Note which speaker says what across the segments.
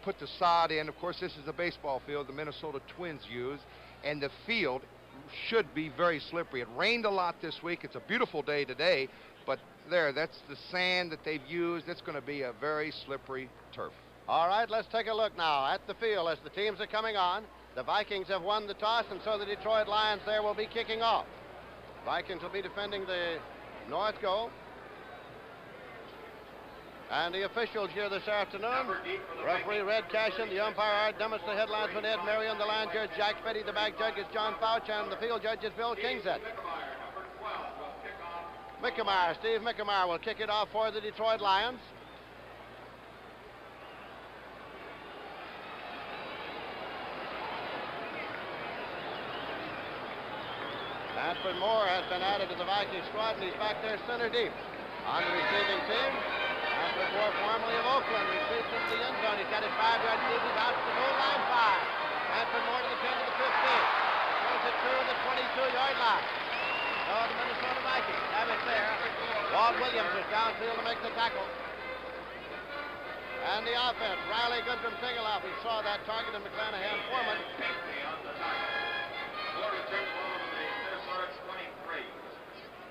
Speaker 1: put the sod in. Of course, this is a baseball field the Minnesota Twins use, and the field should be very slippery. It rained a lot this week. It's a beautiful day today, but that's the sand that they've used. It's going to be a very slippery turf.
Speaker 2: All right, let's take a look now at the field as the teams are coming on. The Vikings have won the toss, and so the Detroit Lions there will be kicking off. Vikings will be defending the north goal. And the officials here this afternoon, referee Red Cashin, the umpire Art Demis, the headlinesman Ed Marion, the line judge Jack Fetty, the back judge is John Fouch, and the field judge is Bill Kingset. Mickemeyer, Steve Mickemeyer will kick it off for the Detroit Lions. Sanford Moore has been added to the Viking squad, and he's back there center deep. On the receiving team, Sanford Moore, formerly of Oakland, receives into the end zone. He's got his 5-yard lead. He's out to the goal line 5. Sanford Moore to the 10 to the 15. Throws it through the 22-yard line. So the Minnesota Vikings have it there. Walt Williams is downfield to make the tackle. And the offense, Riley Goodrum Tingelhoff. We saw that target in McClanahan Foreman.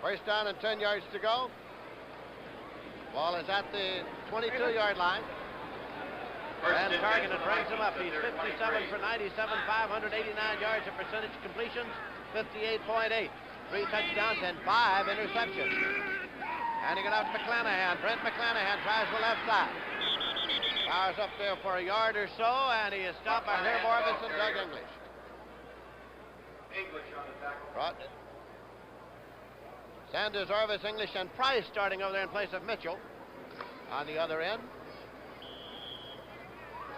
Speaker 2: First down and 10 yards to go. Ball is at the 22-yard line. And Targeted brings him up. He's 57 for 97, 589 yards of percentage completions, 58.8. 3 touchdowns and 5 interceptions. Handing it out to McClanahan. Brent McClanahan tries the left side. Powers up there for a yard or so, and he is stopped by Herb Orvis and Doug English.
Speaker 3: English on the tackle.
Speaker 2: Brought it. Sanders, Orvis, English, and Price starting over there in place of Mitchell. On the other end,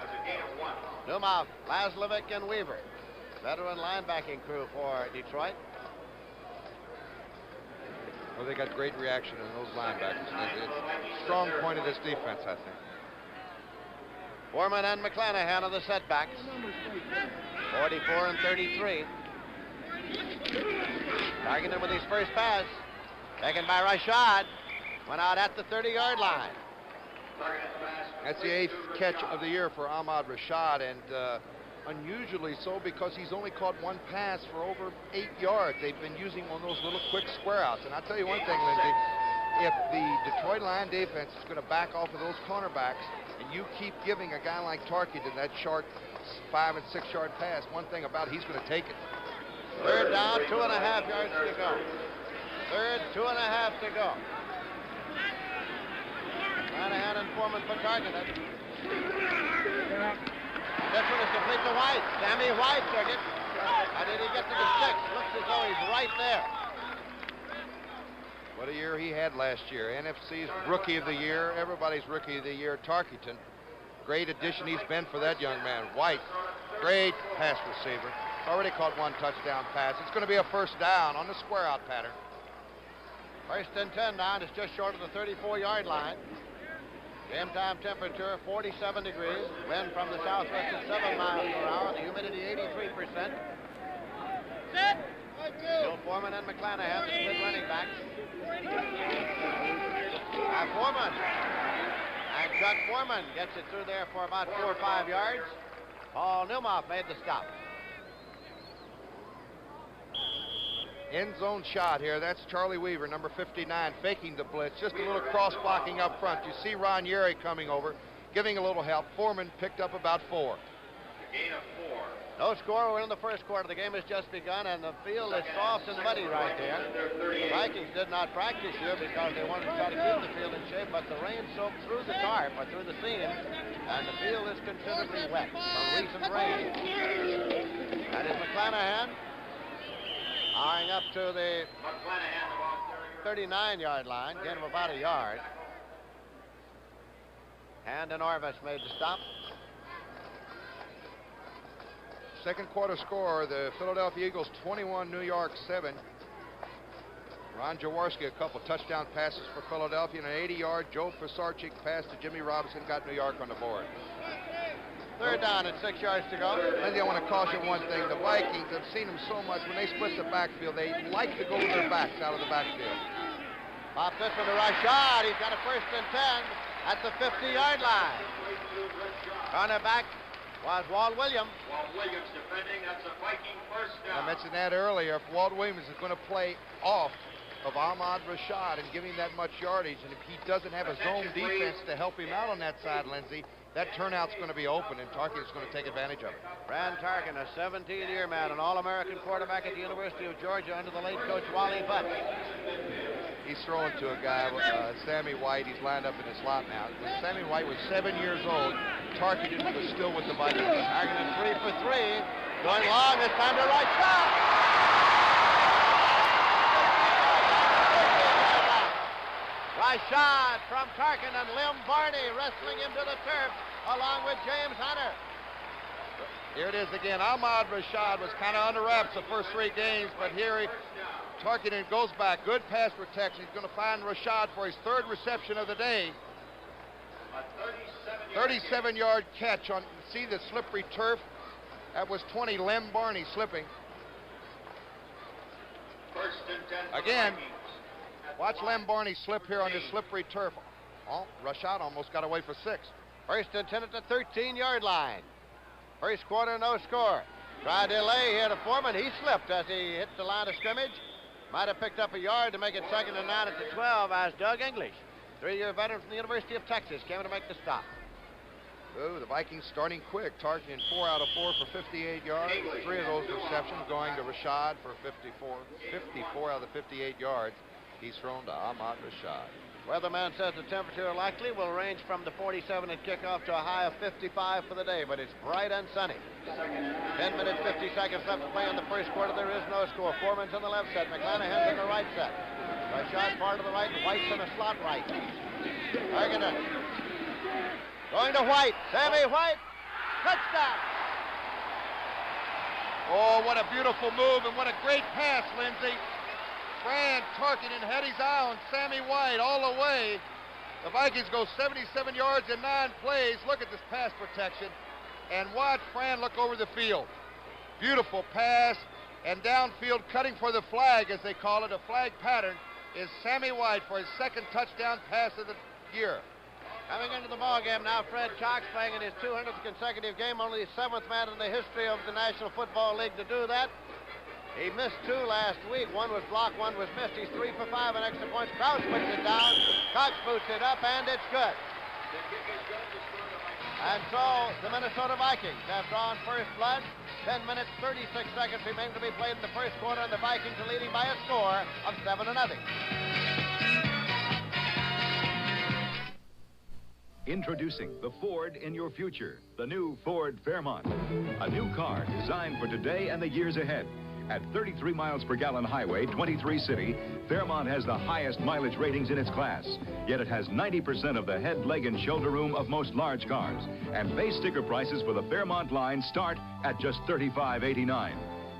Speaker 3: That's a gain of 1.
Speaker 2: Newmouth, Laslovic, and Weaver. Veteran linebacking crew for Detroit.
Speaker 1: Well, they got great reaction in those linebackers. It's a strong point of this defense, I think.
Speaker 2: Foreman and McClanahan are the setbacks. 44 and 33. Targeted with his first pass. Taken by Rashad. Went out at the 30-yard line.
Speaker 1: That's the 8th catch of the year for Ahmad Rashad, and unusually so because he's only caught 1 pass for over 8 yards. They've been using one of those little quick square outs. And I'll tell you one thing, Lindsey, if the Detroit Lion defense is going to back off of those cornerbacks and you keep giving a guy like Tarkington that short 5- and 6-yard pass, one thing about it, he's going to take it.
Speaker 2: Third down, 2.5 yards to go. Third, 2.5 to go. Shanahan and Foreman for Targeted. This one is complete to White. Sammy White took it. How did he get to the 6? Looks as though he's right there.
Speaker 1: What a year he had last year. NFC's Rookie of the Year, everybody's Rookie of the Year. Tarkington, great addition he's been for that young man. White, great pass receiver. Already caught 1 touchdown pass. It's going to be a first down on the square out pattern.
Speaker 2: First and 10 down. It's just short of the 34-yard line. Game time temperature 47 degrees. Wind from the southwest at 7 miles per hour. The humidity 83%. Bill Foreman and McClanahan, the split running backs. Foreman. And Chuck Foreman gets it through there for about 4 or 5 yards. Paul Newmouth made the stop.
Speaker 1: End zone shot here. That's Charlie Weaver, number 59, faking the blitz. Just a little cross blocking up front. You see Ron Yeri coming over, giving a little help. Foreman picked up about 4.
Speaker 3: Gain of 4.
Speaker 2: No score. We're in the first quarter. The game has just begun, and the field is soft and muddy right there. The Vikings did not practice here because they wanted to try to keep the field in shape, but the rain soaked through the tarp or through the seam, and the field is considerably wet from recent rain. That is McClanahan. Eyeing up to the 39-yard line, gain of about a yard. Hand and Orvis made the stop.
Speaker 1: Second quarter score, the Philadelphia Eagles 21, New York 7. Ron Jaworski, a couple touchdown passes for Philadelphia, and an 80-yard Joe Pisarcik pass to Jimmy Robinson got New York on the board.
Speaker 2: Third down at 6 yards to go.
Speaker 1: Lindsey, I want to caution one thing. The Vikings, have seen them so much. When they split the backfield, they like to go with their backs out of the backfield.
Speaker 2: Pop this one to Rashad. He's got a first and 10. at the 50-yard line. Cornerback was Walt Williams.
Speaker 3: Walt Williams defending. That's a Viking first
Speaker 1: I
Speaker 3: down.
Speaker 1: mentioned that earlier. If Walt Williams is going to play off of Ahmad Rashad and give him that much yardage, and if he doesn't have a zone defense to help him out on that side, Lindsey, that turnout's going to be open, and Tarken's going to take advantage of it.
Speaker 2: Fran Tarken, a 17-year man, an All-American quarterback at the University of Georgia under the late coach Wally Butt.
Speaker 1: He's throwing to a guy, Sammy White. He's lined up in the slot now. When Sammy White was 7 years old, Tarken was still with the Vikings.
Speaker 2: Tarken 3 for 3. Going long, this time to Rashad. Rashad from Tarken and Lim Barney wrestling him to the turf along with James Hunter.
Speaker 1: Here it is again. Ahmad Rashad was kind of under wraps the first 3 games, but here Tarkenton goes back. Good pass protection. He's going to find Rashad for his 3rd reception of the day.
Speaker 3: A
Speaker 1: 37-yard catch on, see the slippery turf? That was 20, Lem Barney slipping.
Speaker 3: First and 10 for
Speaker 1: Again,
Speaker 3: Vikings.
Speaker 1: watch Lem Barney slip here on this slippery turf. Oh, Rashad almost got away for 6.
Speaker 2: First and 10 at the 13-yard line. First quarter, no score. Tried to delay here to Foreman. He slipped as he hit the line of scrimmage. Might have picked up a yard to make it 2nd and 9 at the 12 as Doug English, 3-year veteran from the University of Texas, came to make the stop.
Speaker 1: Oh, the Vikings starting quick. Tarkenton 4 out of 4 for 58 yards. 3 of those receptions going to Rashad for 54 out of the 58 yards. He's thrown to Ahmad Rashad.
Speaker 2: Weatherman says the temperature likely will range from the 47 at kickoff to a high of 55 for the day, but it's bright and sunny. 10 minutes, 50 seconds left to play in the first quarter. There is no score. Foreman's on the left set. McClanahan's on the right set. Rashad far to the right, White's in the slot right. Tarkenton going to White. Sammy White. Touchdown.
Speaker 1: Oh, what a beautiful move and what a great pass, Lindsey. Fran Tarkenton had his eye on Sammy White all the way. The Vikings go 77 yards in 9 plays. Look at this pass protection. And watch Fran look over the field. Beautiful pass. And downfield, cutting for the flag, as they call it, a flag pattern, is Sammy White for his 2nd touchdown pass of the year.
Speaker 2: Coming into the ballgame now, Fred Cox playing in his 200th consecutive game, only the 7th man in the history of the National Football League to do that. He missed 2 last week. 1 was blocked, 1 was missed. He's 3 for 5 on extra points. Krause puts it down. Cox boots it up, and it's good. And so the Minnesota Vikings have drawn first blood. 10 minutes, 36 seconds remain to be played in the first quarter, and the Vikings are leading by a score of 7-0.
Speaker 4: Introducing the Ford in your future, the new Ford Fairmont. A new car designed for today and the years ahead. At 33 miles per gallon highway, 23 city, Fairmont has the highest mileage ratings in its class. Yet it has 90% of the head, leg, and shoulder room of most large cars. And base sticker prices for the Fairmont line start at just $35.89.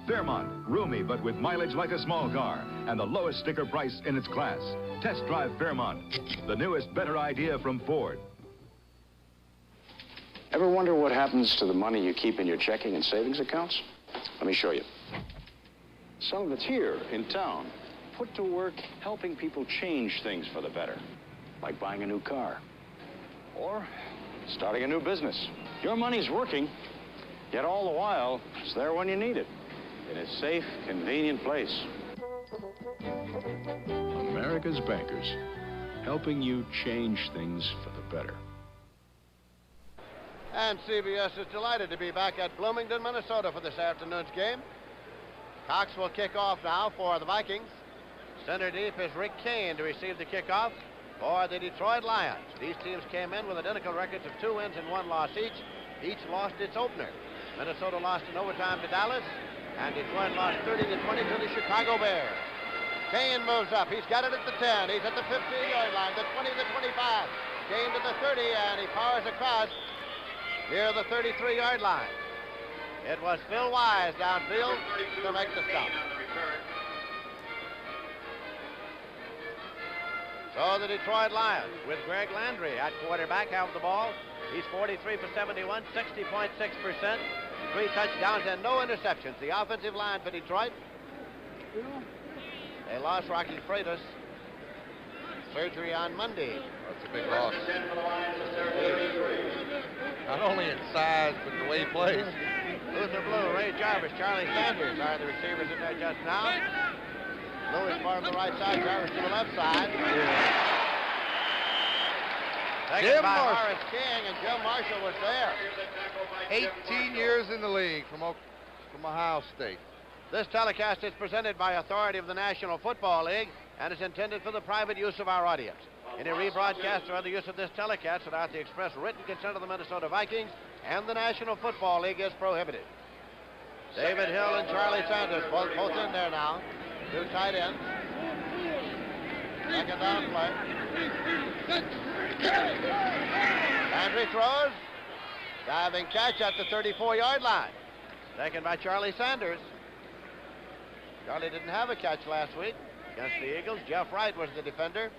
Speaker 4: Fairmont, roomy but with mileage like a small car, and the lowest sticker price in its class. Test drive Fairmont, the newest, better idea from Ford.
Speaker 5: Ever wonder what happens to the money you keep in your checking and savings accounts? Let me show you. Some of it's here in town, put to work helping people change things for the better, like buying a new car or starting a new business. Your money's working, yet all the while, it's there when you need it, in a safe, convenient place.
Speaker 6: America's Bankers, helping you change things for the better.
Speaker 2: And CBS is delighted to be back at Bloomington, Minnesota for this afternoon's game. Cox will kick off now for the Vikings. Center deep is Rick Kane to receive the kickoff for the Detroit Lions. These teams came in with identical records of 2 wins and 1 loss each. Each lost its opener. Minnesota lost in overtime to Dallas, and Detroit lost 30-20 to the Chicago Bears. Kane moves up. He's got it at the 10. He's at the 15-yard line, the 20, the 25. Kane to the 30, and he powers across near the 33-yard line. It was Phil Wise downfield to make the stop. So the Detroit Lions, with Greg Landry at quarterback, have the ball. He's 43 for 71, 60.6%. 3 touchdowns and no interceptions. The offensive line for Detroit. They lost Rocky Freitas. surgery on Monday.
Speaker 1: That's a big loss. Not only in size, but the way he plays.
Speaker 2: Luther Blue, Ray Jarvis, Charlie Sanders are the receivers in there just now. Blue is far on the right side, Jarvis to the left side. Taken by Horace King, and Jim Marshall was there.
Speaker 1: 18 years in the league from Ohio State.
Speaker 2: This telecast is presented by authority of the National Football League and is intended for the private use of our audience. Any rebroadcast or other use of this telecast without the express written consent of the Minnesota Vikings and the National Football League is prohibited. David Hill and Charlie Sanders, both in there now. Two tight ends. Second down play. Landry throws. Diving catch at the 34-yard line. Taken by Charlie Sanders. Charlie didn't have a catch last week against the Eagles. Jeff Wright was the defender.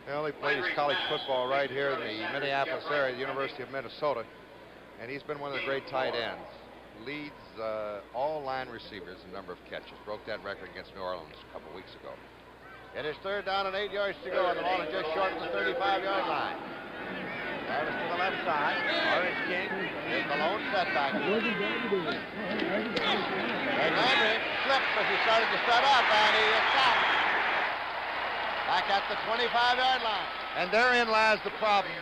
Speaker 1: Well, he plays college football right here in the Minneapolis area, the University of Minnesota, and he's been one of the great tight ends. Leads all line receivers in number of catches. Broke that record against New Orleans a couple weeks ago.
Speaker 2: It is third down and 8 yards to go, and the ball is just short of the 35-yard line. Jarvis to the left side. Orange King is the lone setback. Greg Landry slipped as he started to set up, and he is stopped. Back at the 25-yard line.
Speaker 1: And therein lies the problem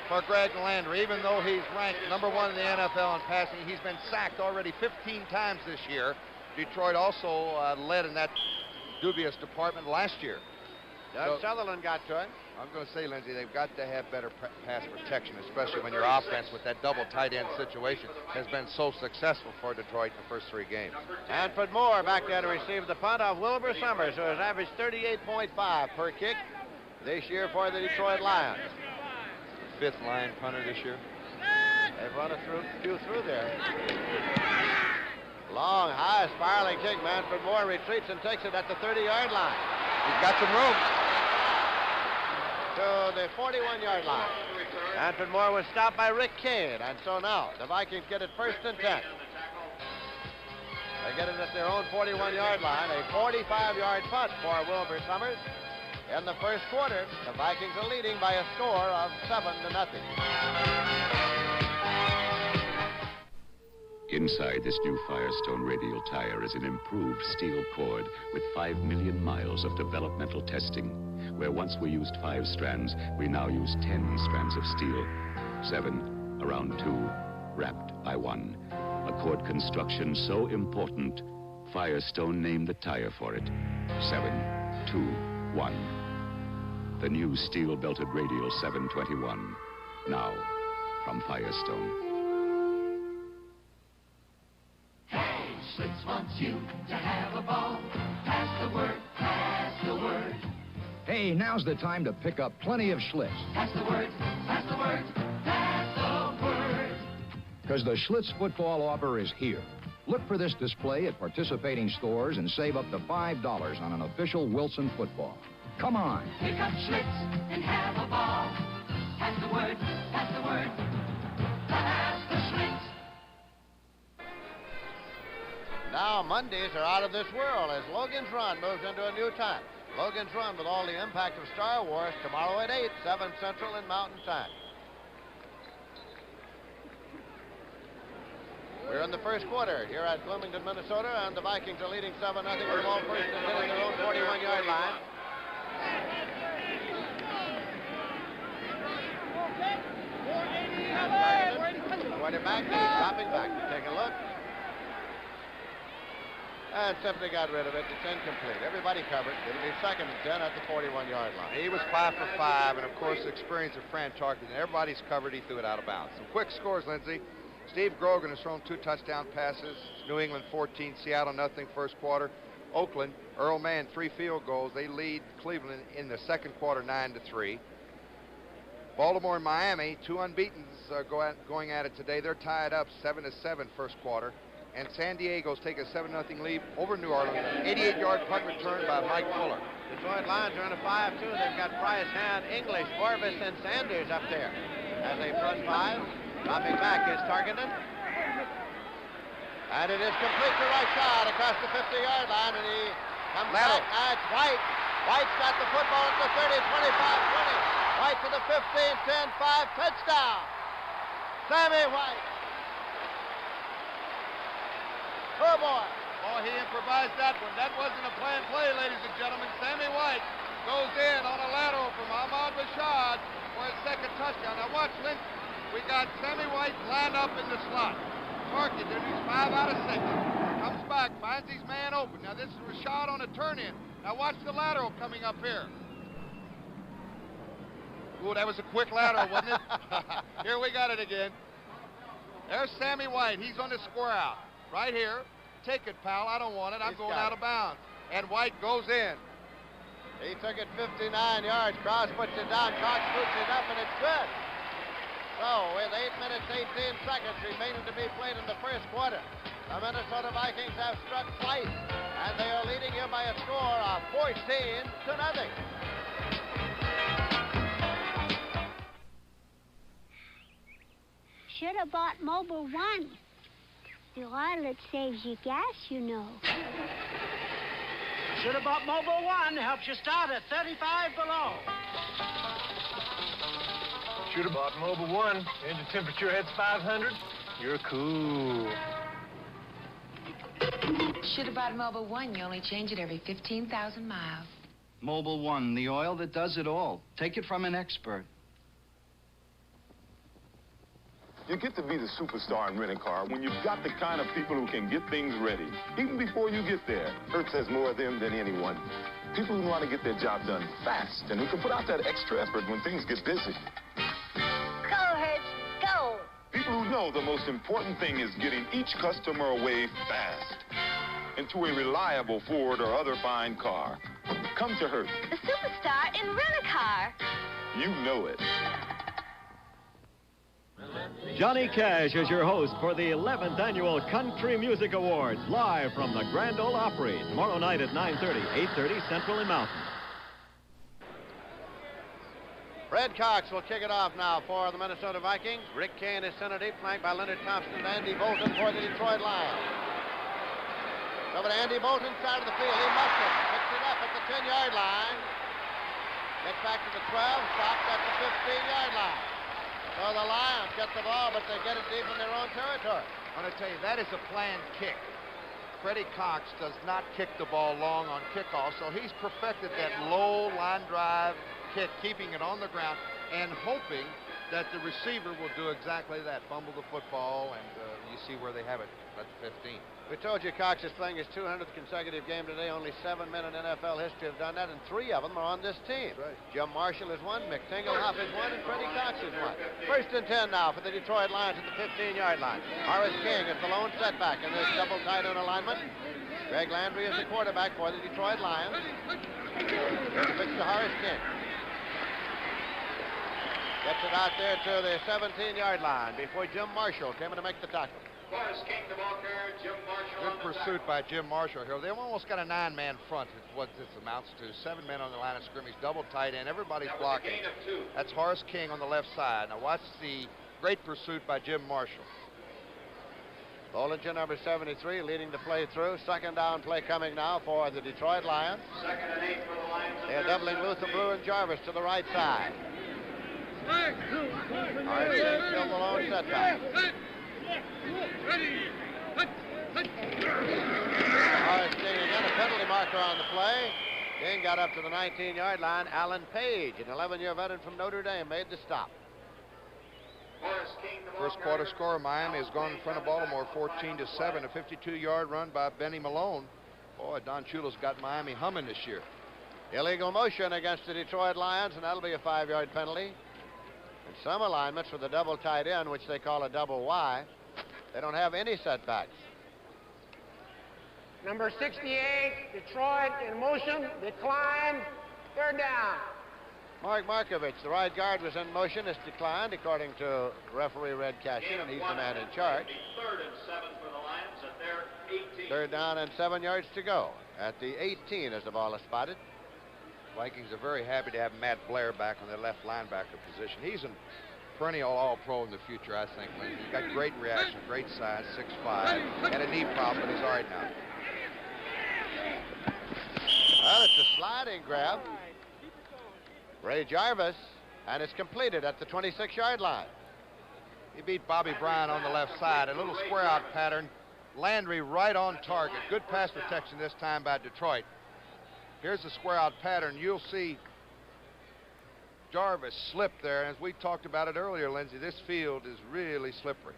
Speaker 1: for Greg Landry. Even though he's ranked number 1 in the NFL in passing, he's been sacked already 15 times this year. Detroit also led in that dubious department last year.
Speaker 2: Doug Sutherland got to it.
Speaker 1: I'm going to say, Lindsey, they've got to have better pass protection, especially when your offense with that double tight end situation has been so successful for Detroit in the first 3 games.
Speaker 2: Hanford Moore back there to receive the punt of Wilbur Summers, who has averaged 38.5 per kick this year for the Detroit Lions.
Speaker 1: 5th line punter this year.
Speaker 2: They've run a few through there. Long, high, spiraling kick. Hanford Moore retreats and takes it at the 30-yard line.
Speaker 1: He's got some room.
Speaker 2: To the 41-yard line. Hanford Moore was stopped by Rick Kane, and so now the Vikings get it 1st and 10. They get it at their own 41-yard line. A 45-yard punt for Wilbur Summers. In the first quarter, the Vikings are leading by a score of 7-0.
Speaker 7: Inside this new Firestone radial tire is an improved steel cord with 5 million miles of developmental testing. Where once we used 5 strands, we now use 10 strands of steel. 7 around 2, wrapped by 1. A cord construction so important, Firestone named the tire for it. 7, 2, 1. The new steel-belted radial 721. Now, from Firestone.
Speaker 8: Schlitz wants you to have a ball. Pass the word, pass the word.
Speaker 9: Hey, now's the time to pick up plenty of Schlitz.
Speaker 8: Pass the word, pass the word, pass the word.
Speaker 9: Because the Schlitz football offer is here. Look for this display at participating stores and save up to $5 on an official Wilson football. Come on.
Speaker 8: Pick up Schlitz and have a ball. Pass the word, pass the word, pass the Schlitz.
Speaker 2: Now Mondays are out of this world as Logan's Run moves into a new time. Logan's Run with all the impact of Star Wars tomorrow at 8, 7 Central in Mountain Time. We're in the first quarter here at Bloomington, Minnesota, and the Vikings are leading 7-0 with the ball 1st and 10 at their own 41-yard line. Quarterback is stopping back to take a look. And simply got rid of it. It's incomplete. Everybody covered. It'll be 2nd and 10 at the 41-yard line.
Speaker 1: He was 5 for 5, and of course the experience of Fran Tarkenton. Everybody's covered. He threw it out of bounds. Some quick scores, Lindsey. Steve Grogan has thrown 2 touchdown passes. New England 14, Seattle nothing first quarter. Oakland, Earl Mann 3 field goals. They lead Cleveland in the second quarter 9-3. Baltimore and Miami, 2 unbeatens going at it today. They're tied up 7-7 first quarter. And San Diego's take a 7-0 lead over New Orleans. 88-yard punt return by Mike Fuller.
Speaker 2: Detroit Lions are in a 5-2. They've got Price, Hand, English, Orvis, and Sanders up there as a front 5. Dropping back is Tarkenton. And it is complete to right side across the 50-yard line, and he comes out. That's White. White's got the football at the 30, 25, 20. White to the 15, 10, 5, touchdown. Sammy White. Oh, boy.
Speaker 1: Oh, he improvised that one. That wasn't a planned play, ladies and gentlemen. Sammy White goes in on a lateral from Ahmad Rashad for his second touchdown. Now watch, Lindsey. We got Sammy White lined up in the slot. Target, he's 5 out of 6. Comes back, finds his man open. Now this is Rashad on a turn-in. Now watch the lateral coming up here. Ooh, that was a quick lateral, wasn't it? Here we got it again. There's Sammy White. He's on the square out. Right here. Take it, pal. I don't want it. I'm going out of bounds. And White goes in.
Speaker 2: He took it 59 yards. Cross puts it down. Cox puts it up, and it's good. So, with 8 minutes, 18 seconds remaining to be played in the first quarter, the Minnesota Vikings have struck twice, and they are leading you by a score of 14-0.
Speaker 10: Should have bought Mobil 1. The oil, it saves you gas, you know.
Speaker 11: Should have bought Mobil 1. Helps you start at 35 below.
Speaker 12: Should have bought Mobil 1. Engine temperature hits 500. You're cool.
Speaker 13: Should have bought Mobil 1. You only change it every 15,000 miles.
Speaker 14: Mobil 1, the oil that does it all. Take it from an expert.
Speaker 15: You get to be the superstar in rent-a-car when you've got the kind of people who can get things ready, even before you get there. Hertz has more of them than anyone. People who know how to get their job done fast and who can put out that extra effort when things get busy.
Speaker 10: Go, Hertz, go.
Speaker 15: People who know the most important thing is getting each customer away fast into a reliable Ford or other fine car. Come to Hertz.
Speaker 10: The superstar in rent-a-car.
Speaker 15: You know it.
Speaker 16: Johnny Cash is your host for the 11th Annual Country Music Awards, live from the Grand Ole Opry, tomorrow night at 9:30, 8:30 Central and Mountain.
Speaker 2: Red Cox will kick it off now for the Minnesota Vikings. Rick Kane is center deep, flanked by Leonard Thompson and Andy Bolton for the Detroit Lions. Over to Andy Bolton, side of the field. He muffs it, picks it up at the 10-yard line. Gets back to the 12, stopped at the 15-yard line. So the Lions get the ball, but they get it deep in their own territory.
Speaker 1: I want to tell you, that is a planned kick. Freddie Cox does not kick the ball long on kickoff, so he's perfected that low line drive kick, keeping it on the ground and hoping that the receiver will do exactly that, fumble the football, and you see where they have it. That's 15.
Speaker 2: We told you Cox is playing his 200th consecutive game today. Only 7 men in NFL history have done that, and 3 of them are on this team.
Speaker 1: Right.
Speaker 2: Jim Marshall is one, Mick Tingelhoff is one, and Freddie Cox is one. 1st and 10 now for the Detroit Lions at the 15-yard line. Horace King is the lone setback in this double tight end alignment. Greg Landry is the quarterback for the Detroit Lions. Here's the pitch to Horace King. Gets it out there to the 17-yard line before Jim Marshall came in to make the tackle.
Speaker 1: Good pursuit by Jim Marshall here. They've almost got a 9-man front, is what this amounts to. 7 men on the line of scrimmage, double tight end. Everybody's blocking. That's Horace King on the left side. Now watch the great pursuit by Jim Marshall.
Speaker 2: Bollinger, number 73, leading the play through. 2nd down play coming now for the Detroit Lions.
Speaker 3: 2nd and 8 for the Lions.
Speaker 2: They're doubling Luther Blue and Jarvis to the right side. Horace King still the lone setback. Horace King again, a penalty marker on the play. King got up to the 19-yard line. Alan Page, an 11-year veteran from Notre Dame, made the stop.
Speaker 1: First quarter score, Miami has gone in front of Baltimore 14-7. A 52-yard run by Benny Malone. Boy, Don Shula's got Miami humming this year.
Speaker 2: Illegal motion against the Detroit Lions, and that'll be a 5-yard penalty. In some alignments with the double tight end, which they call a double Y, they don't have any setbacks.
Speaker 11: Number 68, Detroit in motion, declined, 3rd down.
Speaker 2: Mark Markovich, the right guard, was in motion. It's declined, according to referee Red Cashin, and he's the man in charge.
Speaker 3: 3rd and 7 for the Lions at their 18.
Speaker 2: 3rd down and 7 yards to go. At the 18 as the ball is spotted.
Speaker 1: Vikings are very happy to have Matt Blair back on their left linebacker position. He's a perennial all-pro in the future, I think. He's got great reaction, great size, 6'5", had a knee problem, but he's all right now.
Speaker 2: Well, it's a sliding grab. Ray Jarvis, and it's completed at the 26-yard line.
Speaker 1: He beat Bobby Brown on the left side. A little square out pattern. Landry right on target. Good pass protection this time by Detroit. Here's the square out pattern. You'll see Jarvis slipped there. As we talked about it earlier, Lindsey, this field is really slippery.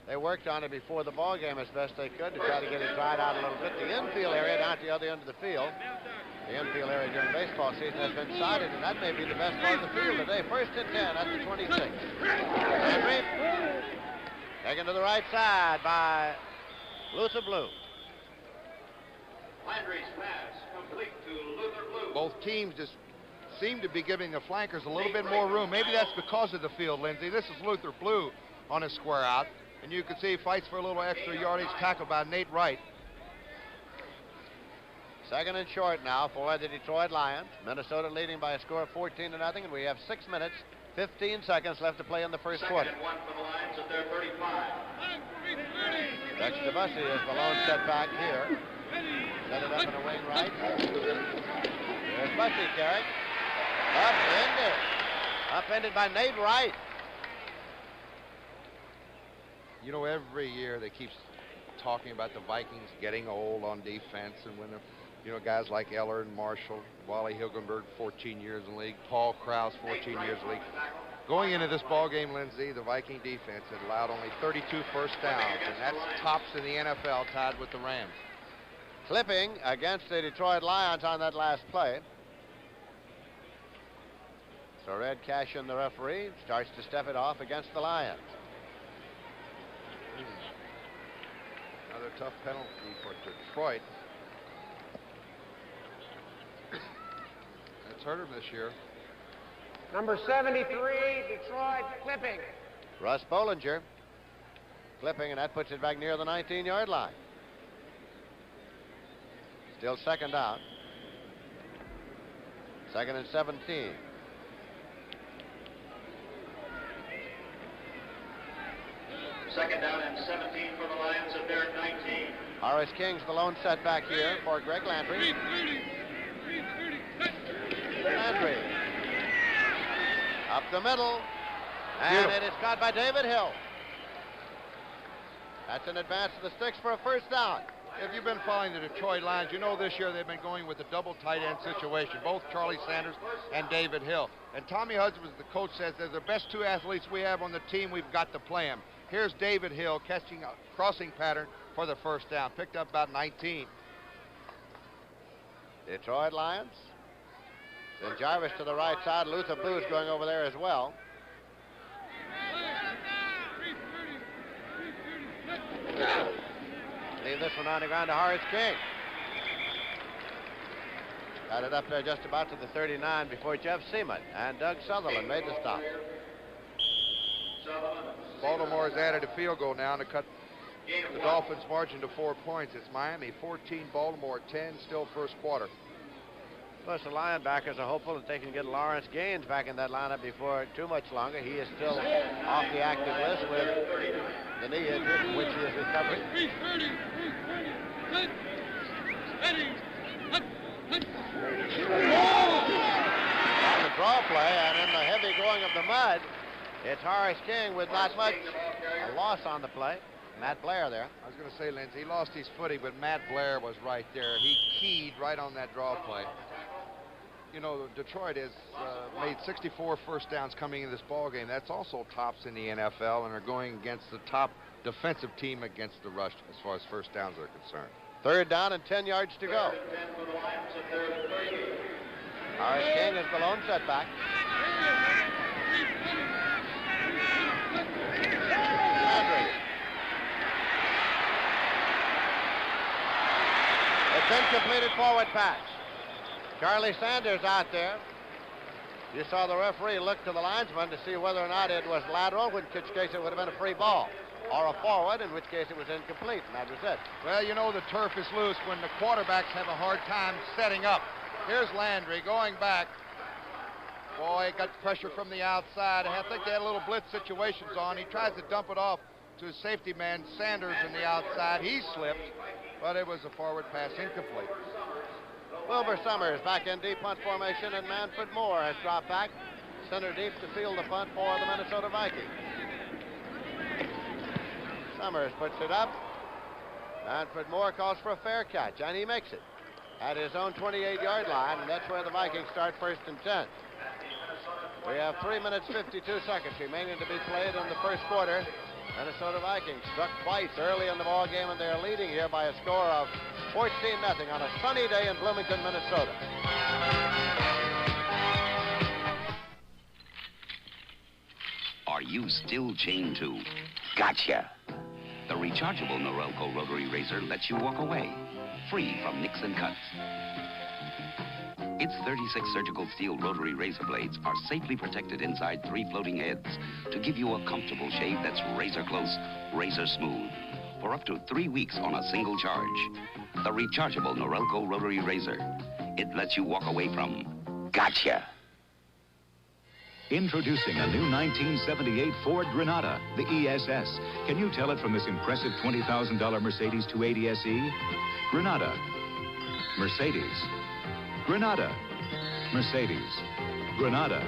Speaker 2: They worked on it before the ball game as best they could to try to get it dried out a little bit. The infield area down at the other end of the field. The infield area during baseball season has been sided, and that may be the best part of the field today. 1st and 10 at the 26. Henry taken to the right side by Luther Blue.
Speaker 3: Landry's pass complete to Luther Blue.
Speaker 1: Both teams just seem to be giving the flankers a little bit more room. Maybe that's because of the field, Lindsey. This is Luther Blue on a square out. And you can see he fights for a little extra yardage, tackled by Nate Wright.
Speaker 2: 2nd and short now for the Detroit Lions. Minnesota leading by a score of 14-0, and we have 6 minutes, 15 seconds left to play in the first quarter.
Speaker 3: 2nd and 1 for the Lions at their 35.
Speaker 2: Dexter Bussey is the lone setback here. Set it up in a wing right. There's Bussey carrying. Upended. Upended by Nate Wright.
Speaker 1: You know, every year they keep talking about the Vikings getting old on defense, and when guys like Eller and Marshall, Wally Hilgenberg, 14 years in the league, Paul Krause, 14 years in the league. Going into this ball game, Lindsey, the Viking defense had allowed only 32 first downs, and that's tops in the NFL, tied with the Rams.
Speaker 2: Clipping against the Detroit Lions on that last play. So Red Cashin, the referee, starts to step it off against the Lions.
Speaker 1: Another tough penalty for Detroit. That's hurt him this year.
Speaker 11: Number 73, Detroit, Clipping.
Speaker 2: Russ Bollinger clipping, and that puts it back near the 19-yard line. Still 2nd down. 2nd and 17.
Speaker 3: Second down and 17 for the Lions at their 19.
Speaker 2: Horace King's the lone setback here for Greg Landry. Landry up the middle, and it is caught by David Hill. That's an advance to the sticks for a first down.
Speaker 1: If you've been following the Detroit Lions, you know this year they've been going with a double tight end situation, both Charlie Sanders and David Hill. And Tommy Hudson, the coach, says they're the best 2 athletes we have on the team. We've got to play them. Here's David Hill catching a crossing pattern for the first down. Picked up about 19.
Speaker 2: Detroit Lions. Then Jarvis to the right side. Luther Blue's going over there as well. Leave this one on the ground to Horace King. Got it up there just about to the 39 before Jeff Seaman and Doug Sutherland made the stop.
Speaker 1: Baltimore has added a field goal now to cut the Dolphins' margin to 4 points. It's Miami 14, Baltimore 10, still first quarter.
Speaker 2: Plus, the linebackers are hopeful that they can get Lawrence Gaines back in that lineup before too much longer. He is still off the active list with the knee injury from which he is recovering. On the draw play and in the heavy going of the mud, it's Horace King with not much a loss on the play. Matt Blair there.
Speaker 1: I was going to say, Lindsey, he lost his footing, but Matt Blair was right there. He keyed right on that draw play. You know, Detroit has made 64 first downs coming in this ball game. That's also tops in the NFL, and are going against the top defensive team against the rush as far as first downs are concerned.
Speaker 2: 3rd down and 10 yards to go. Horace King is the lone setback. It's incompleted forward pass. Charlie Sanders out there. You saw the referee look to the linesman to see whether or not it was lateral, in which case it would have been a free ball, or a forward, in which case it was incomplete, and that was it.
Speaker 1: Well, you know the turf is loose when the quarterbacks have a hard time setting up. Here's Landry going back. Boy, got pressure from the outside. I think they had a little blitz situations on. He tries to dump it off to his safety man, Sanders, on the outside. He slipped, but it was a forward pass, incomplete.
Speaker 2: Wilbur Summers back in deep punt formation, and Manfred Moore has dropped back center deep to field the punt for the Minnesota Vikings. Summers puts it up. Manfred Moore calls for a fair catch, and he makes it at his own 28-yard line, and that's where the Vikings start 1st and 10. We have 3 minutes 52 seconds remaining to be played in the first quarter. Minnesota Vikings struck twice early in the ball game, and they're leading here by a score of 14-0 on a sunny day in Bloomington, Minnesota.
Speaker 17: Are you still chained to? Gotcha. The rechargeable Norelco rotary razor lets you walk away, free from nicks and cuts. Its 36 surgical steel rotary razor blades are safely protected inside 3 floating heads to give you a comfortable shave that's razor close, razor smooth, for up to 3 weeks on a single charge. The rechargeable Norelco rotary razor. It lets you walk away from gotcha.
Speaker 4: Introducing a new 1978 Ford Granada, the ESS. Can you tell it from this impressive $20,000 Mercedes 280 SE? Granada, Mercedes. Granada, Mercedes. Granada,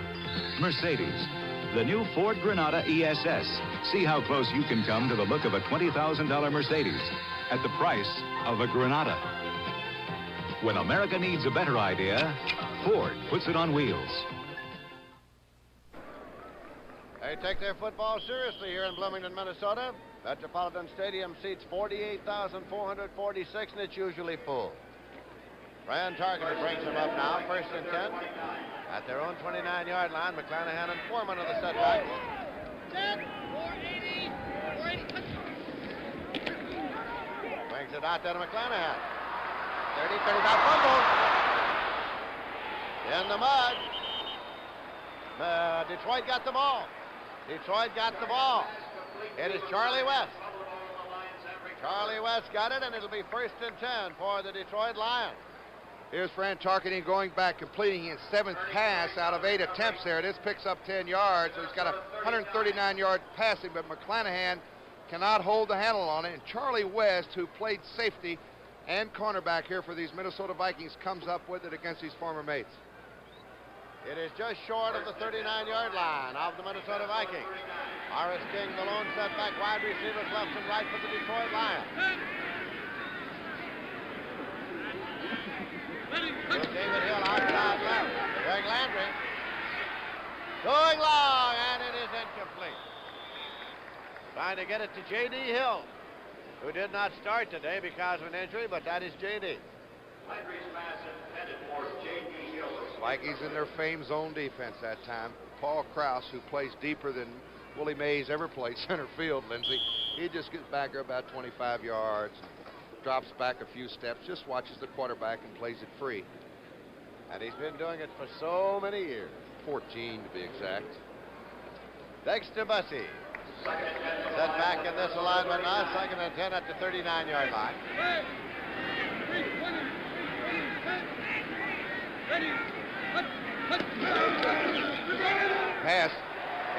Speaker 4: Mercedes. The new Ford Granada ESS. See how close you can come to the look of a $20,000 Mercedes at the price of a Granada. When America needs a better idea, Ford puts it on wheels.
Speaker 2: They take their football seriously here in Bloomington, Minnesota. Metropolitan Stadium seats 48,446, and it's usually full. Fran Tarkenton brings them up now, 1st and 10. At their own 29-yard line, McClanahan and Foreman of the setback.
Speaker 8: 10, 480, 480.
Speaker 2: Brings it out there to McClanahan. 30, 35, fumble. In the mud. Detroit got the ball. Detroit got the ball. It is Charlie West. Charlie West got it, and it'll be 1st and 10 for the Detroit Lions.
Speaker 1: Here's Fran Tarkenton going back, completing his 7th pass out of 8 attempts there. This picks up 10 yards, so he's got a 139-yard passing, but McClanahan cannot hold the handle on it. And Charlie West, who played safety and cornerback here for these Minnesota Vikings, comes up with it against his former mates.
Speaker 2: It is just short of the 39-yard line of the Minnesota Vikings. Horace King, the lone setback wide receivers left and right for the Detroit Lions. David Hill outside left. Greg Landry going long, and it is incomplete. Trying to get it to J.D. Hill, who did not start today because of an injury, but that is J.D.
Speaker 3: Landry's pass intended for J.D. Hill.
Speaker 1: Vikings in their fame zone defense that time. Paul Krause, who plays deeper than Willie Mays ever played center field, Lindsey. He just gets back there about 25 yards, drops back a few steps, just watches the quarterback and plays it free.
Speaker 2: And he's been doing it for so many years.
Speaker 1: 14 to be exact.
Speaker 2: Dexter Bussey. Set back in this alignment now, 2nd and 10 at the 39-yard line.
Speaker 1: Pass.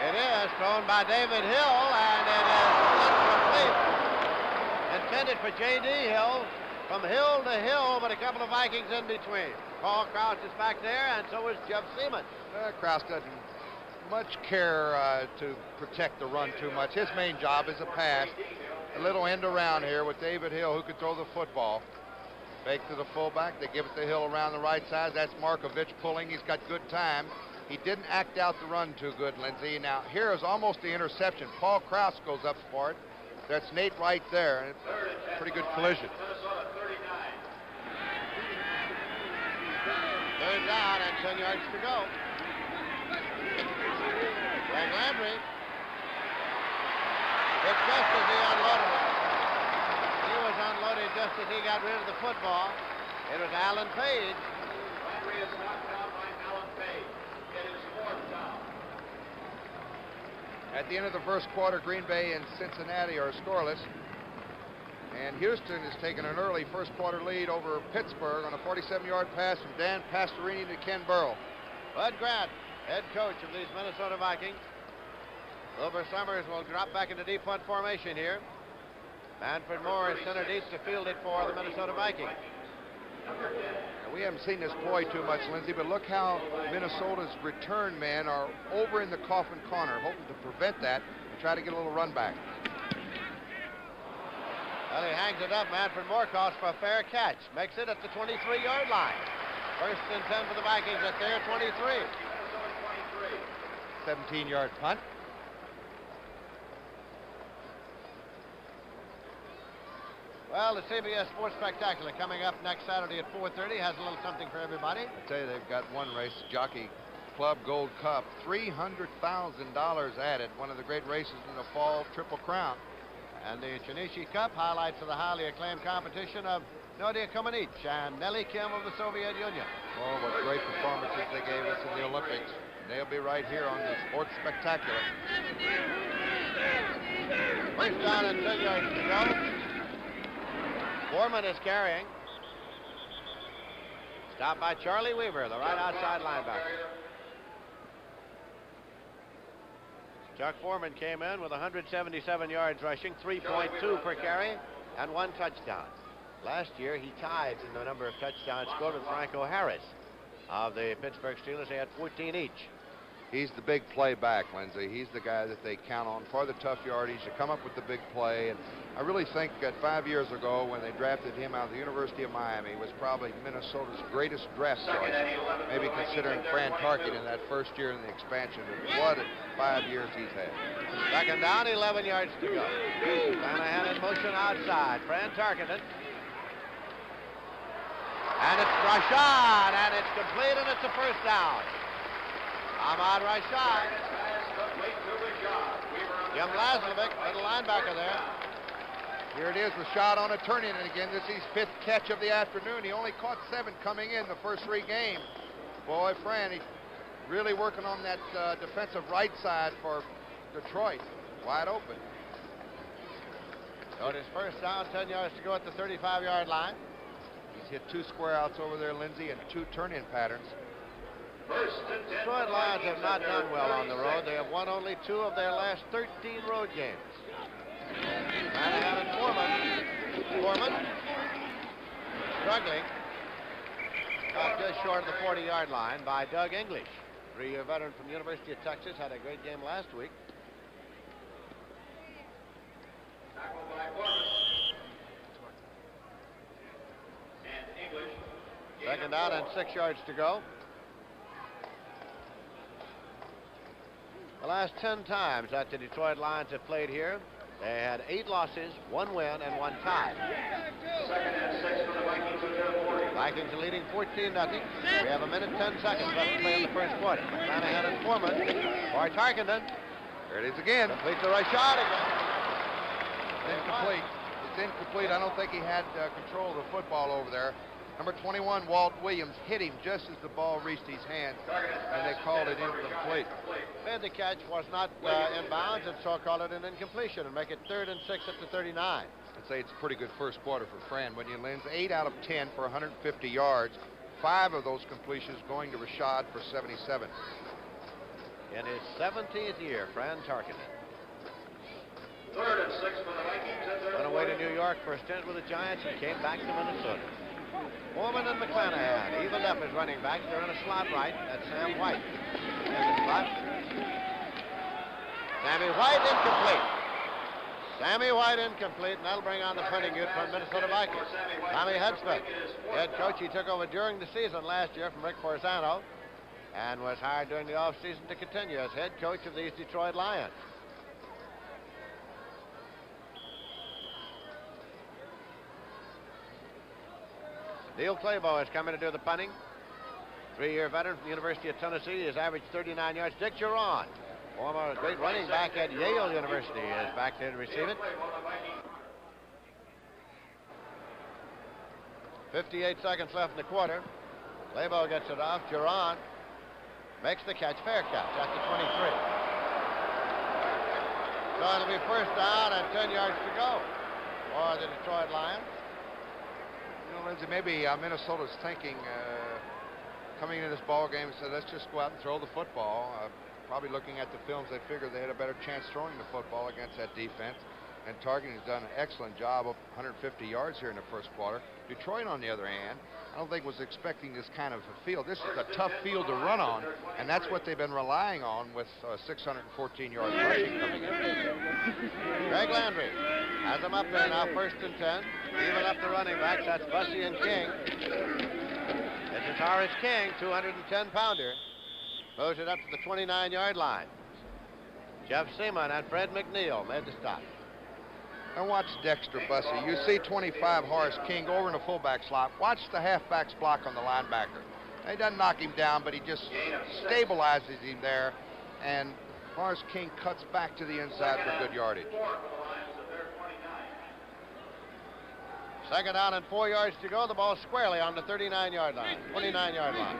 Speaker 2: It is thrown by David Hill, and it is incomplete. Intended for J.D. Hill, from hill to hill, but a couple of Vikings in between. Paul Krause is back there, and so is Jeff Seaman.
Speaker 1: Krause doesn't much care to protect the run too much. His main job is a pass. A little end around here with David Hill, who can throw the football. Fake to the fullback. They give it to Hill around the right side. That's Markovich pulling. He's got good time. He didn't act out the run too good, Lindsey. Now, here is almost the interception. Paul Krause goes up for it. That's Nate right there, and it's a pretty good collision.
Speaker 2: 3rd down and 10 yards to go. Greg Landry. It's just as he unloaded it. He was unloaded just as he got rid of the football. It was Alan Page.
Speaker 3: Landry is knocked down by Alan Page. It is 4th down.
Speaker 1: At the end of the first quarter, Green Bay and Cincinnati are scoreless. And Houston has taken an early first quarter lead over Pittsburgh on a 47-yard pass from Dan Pastorini to Ken Burrell.
Speaker 2: Bud Grant, head coach of these Minnesota Vikings. Wilbur Summers will drop back into deep punt formation here. Manfred Moore is center deep to field it for the Minnesota Vikings.
Speaker 1: We haven't seen this ploy too much, Lindsay, but look how Minnesota's return men are over in the coffin corner, hoping to prevent that and try to get a little run back.
Speaker 2: Well, he hangs it up. Manfred Moore calls for a fair catch. Makes it at the 23-yard line. First and 10 for the Vikings at their 23.
Speaker 1: 17-yard punt.
Speaker 2: Well, the CBS Sports Spectacular coming up next Saturday at 4:30 has a little something for everybody.
Speaker 1: I tell you, they've got one race, Jockey Club Gold Cup, $300,000 added, one of the great races in the fall Triple Crown.
Speaker 2: And the Chinishi Cup highlights of the highly acclaimed competition of Nadia Comaneci and Nelly Kim of the Soviet Union.
Speaker 1: Oh, what great performances they gave us in the Olympics. They'll be right here on the Sports Spectacular.
Speaker 2: First down and 10 yards to go. Foreman is carrying. Stopped by Charlie Weaver, the right outside linebacker. Chuck Foreman came in with 177 yards rushing, 3.2 per carry, and 1 touchdown. Last year, he tied in the number of touchdowns scored with Franco Harris of the Pittsburgh Steelers. They had 14 each.
Speaker 1: He's the big play back, Lindsay. He's the guy that they count on for the tough yardage to come up with the big play. And I really think that 5 years ago when they drafted him out of the University of Miami was probably Minnesota's greatest draft choice, maybe considering Fran Tarkenton in that first year in the expansion. But what 5 years he's had.
Speaker 2: Second down, 11 yards to go. Shanahan in motion outside. Fran Tarkenton. And it's Rashad, and it's complete, and it's a first down. Ahmad Rashad. Jim Laslovic, little linebacker there.
Speaker 1: Here it is, Rashad on a turn-in, and again, this is his 5th catch of the afternoon. He only caught 7 coming in the first 3 games. Boy, Fran, he's really working on that defensive right side for Detroit. Wide open.
Speaker 2: So it is first down, 10 yards to go at the 35-yard line.
Speaker 1: He's hit 2 square outs over there, Lindsay, and 2 turn-in patterns.
Speaker 2: Detroit Lions have not done well on the road. They have won only 2 of their last 13 road games. Shanahan and Foreman struggling. Got just short of the 40-yard line by Doug English. 3-year veteran from the University of Texas, had a great game last week. Second down and 6 yards to go. The last 10 times that the Detroit Lions have played here, they had 8 losses, 1 win, and 1 tie.
Speaker 3: Second and 6 for the Vikings at their 40.
Speaker 2: Vikings are leading 14-0. We have 1 minute 10 seconds left to play in the first quarter. Shanahan and Foreman for Tarkenton.
Speaker 1: There it is again.
Speaker 2: Complete to Rashad again.
Speaker 1: Incomplete. It's incomplete. I don't think he had control of the football over there. Number 21, Walt Williams, hit him just as the ball reached his hand, and they called it incomplete.
Speaker 2: And the catch was not in bounds, and so called it an incompletion and make it 3rd and 6 at the 39.
Speaker 1: I'd say it's a pretty good first quarter for Fran, wouldn't you, Linz? 8 out of 10 for 150 yards. 5 of those completions going to Rashad for 77.
Speaker 2: In his 17th year, Fran Tarkenton.
Speaker 3: 3rd and 6 for the Vikings at their 40.
Speaker 2: Went away to New York for a stint with the Giants and came back to Minnesota. Foreman and McClanahan evened up as running backs. They're in a slot right. That's Sam White in the slot. Sammy White incomplete. Sammy White incomplete, and that'll bring on the punting unit from Minnesota Vikings. Tommy Hudspeth, head coach. He took over during the season last year from Rick Forzano and was hired during the offseason to continue as head coach of these Detroit Lions. Neil Claybo is coming to do the punting. 3-year veteran from the University of Tennessee. His average 39 yards. Dick Geron, former great running back at Yale University, is back there to receive it. 58 seconds left in the quarter. Claybo gets it off. Geron makes the catch. Fair catch at the 23. So it'll be first down and 10 yards to go for the Detroit Lions.
Speaker 1: You know, Lindsay, maybe Minnesota's thinking coming into this ball game and said, let's just go out and throw the football. Probably looking at the films, they figured they had a better chance throwing the football against that defense. And Targeting has done an excellent job of 150 yards here in the first quarter. Detroit, on the other hand, I don't think was expecting this kind of a field. This is a tough field to run on, and that's what they've been relying on with 614 yards rushing coming in.
Speaker 2: Greg Landry has them up there now, 1st and 10. Even up the running backs, that's Bussey and King. This is Horace King, 210-pounder. Moves it up to the 29-yard line. Jeff Seaman and Fred McNeil made the stop.
Speaker 1: And watch Dexter Bussey. You see 25 Horace King over in the fullback slot. Watch the halfback's block on the linebacker. He doesn't knock him down, but he just stabilizes him there. And Horace King cuts back to the inside for good yardage.
Speaker 2: 2nd down and 4 yards to go. The ball squarely on the 39-yard line, 29-yard line.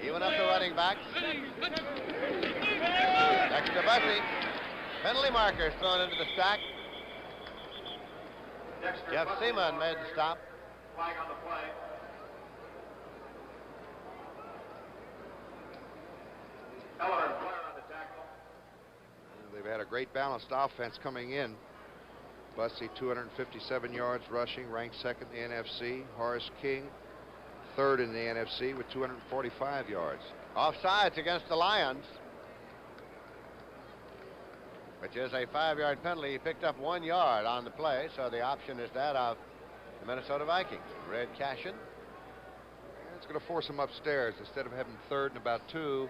Speaker 2: Even up the running backs. Dexter Bussey. Penalty markers thrown into the stack. Jeff Seaman made the stop.
Speaker 3: Flag on the play. Heller and Blair on the tackle.
Speaker 1: They've had a great balanced offense coming in. Bussey, 257 yards rushing, ranked 2nd in the NFC. Horace King, 3rd in the NFC with 245 yards.
Speaker 2: Offsides against the Lions, which is a 5-yard penalty. He picked up 1 yard on the play, so the option is that of the Minnesota Vikings. Red Cashin.
Speaker 1: It's going to force him upstairs. Instead of having 3rd and about 2,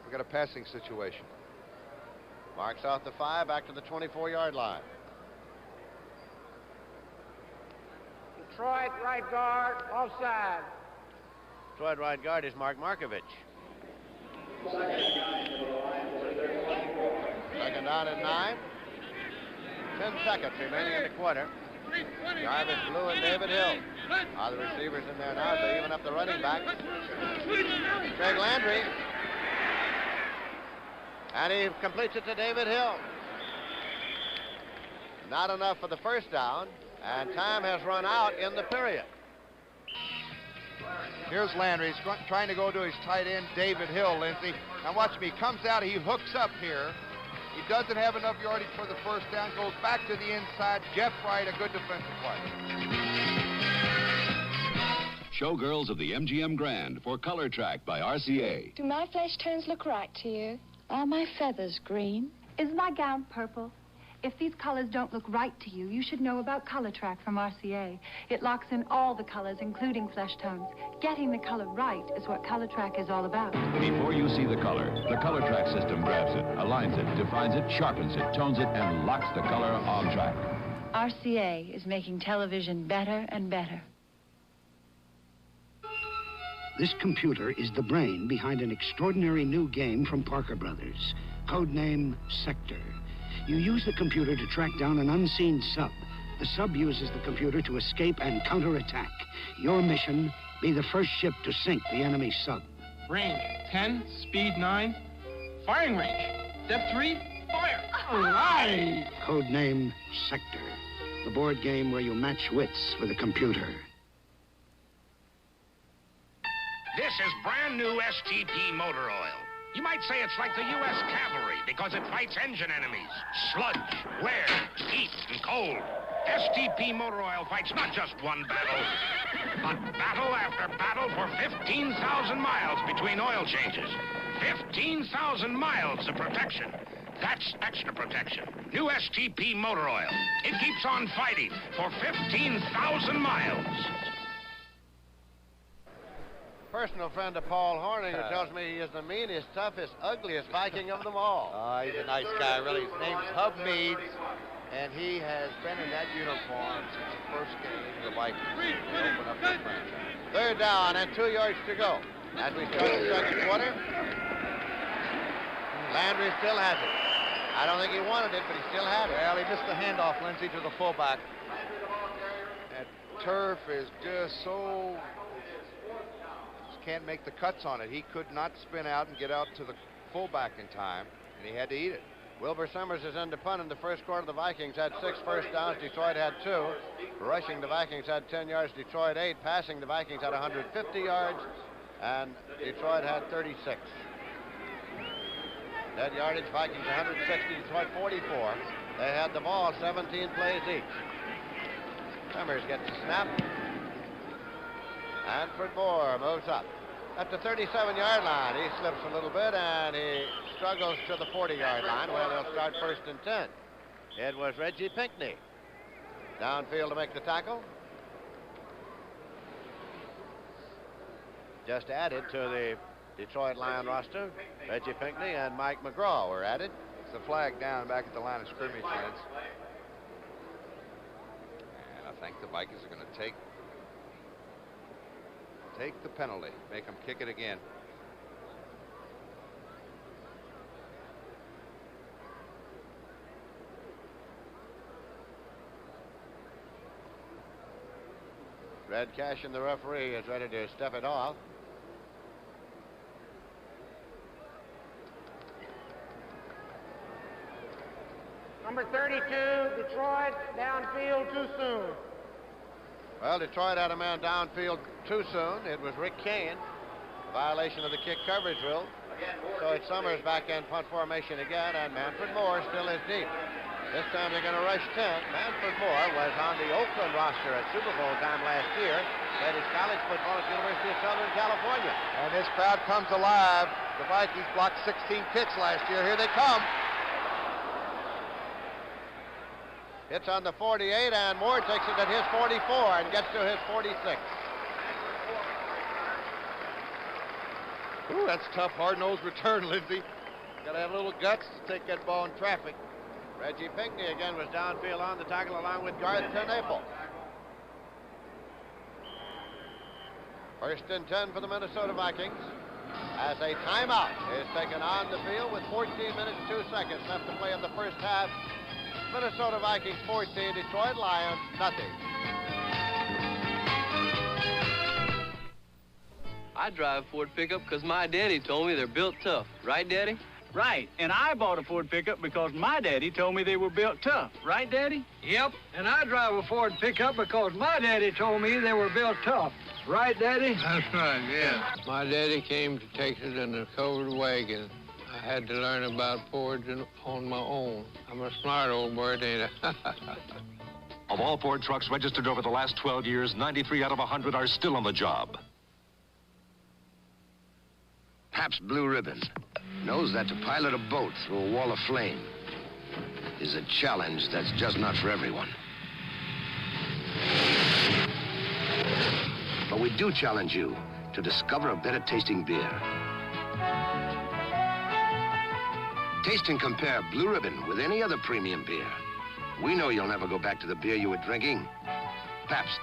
Speaker 1: we've got a passing situation.
Speaker 2: Marks off the 5, back to the 24-yard line.
Speaker 11: Detroit right guard, offside.
Speaker 2: Detroit right guard is Mark Markovich. 2nd down and 9. 10 seconds remaining in the quarter. Jarvis Blue and David Hill are the receivers in there now. They even up the running back. Greg Landry. And he completes it to David Hill. Not enough for the 1st down, and time has run out in the period.
Speaker 1: Here's Landry. He's trying to go to his tight end, David Hill, Lindsey. Now watch me. He comes out. He hooks up here. He doesn't have enough yardage for the 1st down. Goes back to the inside. Jeff Wright, a good defensive play.
Speaker 4: Showgirls of the MGM Grand for Color Track by RCA.
Speaker 18: Do my flesh tones look right to you? Are my feathers green?
Speaker 19: Is my gown purple? If these colors don't look right to you, you should know about Color Track from RCA. It locks in all the colors, including flesh tones. Getting the color right is what Color Track is all about.
Speaker 4: Before you see the Color Track system grabs it, aligns it, defines it, sharpens it, tones it, and locks the color on track.
Speaker 19: RCA is making television better and better.
Speaker 20: This computer is the brain behind an extraordinary new game from Parker Brothers, codename Sector. You use the computer to track down an unseen sub. The sub uses the computer to escape and counterattack. Your mission, be the first ship to sink the enemy sub.
Speaker 21: Range 10, speed 9, firing range. Depth 3, fire. All right.
Speaker 20: Codename Sector, the board game where you match wits with a computer.
Speaker 22: This is brand new STP motor oil. You might say it's like the U.S. cavalry because it fights engine enemies, sludge, wear, heat, and cold. STP motor oil fights not just one battle, but battle after battle for 15,000 miles between oil changes. 15,000 miles of protection. That's extra protection. New STP motor oil. It keeps on fighting for 15,000 miles.
Speaker 2: Personal friend of Paul Hornung, who tells me he is the meanest, toughest, ugliest Viking of them all.
Speaker 1: He's a nice guy, really. His name's Hub Meads, and he has been in that uniform since the first game of the Vikings. They open up the franchise.
Speaker 2: 3rd down and 2 yards to go. As we start the 2nd quarter, Landry still has it. I don't think he wanted it, but he still had it.
Speaker 1: Well, he missed the handoff, Lindsey, to the fullback. That turf is just so... can't make the cuts on it. He could not spin out and get out to the fullback in time, and he had to eat it.
Speaker 2: Wilbur Summers is in to punt in the first quarter. The Vikings had 6 first downs. Detroit had 2. Rushing, the Vikings had 10 yards. Detroit 8. Passing, the Vikings had 150 yards, and Detroit had 36. Dead yardage, Vikings 160, Detroit 44. They had the ball 17 plays each. Summers gets the snap. Manfred Moore moves up. At the 37-yard line, he slips a little bit, and he struggles to the 40-yard line. Well, they'll start 1st and 10. It was Reggie Pinckney downfield to make the tackle. Just added to the Detroit Lion roster. Reggie Pinckney and Mike McGraw were added.
Speaker 1: It's a flag down back at the line of scrimmage, Vince. And I think the Vikings are going to take the penalty, make them kick it again.
Speaker 2: Red Cashin, the referee, is ready to step it off.
Speaker 11: Number 32, Detroit, downfield too soon.
Speaker 2: Well, Detroit had a man downfield too soon. It was Rick Kane. A violation of the kick coverage rule. So it's Summers back in punt formation again, and Manfred Moore still is deep. This time they're going to rush 10. Manfred Moore was on the Oakland roster at Super Bowl time last year. Played his college football at the University of Southern California.
Speaker 1: And this crowd comes alive. The Vikings blocked 16 kicks last year. Here they come.
Speaker 2: Hits on the 48, and Moore takes it at his 44 and gets to his 46.
Speaker 1: Ooh, that's tough, hard-nosed return, Lindsey. Got to have a little guts to take that ball in traffic.
Speaker 2: Reggie Pinckney again was downfield on the tackle along with Garth Knaple. 1st and 10 for the Minnesota Vikings. As a timeout is taken on the field with 14 minutes, 2 seconds left to play in the first half. Minnesota Vikings 14, Detroit Lions nothing.
Speaker 5: I drive a Ford pickup because my daddy told me they're built tough. Right, Daddy?
Speaker 6: Right, and I bought a Ford pickup because my daddy told me they were built tough. Right, Daddy?
Speaker 23: Yep, and I drive a Ford pickup because my daddy told me they were built tough. Right, Daddy?
Speaker 24: That's right, yeah. My daddy came to Texas in a covered wagon. I had to learn about Fords on my own. I'm a smart old bird, ain't I?
Speaker 25: Of all Ford trucks registered over the last 12 years, 93 out of 100 are still on the job.
Speaker 26: Pabst Blue Ribbon knows that to pilot a boat through a wall of flame is a challenge that's just not for everyone. But we do challenge you to discover a better tasting beer. Taste and compare Blue Ribbon with any other premium beer. We know you'll never go back to the beer you were drinking. Pabst,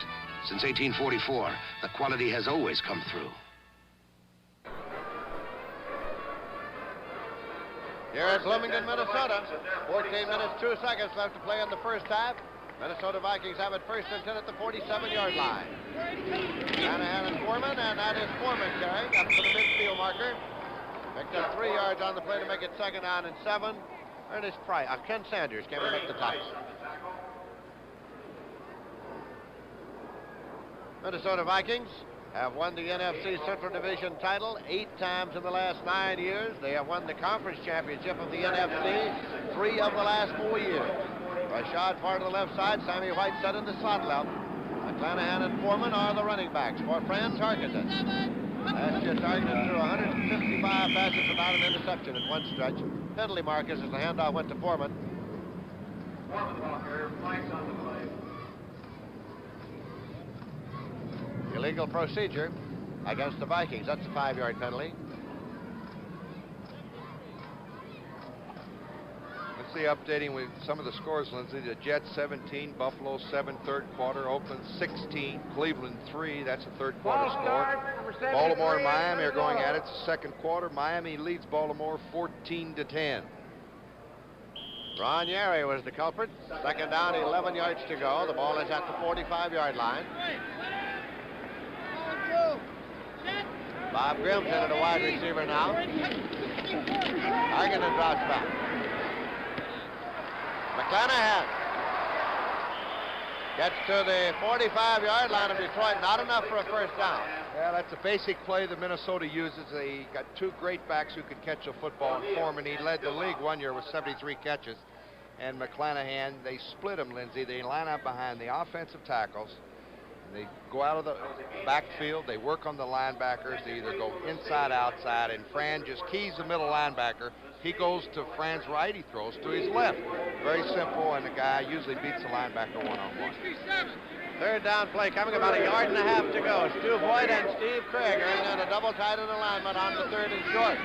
Speaker 26: since 1844, the quality has always come through.
Speaker 2: Here at Bloomington, Minnesota, 14 minutes, 2 seconds left to play in the first half. Minnesota Vikings have it 1st and 10 at the 47-yard line. Shanahan and Foreman, and that is Foreman carrying up to the midfield marker. Picked up 3 yards on the play to make it 2nd down and 7. Ken Sanders came to make the tackle. Minnesota Vikings have won the NFC Central Division title 8 times in the last 9 years. They have won the conference championship of the NFC 3 of the last 4 years. Rashad Far to the left side, Sammy White set in the slot left. McClanahan and Foreman are the running backs for Fran Tarkenton. Last year, Tarkenton threw 155 passes without an interception in one stretch. Penalty markers as the handoff went to Foreman. Illegal procedure against the Vikings. That's a 5-yard penalty.
Speaker 1: Let's see, updating with some of the scores, Lindsey. The Jets 17, Buffalo 7, third quarter. Oakland 16, Cleveland 3. That's a third quarter score. Baltimore and Miami are going at it. It's the second quarter. Miami leads Baltimore 14-10.
Speaker 2: Ron Yary was the culprit. 2nd down, 11 yards to go. The ball is at the 45-yard line. Bob Grimm's in at a wide receiver now. Tarkenton drops back. McClanahan gets to the 45-yard line of Detroit. Not enough for a 1st down.
Speaker 1: Yeah, that's a basic play that Minnesota uses. They got 2 great backs who could catch a football. And Foreman, he led the league 1 year with 73 catches. and McClanahan. They split them, Lindsey. They line up behind the offensive tackles. They go out of the backfield. They work on the linebackers. They either go inside, outside, and Fran just keys the middle linebacker. He goes to Fran's right. He throws to his left. Very simple, and the guy usually beats the linebacker one-on-one.
Speaker 2: Third down play coming, about 1.5 yards to go. Stu Voigt and Steve Craig are in a double tight end alignment on the third and short.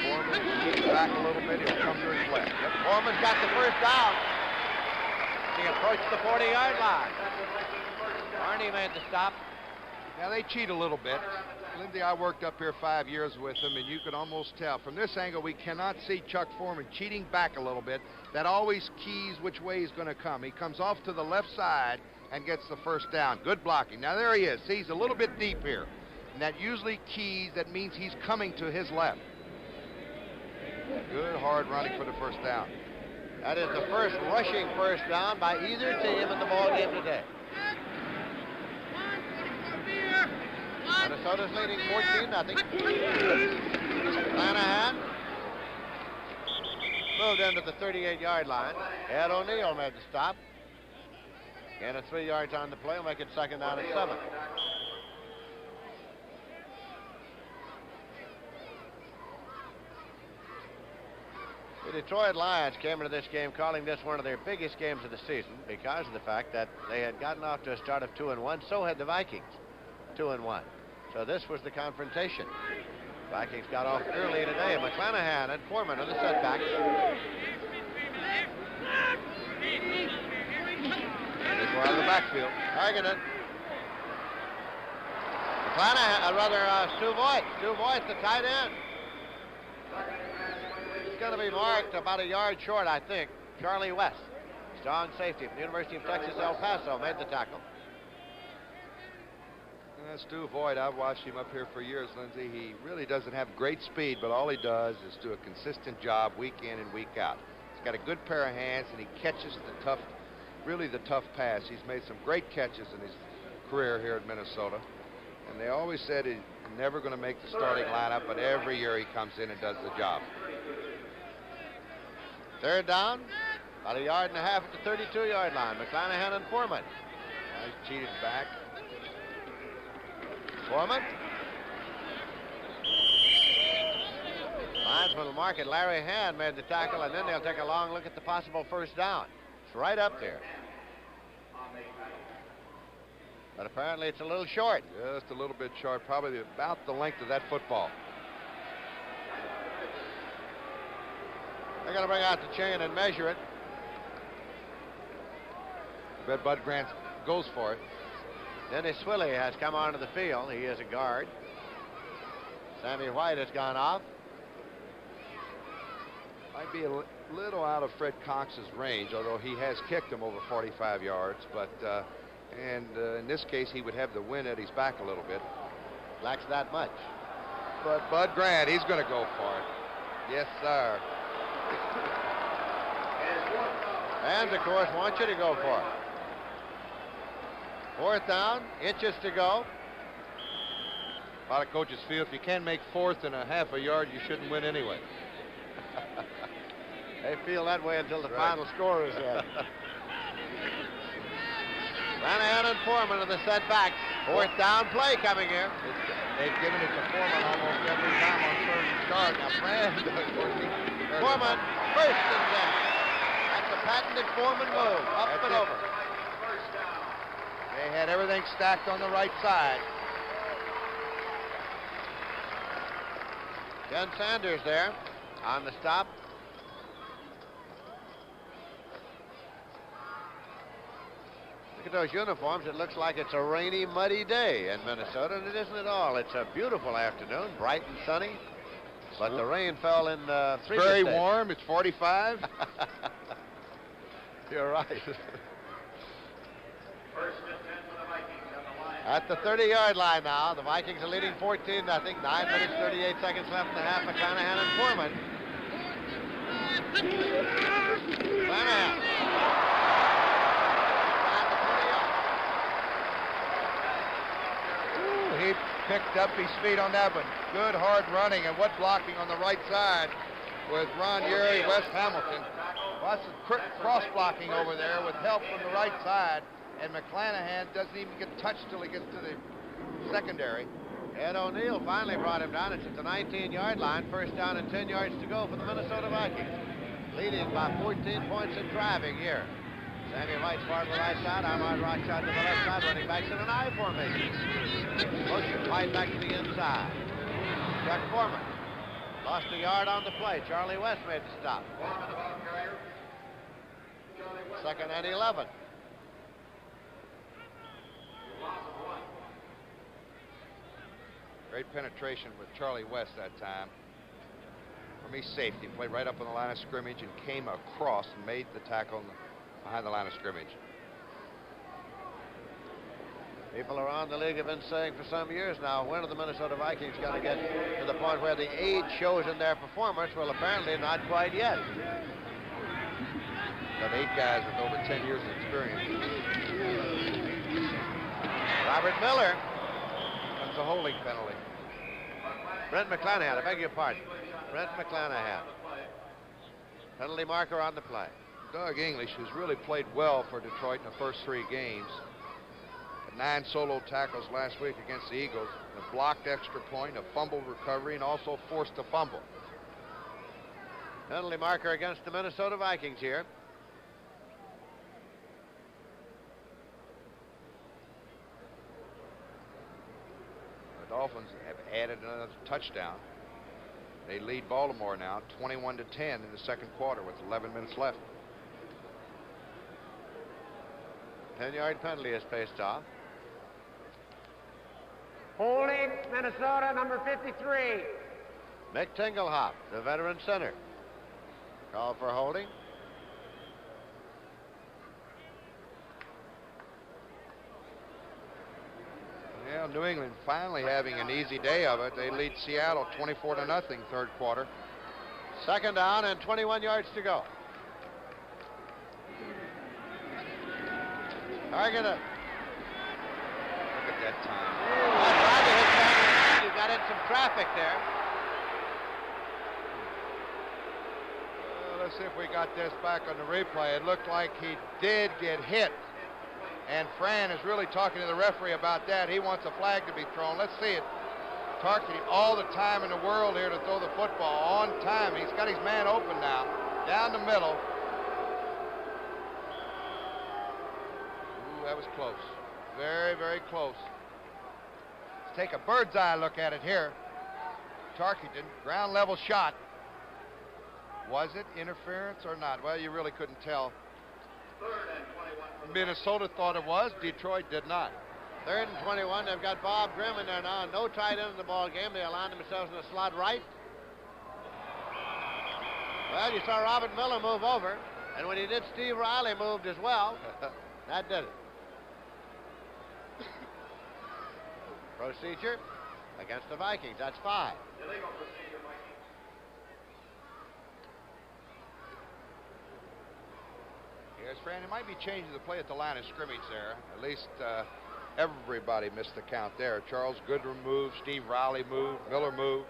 Speaker 1: Foreman gets back a little bit. He'll come to his left.
Speaker 2: Yep. Foreman's got the first down. He approached the 40-yard line. Arnie made the stop.
Speaker 1: Now, they cheat a little bit. Lindsey, I worked up here 5 years with them, and you could almost tell. From this angle, we cannot see Chuck Foreman cheating back a little bit. That always keys which way he's going to come. He comes off to the left side and gets the first down. Good blocking. Now, there he is. See, he's a little bit deep here. And that usually keys. That means he's coming to his left. Good hard running for the first down.
Speaker 2: That is the first rushing first down by either team in the ball game today. Minnesota's leading 14-0. Lanahan moved into the 38-yard line. Ed O'Neill made the stop. And 3 yards on the play will make it second down and 7. The Detroit Lions came into this game calling this one of their biggest games of the season because of the fact that they had gotten off to a start of 2-1. So had the Vikings, 2-1. So this was the confrontation. Vikings got off early today. McClanahan and Foreman are the setbacks.
Speaker 1: They go out of the backfield.
Speaker 2: Targeted. McClanahan, Stu Voigt. Stu Voigt, the tight end. It's going to be marked about 1 yard short, I think. Charlie West, strong safety from the University of Texas, El Paso, made the tackle.
Speaker 1: Stu Voigt, I've watched him up here for years, Lindsey. He really doesn't have great speed, but all he does is do a consistent job week in and week out. He's got a good pair of hands, and he catches the tough pass. He's made some great catches in his career here at Minnesota. And they always said he's never going to make the starting lineup, but every year he comes in and does the job.
Speaker 2: Third down, about 1.5 yards at the 32-yard line. McClanahan and Foreman.
Speaker 1: He's cheated back.
Speaker 2: Foreman. Linesman will mark it. Larry Hand made the tackle, and then they'll take a long look at the possible first down. It's right up there. But apparently it's a little short.
Speaker 1: Just a little bit short, probably about the length of that football.
Speaker 2: They're going to bring out the chain and measure it.
Speaker 1: I bet Bud Grant goes for it.
Speaker 2: Dennis Swilley has come onto the field. He is a guard. Sammy White has gone off.
Speaker 1: Might be a little out of Fred Cox's range, although he has kicked him over 45 yards. But in this case, he would have the wind at his back a little bit.
Speaker 2: Lacks that much.
Speaker 1: But Bud Grant, he's going to go for it. Yes, sir.
Speaker 2: And, of course, want you to go for it. Fourth down, inches to go.
Speaker 1: A lot of coaches feel if you can't make fourth in 1/2 yard, you shouldn't win anyway.
Speaker 2: They feel that way until the final score is in. Lanahan and Foreman are the setbacks. Fourth down play coming here.
Speaker 1: They've given it to Foreman almost every time on third and short. Now, Fran
Speaker 2: Foreman, first and 10. That's a patented Foreman move. Up and over.
Speaker 1: They had everything stacked on the right side.
Speaker 2: Ken Sanders there on the stop. Look at those uniforms. It looks like it's a rainy, muddy day in Minnesota, and it isn't at all. It's a beautiful afternoon, bright and sunny, but the rain fell in the previous
Speaker 1: Very
Speaker 2: day.
Speaker 1: warm. It's 45.
Speaker 2: You're right. At the 30-yard line now, the Vikings are leading 14-0. 9 minutes, 38 seconds left in the half. McClanahan and Foreman. McClanahan.
Speaker 1: He picked up his feet on that one. Good hard running, and what blocking on the right side with Ron Urey, West Hamilton. Lots of cross-blocking over there with help from the right side, and McClanahan doesn't even get touched till he gets to the secondary.
Speaker 2: Ed O'Neill finally brought him down. It's at the 19-yard line. First down and 10 yards to go for the Minnesota Vikings. Leading by 14 points and driving here. Sammy White's far to the right side. Ahmad Rashad to the left side. Running backs in an I formation. Motion White back to the inside. Chuck Foreman lost a yard on the play. Charlie West made the stop. Second and 11.
Speaker 1: Great penetration with Charlie West that time. For me, safety. Played right up on the line of scrimmage and came across and made the tackle behind the line of scrimmage.
Speaker 2: People around the league have been saying for some years now, when are the Minnesota Vikings going to get to the point where the age shows in their performance? Well, apparently not quite yet.
Speaker 1: Got 8 guys with over 10 years of experience.
Speaker 2: Robert Miller.
Speaker 1: That's a holding penalty.
Speaker 2: Brent McClanahan, I beg your pardon. Brent McClanahan. Penalty marker on the play.
Speaker 1: Doug English, who's really played well for Detroit in the first 3 games. 9 solo tackles last week against the Eagles. A blocked extra point, a fumble recovery, and also forced a fumble.
Speaker 2: Penalty marker against the Minnesota Vikings here.
Speaker 1: The Dolphins have added another touchdown. They lead Baltimore now 21-10 in the second quarter with 11 minutes left.
Speaker 2: 10-yard penalty is faced off.
Speaker 11: Holding Minnesota, number 53.
Speaker 2: Mick Tingelhoff, the veteran center. Call for holding.
Speaker 1: Well, New England finally having an easy day of it. They lead Seattle 24-0 third quarter.
Speaker 2: Second down and 21 yards to go. Target it.
Speaker 1: Look at that time.
Speaker 2: You got in some traffic there.
Speaker 1: Let's see if we got this back on the replay. It looked like he did get hit. And Fran is really talking to the referee about that. He wants a flag to be thrown. Let's see it. Tarkey all the time in the world here to throw the football on time. He's got his man open now. Down the middle. Ooh, that was close. Very, very close. Let's take a bird's eye look at it here. Tarkington, ground level shot. Was it interference or not? Well, you really couldn't tell. Minnesota thought it was. Detroit did not.
Speaker 2: Third and 21. They've got Bob Grimm in there now. No tight end in the ball game. They aligned themselves in the slot right. Well, you saw Robert Miller move over, and when he did, Steve Riley moved as well. That did it. Procedure against the Vikings. That's 5.
Speaker 3: Illegal procedure, Vikings.
Speaker 1: Yes, Fran, it might be changing the play at the line of scrimmage there. At least everybody missed the count there. Charles Goodrum moved, Steve Riley moved, Miller moved.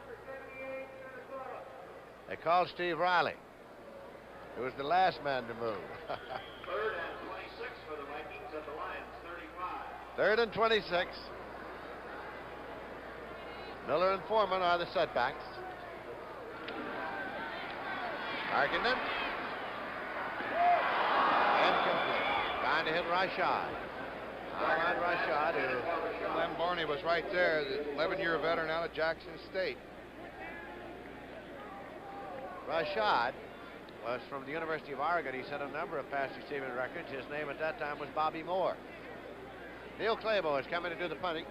Speaker 2: They called Steve Riley. It was the last man to move.
Speaker 3: Third and 26 for the Vikings at the Lions, 35.
Speaker 2: Third and 26. Miller and Foreman are the setbacks. Tarkenton. Trying to hit Rashad. Ahmad Rashad.
Speaker 1: Lem Barney was right there, the 11-year veteran out of Jackson State.
Speaker 2: Rashad was from the University of Oregon. He set a number of pass receiving records. His name at that time was Bobby Moore. Neil Clabo is coming to do the punting.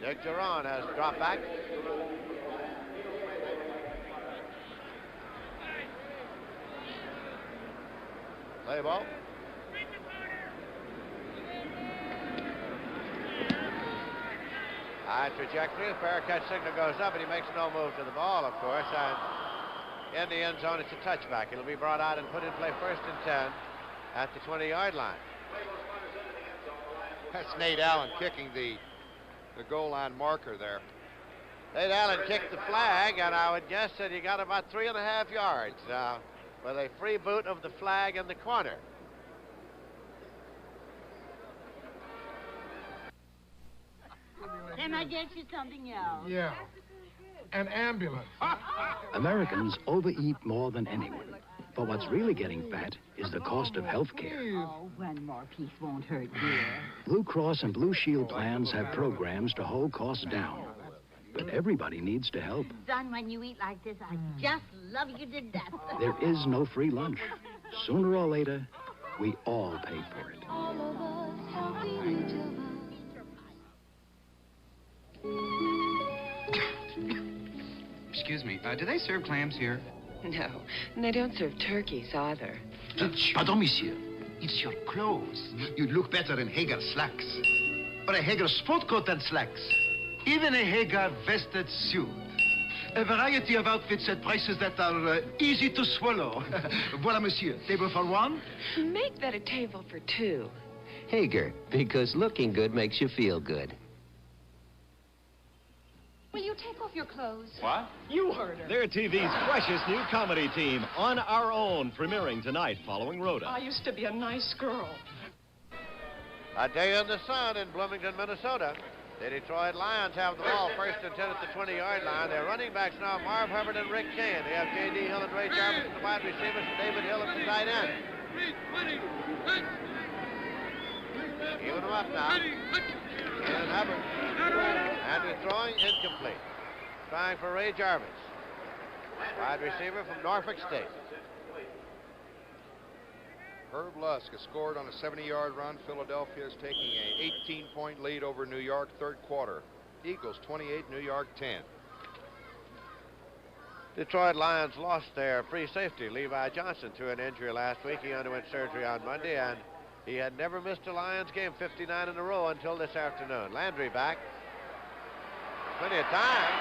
Speaker 2: Dick Duran has dropped back. Play ball. High trajectory. The fair catch signal goes up, and he makes no move to the ball, of course. And in the end zone, it's a touchback. It'll be brought out and put in play first and 10 at the 20-yard line.
Speaker 1: That's Nate Allen kicking the goal line marker there.
Speaker 2: St. Allen kicked the flag, and I would guess that he got about 3.5 yards with a free boot of the flag in the corner.
Speaker 7: Can I get you something else?
Speaker 11: Yeah. An ambulance.
Speaker 9: Americans overeat more than anyone. But what's really getting fat is the cost of health care.
Speaker 7: Oh, one more piece won't hurt, dear.
Speaker 9: Blue Cross and Blue Shield plans have programs to hold costs down. But everybody needs to help.
Speaker 7: Son, when you eat like this, I just love you to death.
Speaker 9: There is no free lunch. Sooner or later, we all pay for it.
Speaker 10: Excuse me, do they serve clams here?
Speaker 12: No, and they don't serve turkeys either.
Speaker 26: Pardon, monsieur. It's your clothes. You'd look better in Hager slacks. Or a Hager sport coat and slacks. Even a Hager vested suit. A variety of outfits at prices that are easy to swallow. Voilà, monsieur. Table for one?
Speaker 12: Make that a table for two.
Speaker 13: Hager, because looking good makes you feel good.
Speaker 19: Will you take off your clothes?
Speaker 16: What?
Speaker 19: You heard her.
Speaker 16: They're TV's freshest new comedy team, On Our Own, premiering tonight following Rhoda.
Speaker 19: I used to be a nice girl.
Speaker 2: A day in the sun in Bloomington, Minnesota. The Detroit Lions have the ball first and 10 at the 20-yard line. Their running backs now, Marv Hubbard and Rick Kane. They have J.D. Hill and Ray Jarvis as the wide receivers, and David Hill at the tight end. Even them up now. And Hubbard. And they're throwing incomplete. Trying for Ray Jarvis. Wide receiver from Norfolk State.
Speaker 1: Herb Lusk has scored on a 70-yard run. Philadelphia is taking an 18-point lead over New York, third quarter. Eagles 28, New York 10.
Speaker 2: Detroit Lions lost their free safety, Levi Johnson, to an injury last week. He underwent surgery on Monday, and he had never missed a Lions game, 59 in a row, until this afternoon. Landry back. Plenty of time.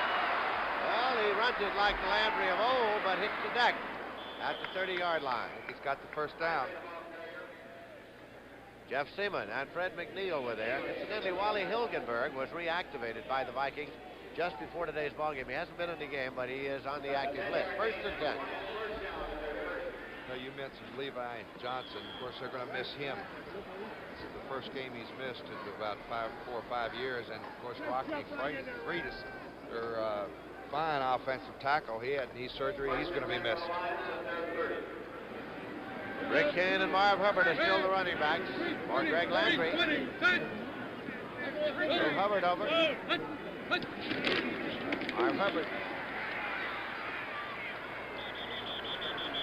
Speaker 2: Well, he runs it like the Landry of old, but hits the deck at the 30-yard line.
Speaker 1: He's got the first down.
Speaker 2: Jeff Seaman and Fred McNeil were there. Incidentally, Wally Hilgenberg was reactivated by the Vikings just before today's ballgame. He hasn't been in the game, but he is on the active list. First and 10.
Speaker 1: Now, you mentioned Levi Johnson. Of course, they're going to miss him. This is the first game he's missed in about 4 or 5 years. And, of course, Rocky Freitas, their fine offensive tackle, he had knee surgery. He's going to be missed.
Speaker 2: Rick Kane and Marv Hubbard are still the running backs. Or Greg Landry. Move Hubbard over. Marv Hubbard.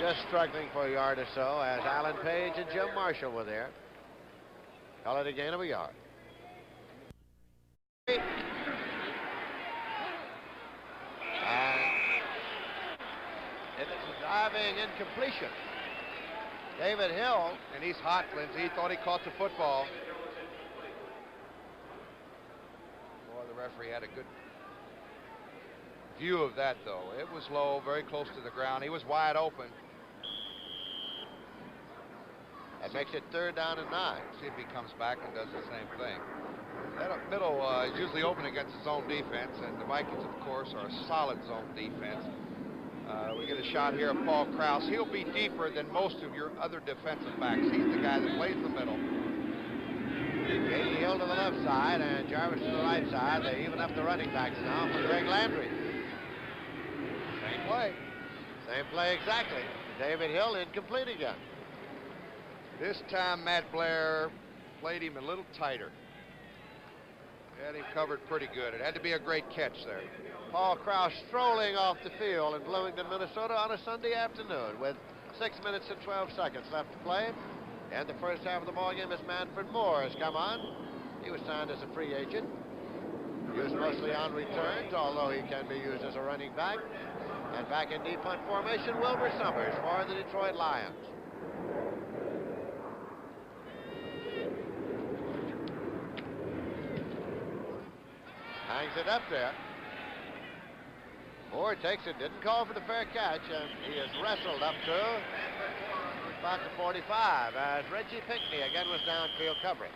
Speaker 2: Just struggling for a yard or so as Alan Page and Jim Marshall were there. Call it a gain of a yard. And it's a diving incompletion. David Hill.
Speaker 1: And he's hot, Lindsay. He thought he caught the football. Boy, the referee had a good view of that, though. It was low, very close to the ground. He was wide open.
Speaker 2: That makes it 3rd down and 9.
Speaker 1: See if he comes back and does the same thing. That middle is usually open against the zone defense, and the Vikings, of course, are a solid zone defense. We get a shot here of Paul Krause. He'll be deeper than most of your other defensive backs. He's the guy that plays the middle.
Speaker 2: J.D. Hill to the left side and Jarvis to the right side. They even up the running backs now for Greg Landry.
Speaker 1: Same play.
Speaker 2: Same play exactly. David Hill incomplete again.
Speaker 1: This time Matt Blair played him a little tighter. Had him covered pretty good. It had to be a great catch there.
Speaker 2: Paul Krause strolling off the field in Bloomington, Minnesota on a Sunday afternoon with 6 minutes and 12 seconds left to play. And the first half of the ballgame as Manfred Moore has come on. He was signed as a free agent. Used mostly on returns, although he can be used as a running back. And back in deep punt formation, Wilbur Summers for the Detroit Lions. Hangs it up there. Moore takes it, didn't call for the fair catch, and he is wrestled up to about the 45 as Reggie Pinckney again was downfield covering.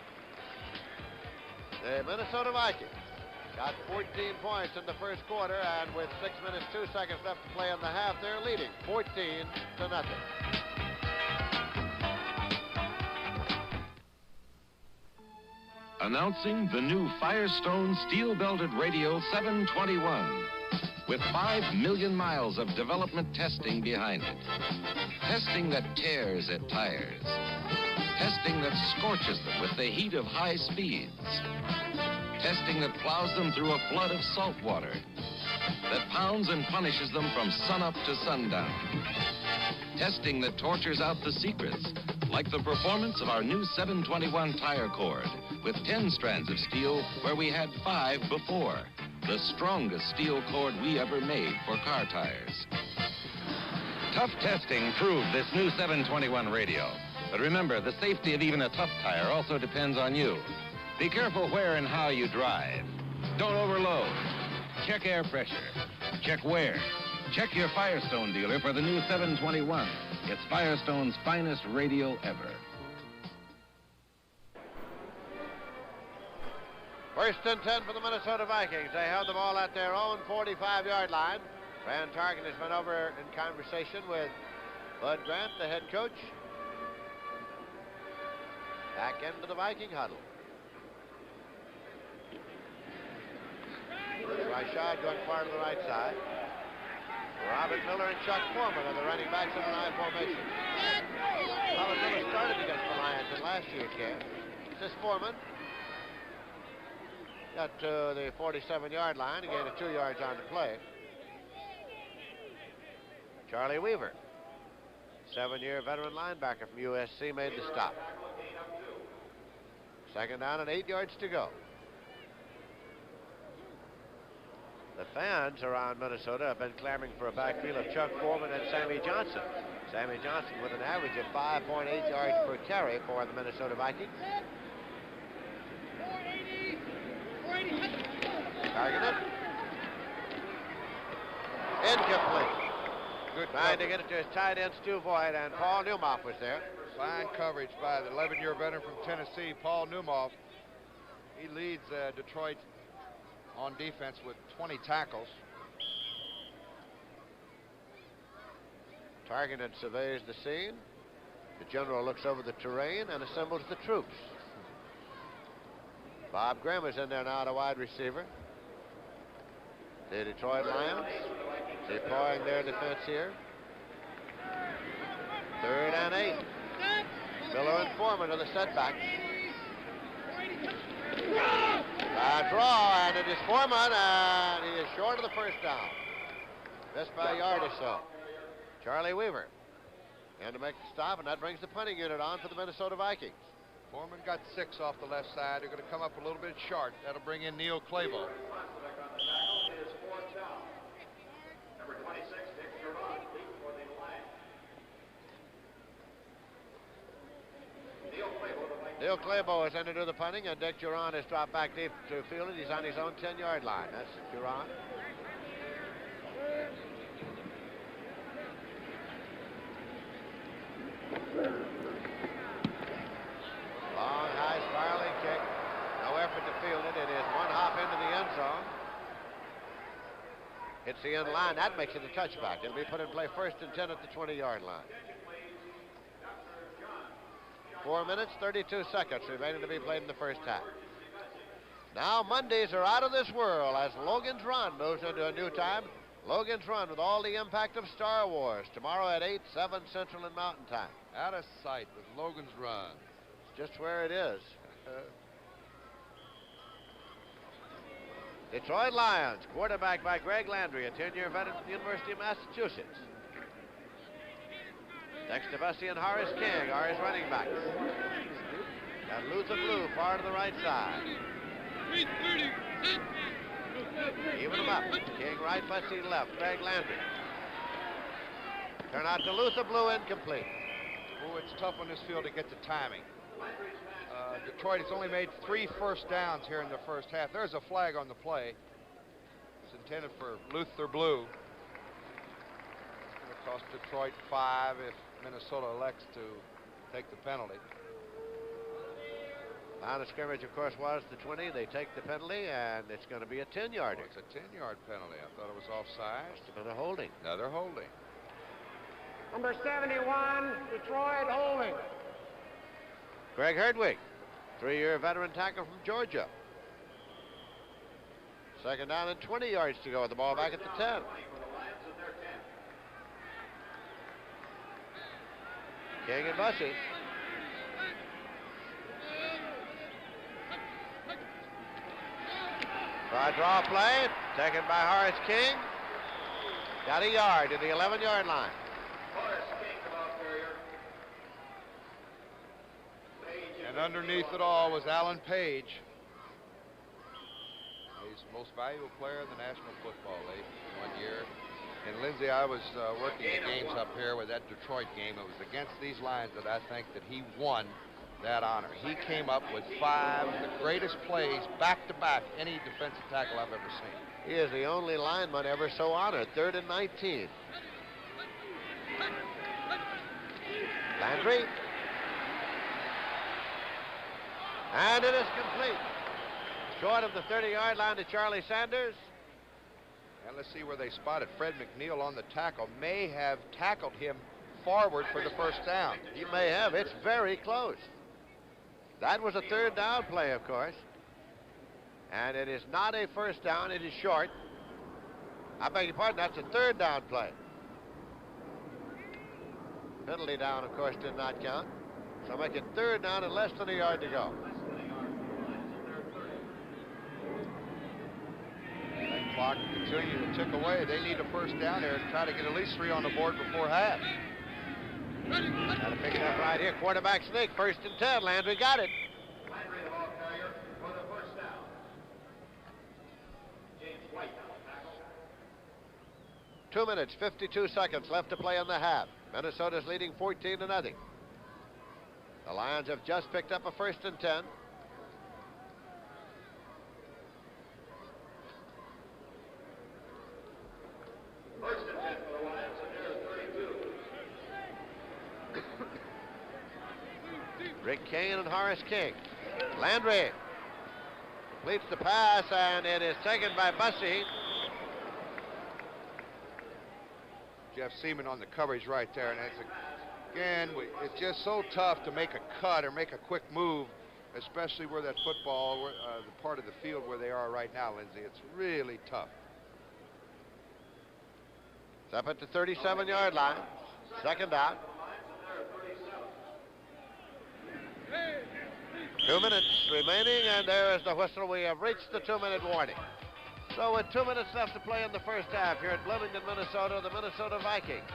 Speaker 2: The Minnesota Vikings Got 14 points in the first quarter, and with 6 minutes, 2 seconds left to play in the half, they're leading 14-0.
Speaker 25: Announcing the new Firestone steel-belted radio 721 with 5 million miles of development testing behind it. Testing that tears at tires. Testing that scorches them with the heat of high speeds. Testing that plows them through a flood of salt water. That pounds and punishes them from sunup to sundown. Testing that tortures out the secrets, like the performance of our new 721 tire cord, with 10 strands of steel where we had 5 before. The strongest steel cord we ever made for car tires.
Speaker 4: Tough testing proved this new 721 radio. But remember, the safety of even a tough tire also depends on you. Be careful where and how you drive. Don't overload. Check air pressure. Check wear. Check your Firestone dealer for the new 721. It's Firestone's finest radio ever.
Speaker 2: First and 10 for the Minnesota Vikings. They held the ball at their own 45-yard line. Van Targen has been over in conversation with Bud Grant, the head coach. Back into the Viking huddle. Rashad going far to the right side. Robert Miller and Chuck Foreman are the running backs in an I formation. Robert Miller started against the Lions in last year's game. This Foreman got to the 47-yard line. He gained 2 yards on the play. Charlie Weaver, 7-year veteran linebacker from USC, made the stop. Second down and 8 yards to go. The fans around Minnesota have been clamoring for a backfield of Chuck Foreman and Sammy Johnson. Sammy Johnson with an average of 5.8 yards per carry for the Minnesota Vikings. Targeted. Incomplete.
Speaker 1: Good
Speaker 2: trying to get it to his tight end, Stu Voigt, and Paul Newmoff was there.
Speaker 1: Fine coverage by the 11-year veteran from Tennessee, Paul Newmoff. He leads Detroit on defense with 20 tackles.
Speaker 2: Targeted surveys the scene. The general looks over the terrain and assembles the troops. Bob Grimm is in there now, the wide receiver. The Detroit Lions deploying their defense here. 3rd and 8. Miller and Foreman are the setbacks. Draw, and it is Foreman, and he is short of the first down. Missed by a yard or so. Charlie Weaver. And to make the stop, and that brings the punting unit on for the Minnesota Vikings.
Speaker 1: Foreman got 6 off the left side. They're going to come up a little bit short. That'll bring in Neil Clavo. Neil Clabo has entered the punting, and Dick Duran has dropped back deep to field it. He's on his own 10-yard line. That's Duran. Long, high, spiraling kick. No effort to field it. It is one hop into the end zone. Hits the end line. That makes it a touchback. It'll be put in play 1st and 10 at the 20-yard line. 4 minutes, 32 seconds remaining to be played in the first half. Now Mondays are out of this world as Logan's Run moves into a new time. Logan's Run with all the impact of Star Wars. Tomorrow at 8, 7 Central and Mountain Time. Out of sight with Logan's Run.
Speaker 2: It's just where it is. Detroit Lions, quarterback by Greg Landry, a 10-year veteran from the University of Massachusetts. Next to Bussy and Horace King are his running backs. Got Luther Blue far to the right side. Even them up. King right, Bussy left. Greg Landry. Turn out to Luther Blue, incomplete.
Speaker 1: Oh, it's tough on this field to get the timing. Detroit has only made 3 first downs here in the first half. There's a flag on the play. It's intended for Luther Blue. It's going to cost Detroit 5 if Minnesota elects to take the penalty.
Speaker 2: Line of scrimmage, of course, was the 20. They take the penalty, and it's going to be a 10-yarder.
Speaker 1: It's a 10-yard penalty. I thought it was offside.
Speaker 2: Must have been a holding.
Speaker 1: Another holding.
Speaker 11: Number 71, Detroit holding.
Speaker 2: Greg Herdwig, 3-year veteran tackle from Georgia. Second down and 20 yards to go with the ball back at the 10. King and Bussey. Try draw play, taken by Horace King. Got a yard to the 11-yard line.
Speaker 1: And underneath it all was Alan Page. He's the most valuable player in the National Football League 1 year. And Lindsay, I was working the games up here with that Detroit game. It was against these lines that I think that he won that honor. He came up with 5 of the greatest plays back-to-back any defensive tackle I've ever seen.
Speaker 2: He is the only lineman ever so honored. 3rd and 19. Landry. And it is complete. Short of the 30-yard line to Charlie Sanders.
Speaker 1: And let's see where they spotted Fred McNeil on the tackle. May have tackled him forward for the first down.
Speaker 2: He may have. It's very close. That was a 3rd down play, of course. And it is not a first down. It is short. I beg your pardon. That's a 3rd down play. Penalty down, of course, did not count. So make it 3rd down and less than a yard to go.
Speaker 1: That clock continues to tick away. They need a first down there and try to get at least 3 on the board before half.
Speaker 2: Got to pick it up right here. Quarterback sneak. 1st and 10. Landry got it.
Speaker 3: Landry, the ball carrier, for the first down. James White on the tackle.
Speaker 2: 2 minutes, 52 seconds left to play in the half. Minnesota's leading 14-0. The Lions have just picked up a 1st and 10.
Speaker 3: First and 10 for the Lions at their 32.
Speaker 2: Rick Kane and Horace King. Landry completes the pass, and it is taken by Bussey.
Speaker 1: Jeff Seaman on the coverage right there, and again, it's just so tough to make a cut or make a quick move, especially where that football, the part of the field where they are right now, Lindsay. It's really tough.
Speaker 2: It's up at the 37-yard line. Second down. 2 minutes remaining, and there is the whistle. We have reached the 2-minute warning. So with 2 minutes left to play in the first half here in Bloomington, Minnesota, the Minnesota Vikings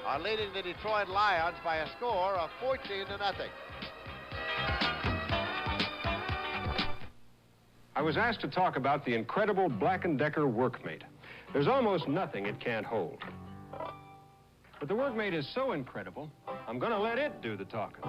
Speaker 2: are leading the Detroit Lions by a score of 14-0.
Speaker 16: I was asked to talk about the incredible Black & Decker Workmate. There's almost nothing it can't hold. But the Workmate is so incredible, I'm going to let it do the talking.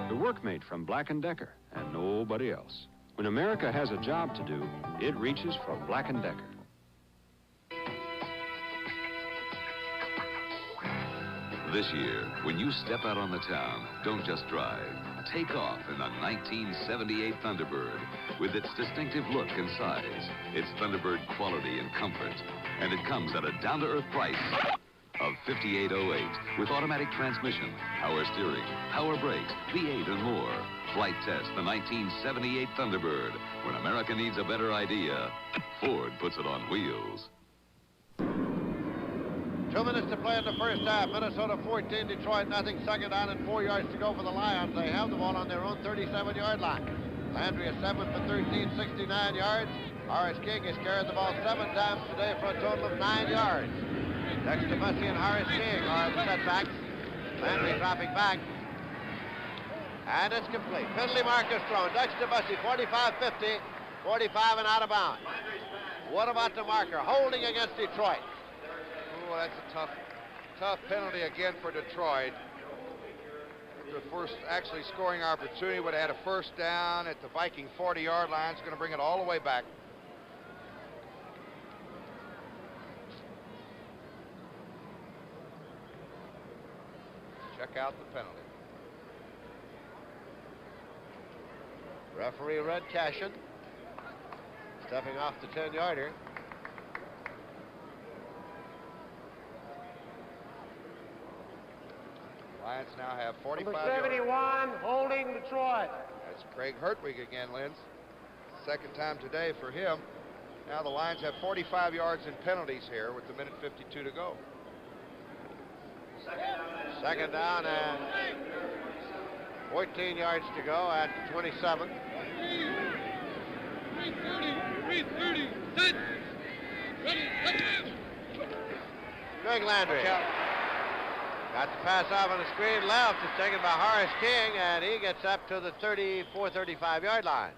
Speaker 16: The Workmate from Black & Decker and nobody else. When America has a job to do, it reaches for Black & Decker.
Speaker 8: This year, when you step out on the town, don't just drive. Take off in the 1978 Thunderbird. With its distinctive look and size, its Thunderbird quality and comfort. And it comes at a down-to-earth price of $58.08 with automatic transmission, power steering, power brakes, V8 and more. Flight test the 1978 Thunderbird. When America needs a better idea, Ford puts it on wheels.
Speaker 2: 2 minutes to play in the first half. Minnesota 14, Detroit nothing. Second down and 4 yards to go for the Lions. They have the ball on their own 37-yard line. Landry is 7 for 13, 69 yards. Horace King has carried the ball 7 times today for a total of 9 yards. Dexter Bussey and Horace King are the setbacks. Landry dropping back. And it's complete. Penalty marker thrown. Dexter Bussey, 45-50, 45 and out of bounds. What about the marker? Holding against Detroit.
Speaker 1: Oh, that's a tough penalty again for Detroit. The first actually scoring opportunity would have had a first down at the Viking 40-yard line. It's going to bring it all the way back. out the penalty.
Speaker 2: Referee Red Cashin stepping off the 10-yarder.
Speaker 1: Lions now have 45
Speaker 11: Number 71,
Speaker 1: yards.
Speaker 11: holding Detroit.
Speaker 1: That's Craig Hertwig again, Linz. Second time today for him. Now the Lions have 45 yards in penalties here with the minute 52 to go.
Speaker 2: Second down and 14 yards to go at 27. Greg Landry. Got the pass off on the screen left. It's taken by Horace King, and he gets up to the 34, 35-yard line.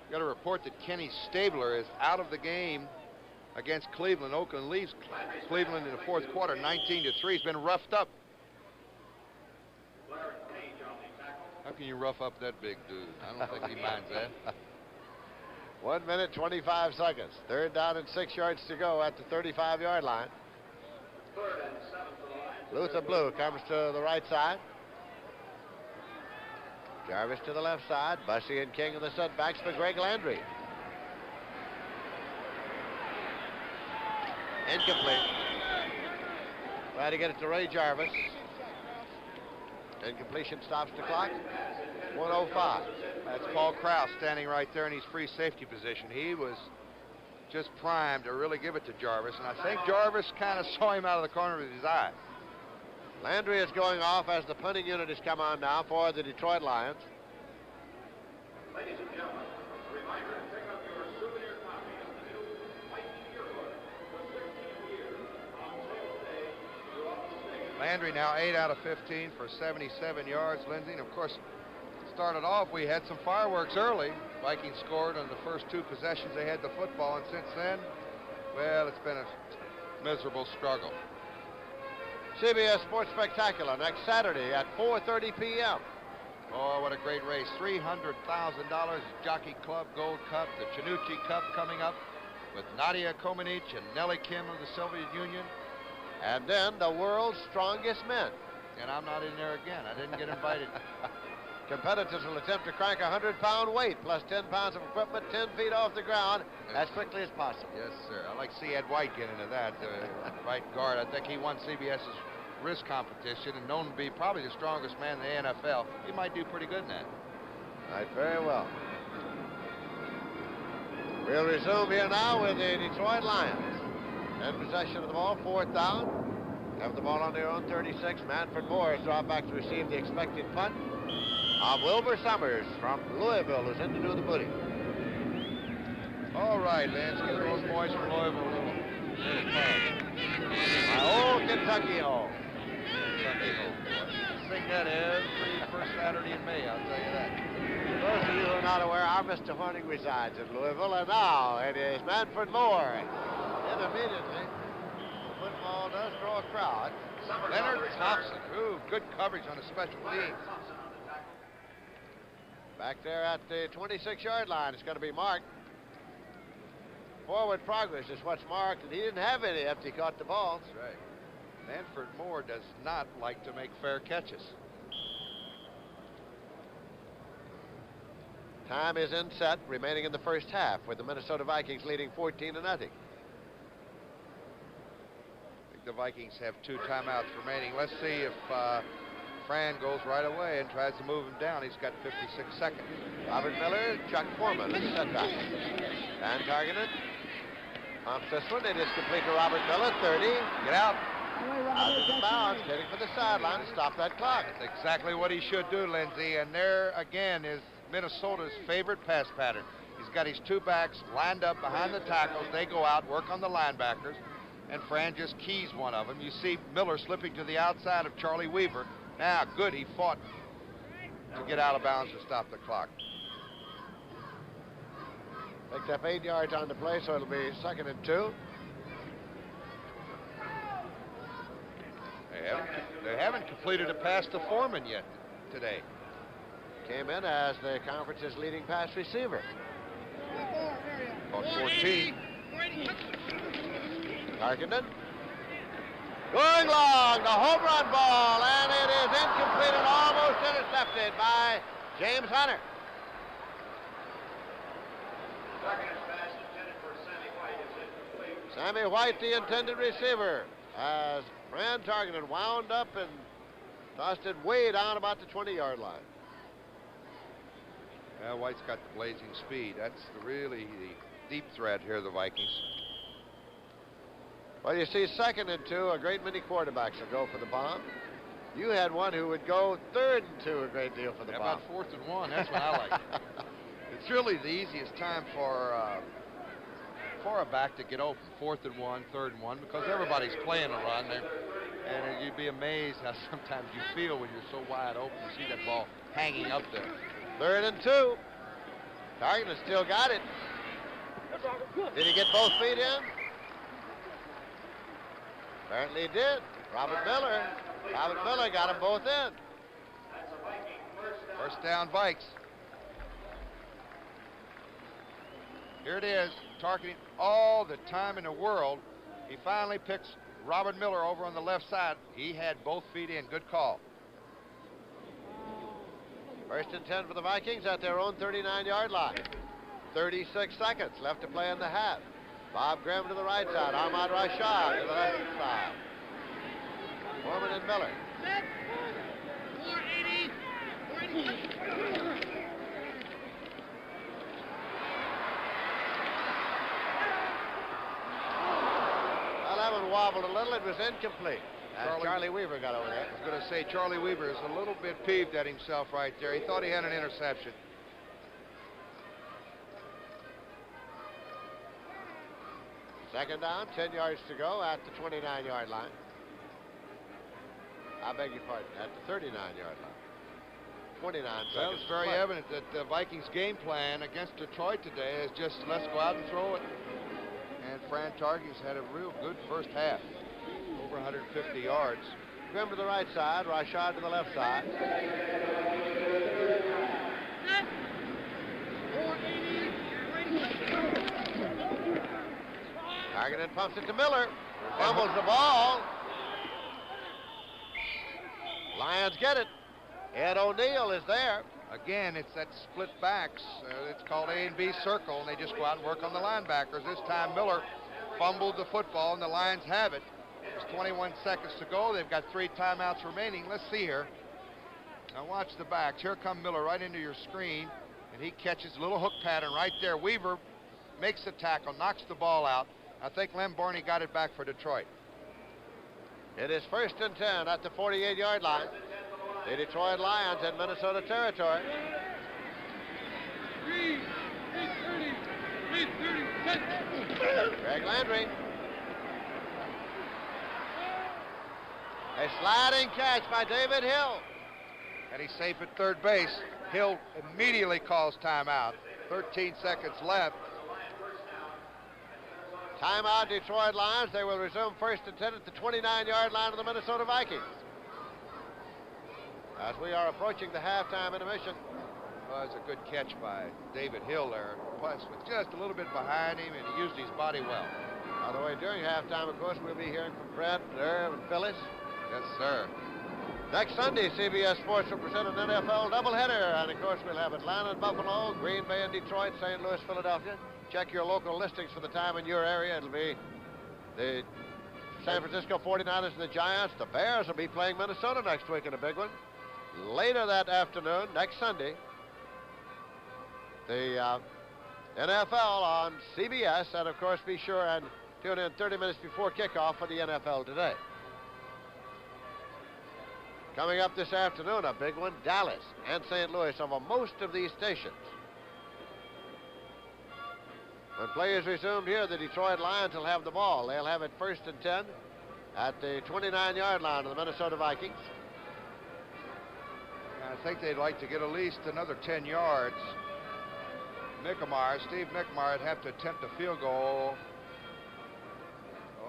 Speaker 1: Got a report that Kenny Stabler is out of the game against Cleveland. Oakland leaves Cleveland in the fourth quarter, 19-3. He's been roughed up. How can you rough up that big dude? I don't think he minds that.
Speaker 2: 1 minute, 25 seconds. Third down and 6 yards to go at the 35-yard line. Luther Blue comes to the right side. Jarvis to the left side. Bussey and King in the setbacks for Greg Landry. Incomplete. Try to get it to Ray Jarvis. Incompletion stops the clock. 1:05.
Speaker 1: That's Paul Krause standing right there in his free safety position. He was just primed to really give it to Jarvis, and I think Jarvis kind of saw him out of the corner of his eye.
Speaker 2: Landry is going off as the punting unit has come on now for the Detroit Lions.
Speaker 3: Ladies and gentlemen, a reminder, pick up your souvenir copy of the new White Yearbook for 16 years on sale today throughout the state.
Speaker 1: Landry now 8 out of 15 for 77 yards, Lindsay. And of course, started off, we had some fireworks early. Vikings scored on the first 2 possessions they had the football, and since then, well, it's been a miserable struggle.
Speaker 2: CBS Sports Spectacular next Saturday at 4:30 p.m.
Speaker 1: Oh, what a great race. $300,000 Jockey Club Gold Cup, the Chanucci Cup coming up with Nadia Comaneci and Nellie Kim of the Soviet Union.
Speaker 2: And then the world's strongest men.
Speaker 1: And I'm not in there again. I didn't get invited.
Speaker 2: Competitors will attempt to crank a 100-pound weight plus 10 pounds of equipment 10 feet off the ground as quickly as possible.
Speaker 1: Yes, sir. I'd like to see Ed White get into that. Right guard. I think he won CBS's wrist competition and known to be probably the strongest man in the NFL. He might do pretty good in that.
Speaker 2: Right, very well. We'll resume here now with the Detroit Lions. In possession of the ball, 4th down. Have the ball on their own 36. Manfred Moore is dropped back to receive the expected punt of Wilbur Summers from Louisville, who's in to do the booty.
Speaker 1: All right, Lance, give those boys from Louisville a little
Speaker 2: My old Kentucky home.
Speaker 1: Kentucky home. Sing that every first Saturday in May, I'll tell you that.
Speaker 2: For those of you who are not aware, our Mr. Horning resides in Louisville, and now it is Manfred Moore. Intermittently, football does draw a crowd.
Speaker 1: Leonard Thompson, ooh, good coverage on the special teams.
Speaker 2: Back there at the 26-yard line, it's going to be marked. Forward progress is what's marked, and he didn't have any after he caught the ball.
Speaker 1: That's right. Manfred Moore does not like to make fair catches.
Speaker 2: Time is in set, remaining in the first half, with the Minnesota Vikings leading 14-0.
Speaker 1: I think the Vikings have 2 timeouts remaining. Let's see if Fran goes right away and tries to move him down. He's got 56 seconds.
Speaker 2: Robert Miller, Chuck Foreman, is setback. Dan targeted. Pumps this one. It is complete to Robert Miller. 30. Get out. Out of bounds. Heading for the sideline to stop that clock.
Speaker 1: That's exactly what he should do, Lindsay. And there again is Minnesota's favorite pass pattern. He's got his 2 backs lined up behind the tackles. They go out, work on the linebackers, and Fran just keys one of them. You see Miller slipping to the outside of Charlie Weaver. Now, good, he fought to get out of bounds to stop the clock.
Speaker 2: Picked up 8 yards on the play, so it'll be 2nd and 2.
Speaker 1: They haven't completed a pass to Foreman yet today.
Speaker 2: Came in as the conference's leading pass receiver.
Speaker 1: Caught 14.
Speaker 2: Tarkenton. Going long, the home run ball, and it is incomplete and almost intercepted by James Hunter. Sammy White, the intended receiver, as Fran Tarkenton wound up and tossed it way down about the 20-yard line.
Speaker 1: Well, White's got the blazing speed. That's really the deep threat here, the Vikings.
Speaker 2: Well, you see, 2nd and 2, a great many quarterbacks will go for the bomb. You had one who would go 3rd and 2 a great deal for the bomb.
Speaker 1: How about 4th and 1? That's what I like. It's really the easiest time for a back to get open, 4th and 1, 3rd and 1, because everybody's playing a run there. And you'd be amazed how sometimes you feel when you're so wide open to see that ball hanging up there.
Speaker 2: 3rd and 2. Tarkenton still got it. Did he get both feet in? Apparently he did. Robert Miller got them both in.
Speaker 1: First down, Vikes. Here it is. Targeting all the time in the world. He finally picks Robert Miller over on the left side. He had both feet in. Good call.
Speaker 2: 1st and 10 for the Vikings at their own 39-yard line. 36 seconds left to play in the half. Bob Grimm to the right side. Ahmad Rashad to the left side. Foreman and Miller. Well, that one wobbled a little. It was incomplete. Charlie Weaver got over there.
Speaker 1: I was going to say Charlie Weaver is a little bit peeved at himself right there. He thought he had an interception.
Speaker 2: Second down, 10 yards to go at the 29-yard line. I beg your pardon, at the 39-yard line. 29 seconds.
Speaker 1: Well, it's very evident that the Vikings' game plan against Detroit today is just let's go out and throw it. And Fran Tarkenton's had a real good first half. Over 150 yards.
Speaker 2: Grimm to the right side, Rashad to the left side. Tarkenton pumps it to Miller. Fumbles the ball. Lions get it. Ed O'Neill is there.
Speaker 1: Again, it's that split backs. It's called A and B circle, and they just go out and work on the linebackers. This time Miller fumbled the football, and the Lions have it. There's 21 seconds to go. They've got 3 timeouts remaining. Let's see here. Now watch the backs. Here come Miller right into your screen, and he catches a little hook pattern right there. Weaver makes the tackle, knocks the ball out. I think Lem Barney got it back for Detroit.
Speaker 2: It is 1st and 10 at the 48-yard line. The Detroit Lions in Minnesota territory. 3:30. Greg Landry. A sliding catch by David Hill.
Speaker 1: And he's safe at third base. Hill immediately calls timeout. 13 seconds left.
Speaker 2: Timeout, Detroit Lions. They will resume 1st and 10 at the 29-yard line of the Minnesota Vikings. As we are approaching the halftime intermission.
Speaker 1: Well, it's a good catch by David Hill there. Plus, was just a little bit behind him, and he used his body well.
Speaker 2: By the way, during halftime, of course, we'll be hearing from Brett, Irv, and Phyllis.
Speaker 1: Yes, sir.
Speaker 2: Next Sunday, CBS Sports will present an NFL doubleheader. And, of course, we'll have Atlanta and Buffalo, Green Bay and Detroit, St. Louis, Philadelphia. Check your local listings for the time in your area. It'll be the San Francisco 49ers and the Giants. The Bears will be playing Minnesota next week in a big one. Later that afternoon, next Sunday, the NFL on CBS. And, of course, be sure and tune in 30 minutes before kickoff for the NFL Today. Coming up this afternoon, a big one, Dallas and St. Louis over most of these stations. When play is resumed here, the Detroit Lions will have the ball. They'll have it 1st and 10 at the 29-yard line of the Minnesota Vikings.
Speaker 1: I think they'd like to get at least another 10 yards. Steve Mickemeyer would have to attempt a field goal.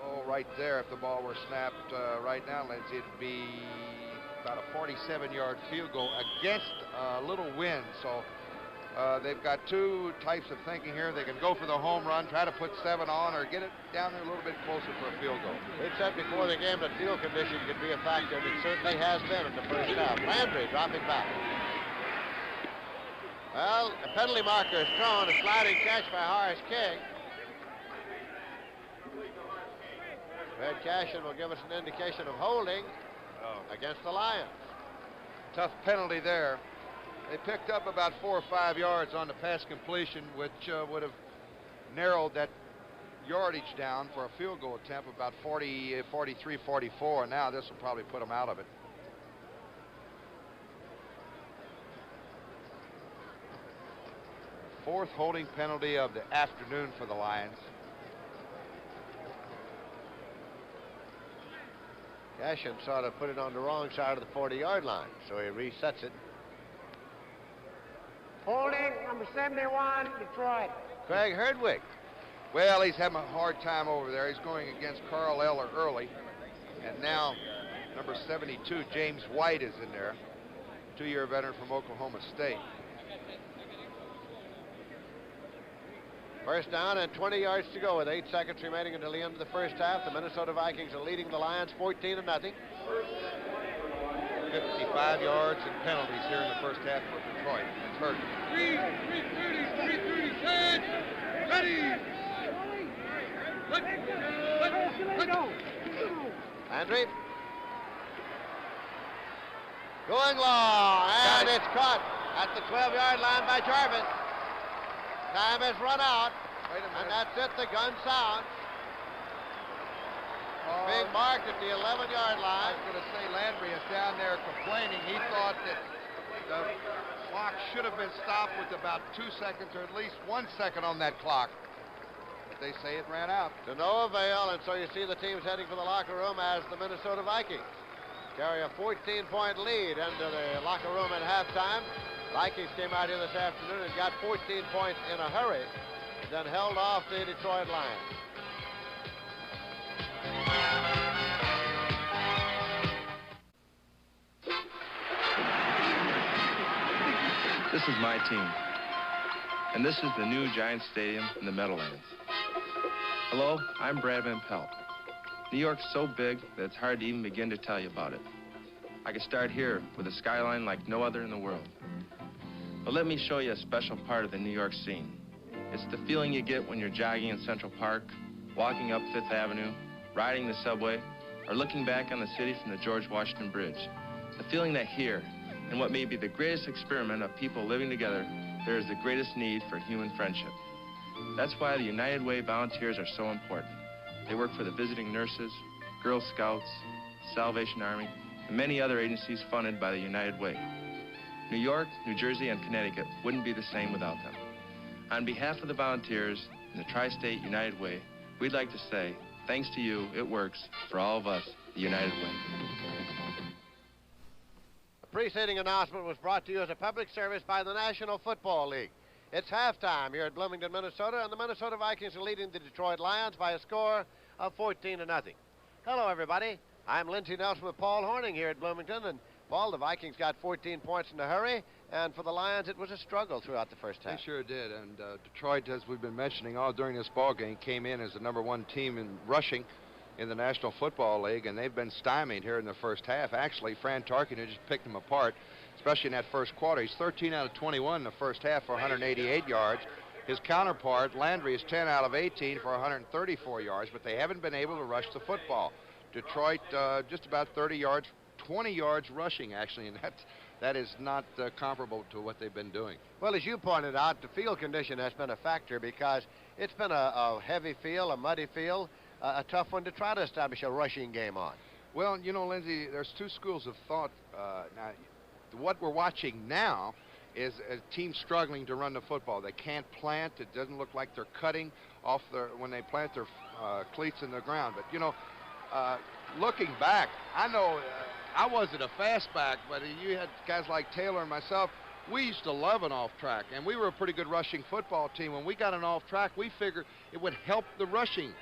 Speaker 1: Oh, right there, if the ball were snapped right now, Lindsay, it'd be about a 47-yard field goal against a little wind. So They've got two types of thinking here. They can go for the home run, try to put 7 on, or get it down there a little bit closer for a field goal.
Speaker 2: We said before the game that field condition could be a factor, and it certainly has been in the first half. Landry dropping back. Well, a penalty marker is thrown, a sliding catch by Horace King. Red Cashin will give us an indication of holding against the Lions.
Speaker 1: Tough penalty there. They picked up about 4 or 5 yards on the pass completion, which would have narrowed that yardage down for a field goal attempt about 40, 43, 44, and now this will probably put them out of it. Fourth holding penalty of the afternoon for the Lions.
Speaker 2: Cashin sort of put it on the wrong side of the 40-yard line, so he resets it.
Speaker 11: Holding, number 71, Detroit.
Speaker 2: Craig Herdwick.
Speaker 1: Well, he's having a hard time over there. He's going against Carl Eller early. And now, number 72, James White, is in there. 2-year veteran from Oklahoma State.
Speaker 2: First down and 20 yards to go with 8 seconds remaining until the end of the first half. The Minnesota Vikings are leading the Lions 14-0.
Speaker 1: 55 yards and penalties here in the first half for Detroit. It's hurt.
Speaker 3: 330, set, ready.
Speaker 2: Landry. Going long, and it's caught at the 12-yard line by Jarvis. Time has run out, and that's it. The gun sounds. Being marked at the 11-yard line.
Speaker 1: I was going to say Landry is down there complaining. He thought that the clock should have been stopped with about 2 seconds or at least 1 second on that clock. But they say it ran out.
Speaker 2: To no avail, and so you see the teams heading for the locker room as the Minnesota Vikings carry a 14-point lead into the locker room at halftime. Vikings came out here this afternoon and got 14 points in a hurry, then held off the Detroit Lions.
Speaker 14: This is my team, and this is the new Giants Stadium in the Meadowlands. Hello, I'm Brad Van Pelt. New York's so big that it's hard to even begin to tell you about it. I could start here with a skyline like no other in the world. But let me show you a special part of the New York scene. It's the feeling you get when you're jogging in Central Park, walking up Fifth Avenue, riding the subway, or looking back on the city from the George Washington Bridge. The feeling that here, in what may be the greatest experiment of people living together, there is the greatest need for human friendship. That's why the United Way volunteers are so important. They work for the visiting nurses, Girl Scouts, Salvation Army, and many other agencies funded by the United Way. New York, New Jersey, and Connecticut wouldn't be the same without them. On behalf of the volunteers and the Tri-State United Way, we'd like to say, thanks to you, it works for all of us, the United Way.
Speaker 2: The preceding announcement was brought to you as a public service by the National Football League. It's halftime here at Bloomington, Minnesota, and the Minnesota Vikings are leading the Detroit Lions by a score of 14-0. Hello, everybody. I'm Lindsey Nelson with Paul Horning here at Bloomington, and Paul, the Vikings got 14 points in a hurry, and for the Lions, it was a struggle throughout the first half.
Speaker 1: They sure did, and Detroit, as we've been mentioning all during this ball game, came in as the #1 team in rushing in the National Football League, and they've been stymied here in the first half. Actually, Fran Tarkenton just picked them apart, especially in that first quarter. He's 13 out of 21 in the first half for 188 yards. His counterpart, Landry, is 10 out of 18 for 134 yards, but they haven't been able to rush the football. Detroit just about 30 yards, 20 yards rushing, actually, and that is not comparable to what they've been doing.
Speaker 2: Well, as you pointed out, the field condition has been a factor because it's been a heavy field, a muddy field, a tough one to try to establish a rushing game on.
Speaker 1: Well, you know, Lindsey, there's two schools of thought. Now, what we're watching now is a team struggling to run the football. They can't plant. It doesn't look like they're cutting off when they plant their cleats in the ground. But, you know, looking back, I know I wasn't a fast back, but you had guys like Taylor and myself. We used to love an off-track, and we were a pretty good rushing football team. When we got an off-track, we figured it would help the rushing.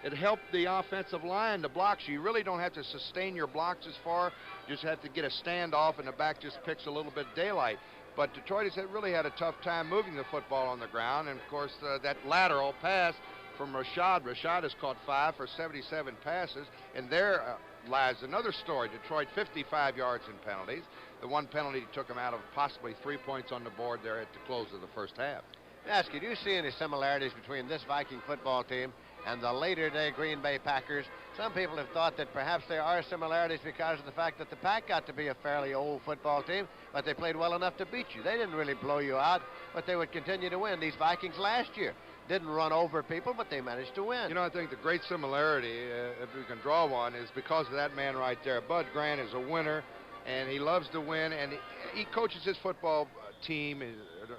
Speaker 1: It helped the offensive line, the blocks. You really don't have to sustain your blocks as far. You just have to get a standoff, and the back just picks a little bit of daylight. But Detroit has really had a tough time moving the football on the ground. And, of course, that lateral pass from Rashad. Rashad has caught 5 for 77 passes. And there lies another story. Detroit 55 yards in penalties. The one penalty took them out of possibly 3 points on the board there at the close of the first half.
Speaker 2: Ask you, do you see any similarities between this Viking football team and the later-day Green Bay Packers? Some people have thought that perhaps there are similarities because of the fact that the Pack got to be a fairly old football team, but they played well enough to beat you. They didn't really blow you out, but they would continue to win. These Vikings last year didn't run over people, but they managed to win.
Speaker 1: You know, I think the great similarity, if we can draw one, is because of that man right there. Bud Grant is a winner, and he loves to win, and he coaches his football team.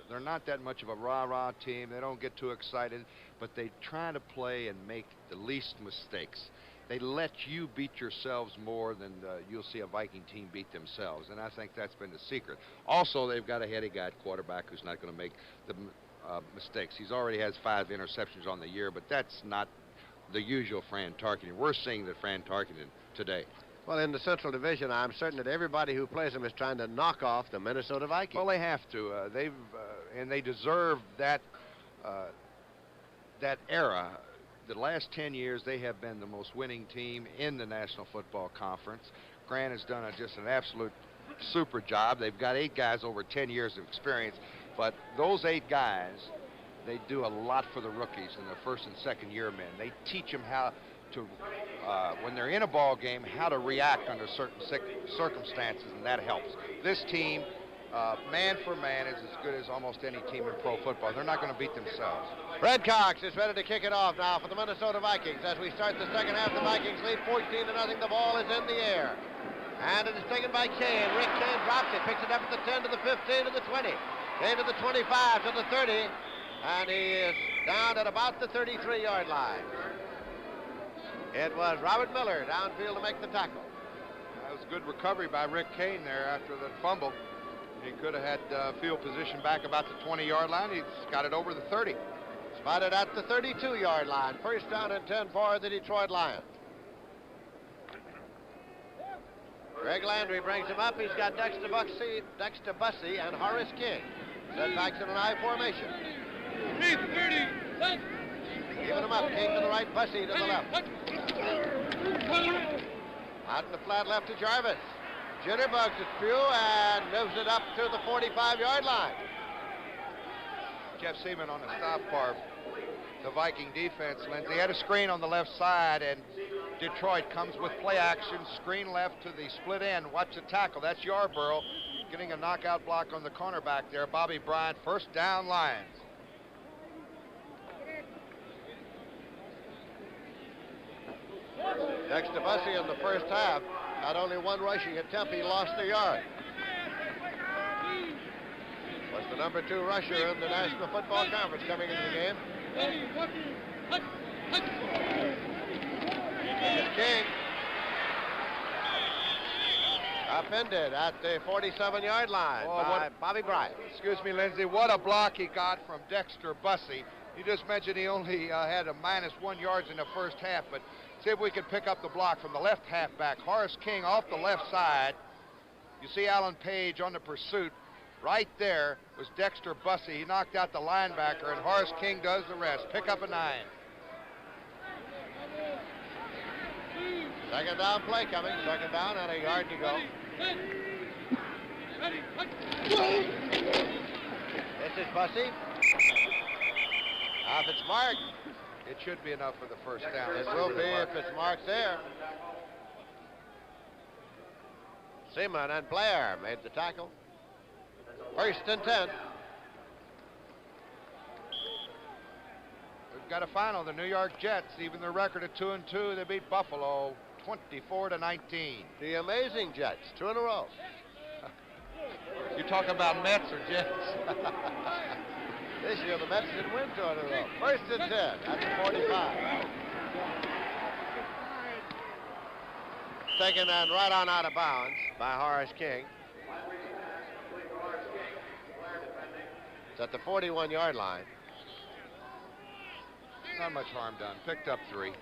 Speaker 1: They're not that much of a rah-rah team. They don't get too excited, but they try to play and make the least mistakes. They let you beat yourselves more than you'll see a Viking team beat themselves, and I think that's been the secret. Also, they've got a heady guy at quarterback who's not going to make the mistakes. He's already has 5 interceptions on the year, but that's not the usual Fran Tarkenton. We're seeing the Fran Tarkenton today.
Speaker 2: Well, in the Central Division, I'm certain that everybody who plays them is trying to knock off the Minnesota Vikings.
Speaker 1: Well, they have to. And they deserve that that era. The last 10 years, they have been the most winning team in the National Football Conference. Grant has done just an absolute super job. They've got 8 guys over 10 years of experience, but those 8 guys, they do a lot for the rookies and the first and second year men. They teach them how to, when they're in a ball game, how to react under certain circumstances, and that helps. This team, man for man, is as good as almost any team in pro football. They're not going to beat themselves.
Speaker 2: Red Cox is ready to kick it off now for the Minnesota Vikings. As we start the second half, the Vikings lead 14-0. The ball is in the air. And it is taken by Kane. Rick Kane drops it, picks it up at the 10 to the 15 to the 20. Kane to the 25 to the 30. And he is down at about the 33-yard line. It was Robert Miller downfield to make the tackle.
Speaker 1: That was a good recovery by Rick Kane there after the fumble. He could have had field position back about the 20-yard line. He's got it over the 30.
Speaker 2: Spotted at the 32-yard line. First down and 10 for the Detroit Lions. Greg Landry brings him up. He's got Dexter Bussey and Horace King. Set backs in an I formation. Giving him up. King to the right, Bussey to the left. Out in the flat left to Jarvis. Jitterbugs it through and moves it up to the 45-yard line.
Speaker 1: Jeff Seaman on the stop for the Viking defense, Lindsay. Had a screen on the left side, and Detroit comes with play action. Screen left to the split end. Watch the tackle. That's Yarborough getting a knockout block on the cornerback there. Bobby Bryant, first down Lions.
Speaker 2: Dexter Bussey in the first half had only 1 rushing attempt. He lost the yard. Was the number 2 rusher in the National Football Conference coming into the game. King upended at the 47-yard line by Bobby Bryant.
Speaker 1: Excuse me, Lindsay. What a block he got from Dexter Bussey. You just mentioned he only had a -1 yards in the first half, but see if we can pick up the block from the left halfback. Horace King off the left side. You see Alan Page on the pursuit. Right there was Dexter Bussey. He knocked out the linebacker, and Horace King does the rest. Pick up a 9.
Speaker 2: Second down play coming. Second down and a yard to go. This is Bussey. If it's marked,
Speaker 1: it should be enough for the first down.
Speaker 2: It will be if it's marked there. Seaman and Blair made the tackle. First and 10.
Speaker 1: We've got a final. The New York Jets, even their record of 2-2, they beat Buffalo 24-19.
Speaker 2: The amazing Jets, 2 in a row.
Speaker 1: You talk about Mets or Jets?
Speaker 2: This year the Mets didn't win 2 in a row. First and 10 at the 45. Taken and right on out of bounds by Horace King. It's at the 41-yard line.
Speaker 1: Not much harm done. Picked up 3.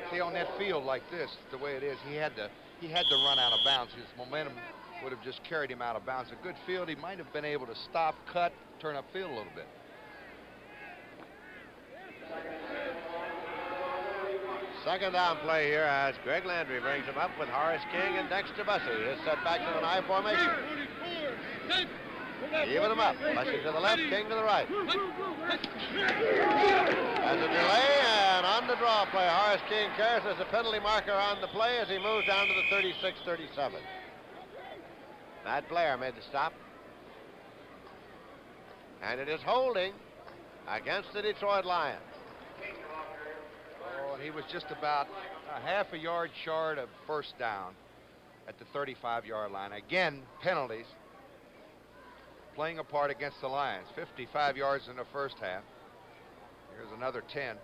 Speaker 1: See, on that field like this, the way it is, he had to run out of bounds. His momentum would have just carried him out of bounds. A good field. He might have been able to stop, cut, turn upfield a little bit.
Speaker 2: Second down play here as Greg Landry brings him up with Horace King and Dexter Bussey. His setback to an I formation. Even him up. Bussey to the left, King to the right. As a delay and on the draw play, Horace King carries as a penalty marker on the play as he moves down to the 36-37. Matt Blair made the stop. And it is holding against the Detroit Lions.
Speaker 1: Oh, he was just about a half a yard short of first down at the 35-yard line. Again, penalties playing a part against the Lions. 55 yards in the first half. Here's another 10.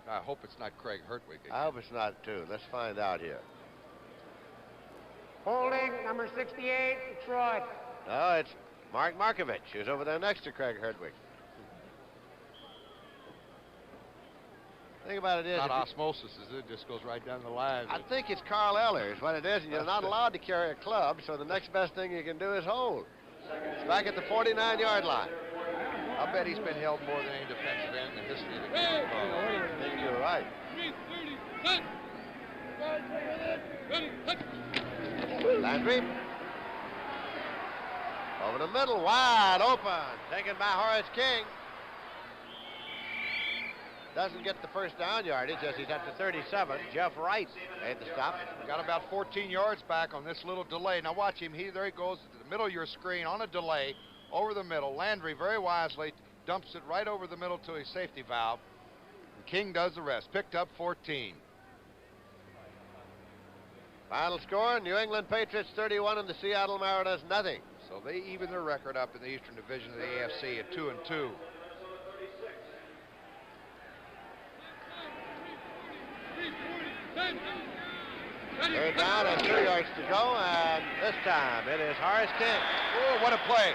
Speaker 1: I hope it's not Craig Hertwig again.
Speaker 2: I hope it's not, too. Let's find out here.
Speaker 11: Holding, number 68, Detroit.
Speaker 2: No, it's Mark Markovich, who's over there next to Craig Hertwig. The thing about it is...
Speaker 1: Not osmosis, is it? It just goes right down the line.
Speaker 2: I think it's Carl Eller is what it is, and you're not allowed to carry a club, so the next best thing you can do is hold. It's back at the 49-yard line.
Speaker 1: I'll bet he's been held more than any defensive end in the history of the game.
Speaker 2: I think you're right. Landry. Over the middle, wide open. Taken by Horace King. Doesn't get the first down yardage as he's at the 37. Jeff Wright made the stop.
Speaker 1: Got about 14 yards back on this little delay. Now watch him. There he goes to the middle of your screen on a delay over the middle. Landry very wisely dumps it right over the middle to his safety valve. And King does the rest. Picked up 14.
Speaker 2: Final score, New England Patriots 31 and the Seattle Mariners nothing.
Speaker 1: So they even their record up in the Eastern Division of the AFC at 2-2.
Speaker 2: Third down and 2 yards to go, and this time it is Horace King.
Speaker 1: Oh, what a play.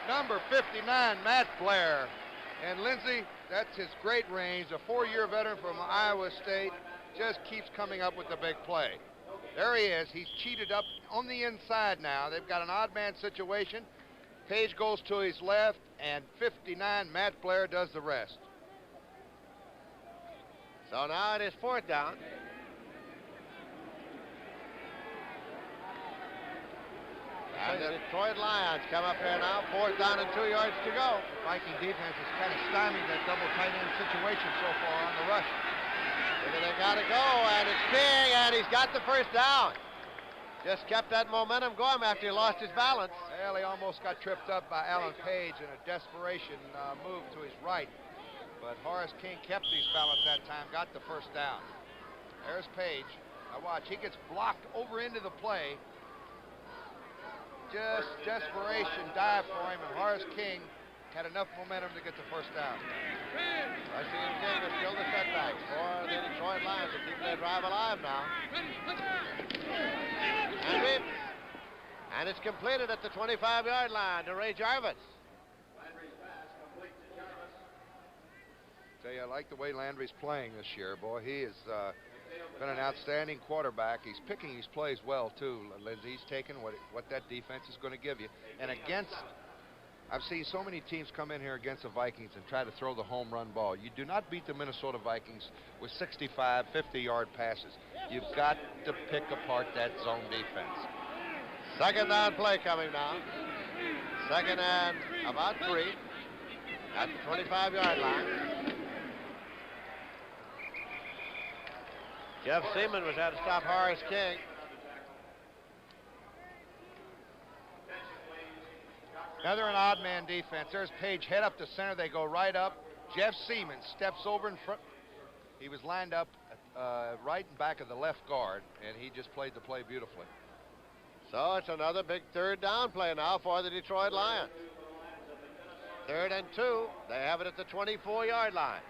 Speaker 1: Number 59, Matt Blair. And Lindsey, that's his great range. A 4-year veteran from Iowa State just keeps coming up with the big play. There he is. He's cheated up on the inside now. They've got an odd man situation. Page goes to his left, and 59, Matt Blair, does the rest.
Speaker 2: So now it is fourth down. And the Detroit Lions come up here now. Fourth down and 2 yards to go.
Speaker 1: Viking defense has kind of stymied that double tight end situation so far on the rush.
Speaker 2: They got to go, and it's King, and he's got the first down. Just kept that momentum going after he lost his balance.
Speaker 1: Well, he almost got tripped up by Alan Page in a desperation move to his right. But Horace King kept his balance that time, got the first down. There's Page. Now watch, he gets blocked over into the play. Just desperation dive for him, and Horace King had enough momentum to get the first down.
Speaker 2: Bussey and King are still the setbacks for the Detroit Lions to keep their drive alive now. And it's completed at the 25-yard line to Ray Jarvis.
Speaker 1: Tell you, I like the way Landry's playing this year, boy. He has been an outstanding quarterback. He's picking his plays well, too, Lindsey. He's taking what that defense is going to give you. And I've seen so many teams come in here against the Vikings and try to throw the home run ball. You do not beat the Minnesota Vikings with 65, 50-yard passes. You've got to pick apart that zone defense.
Speaker 2: Second down play coming now. Second and about 3 at the 25-yard line. Jeff Seaman was out to stop Horace King.
Speaker 1: Another an odd man defense. There's Page head up to center. They go right up. Jeff Seaman steps over in front. He was lined up right in back of the left guard, and he just played the play beautifully.
Speaker 2: So it's another big third down play now for the Detroit Lions. 3rd and 2. They have it at the 24-yard line.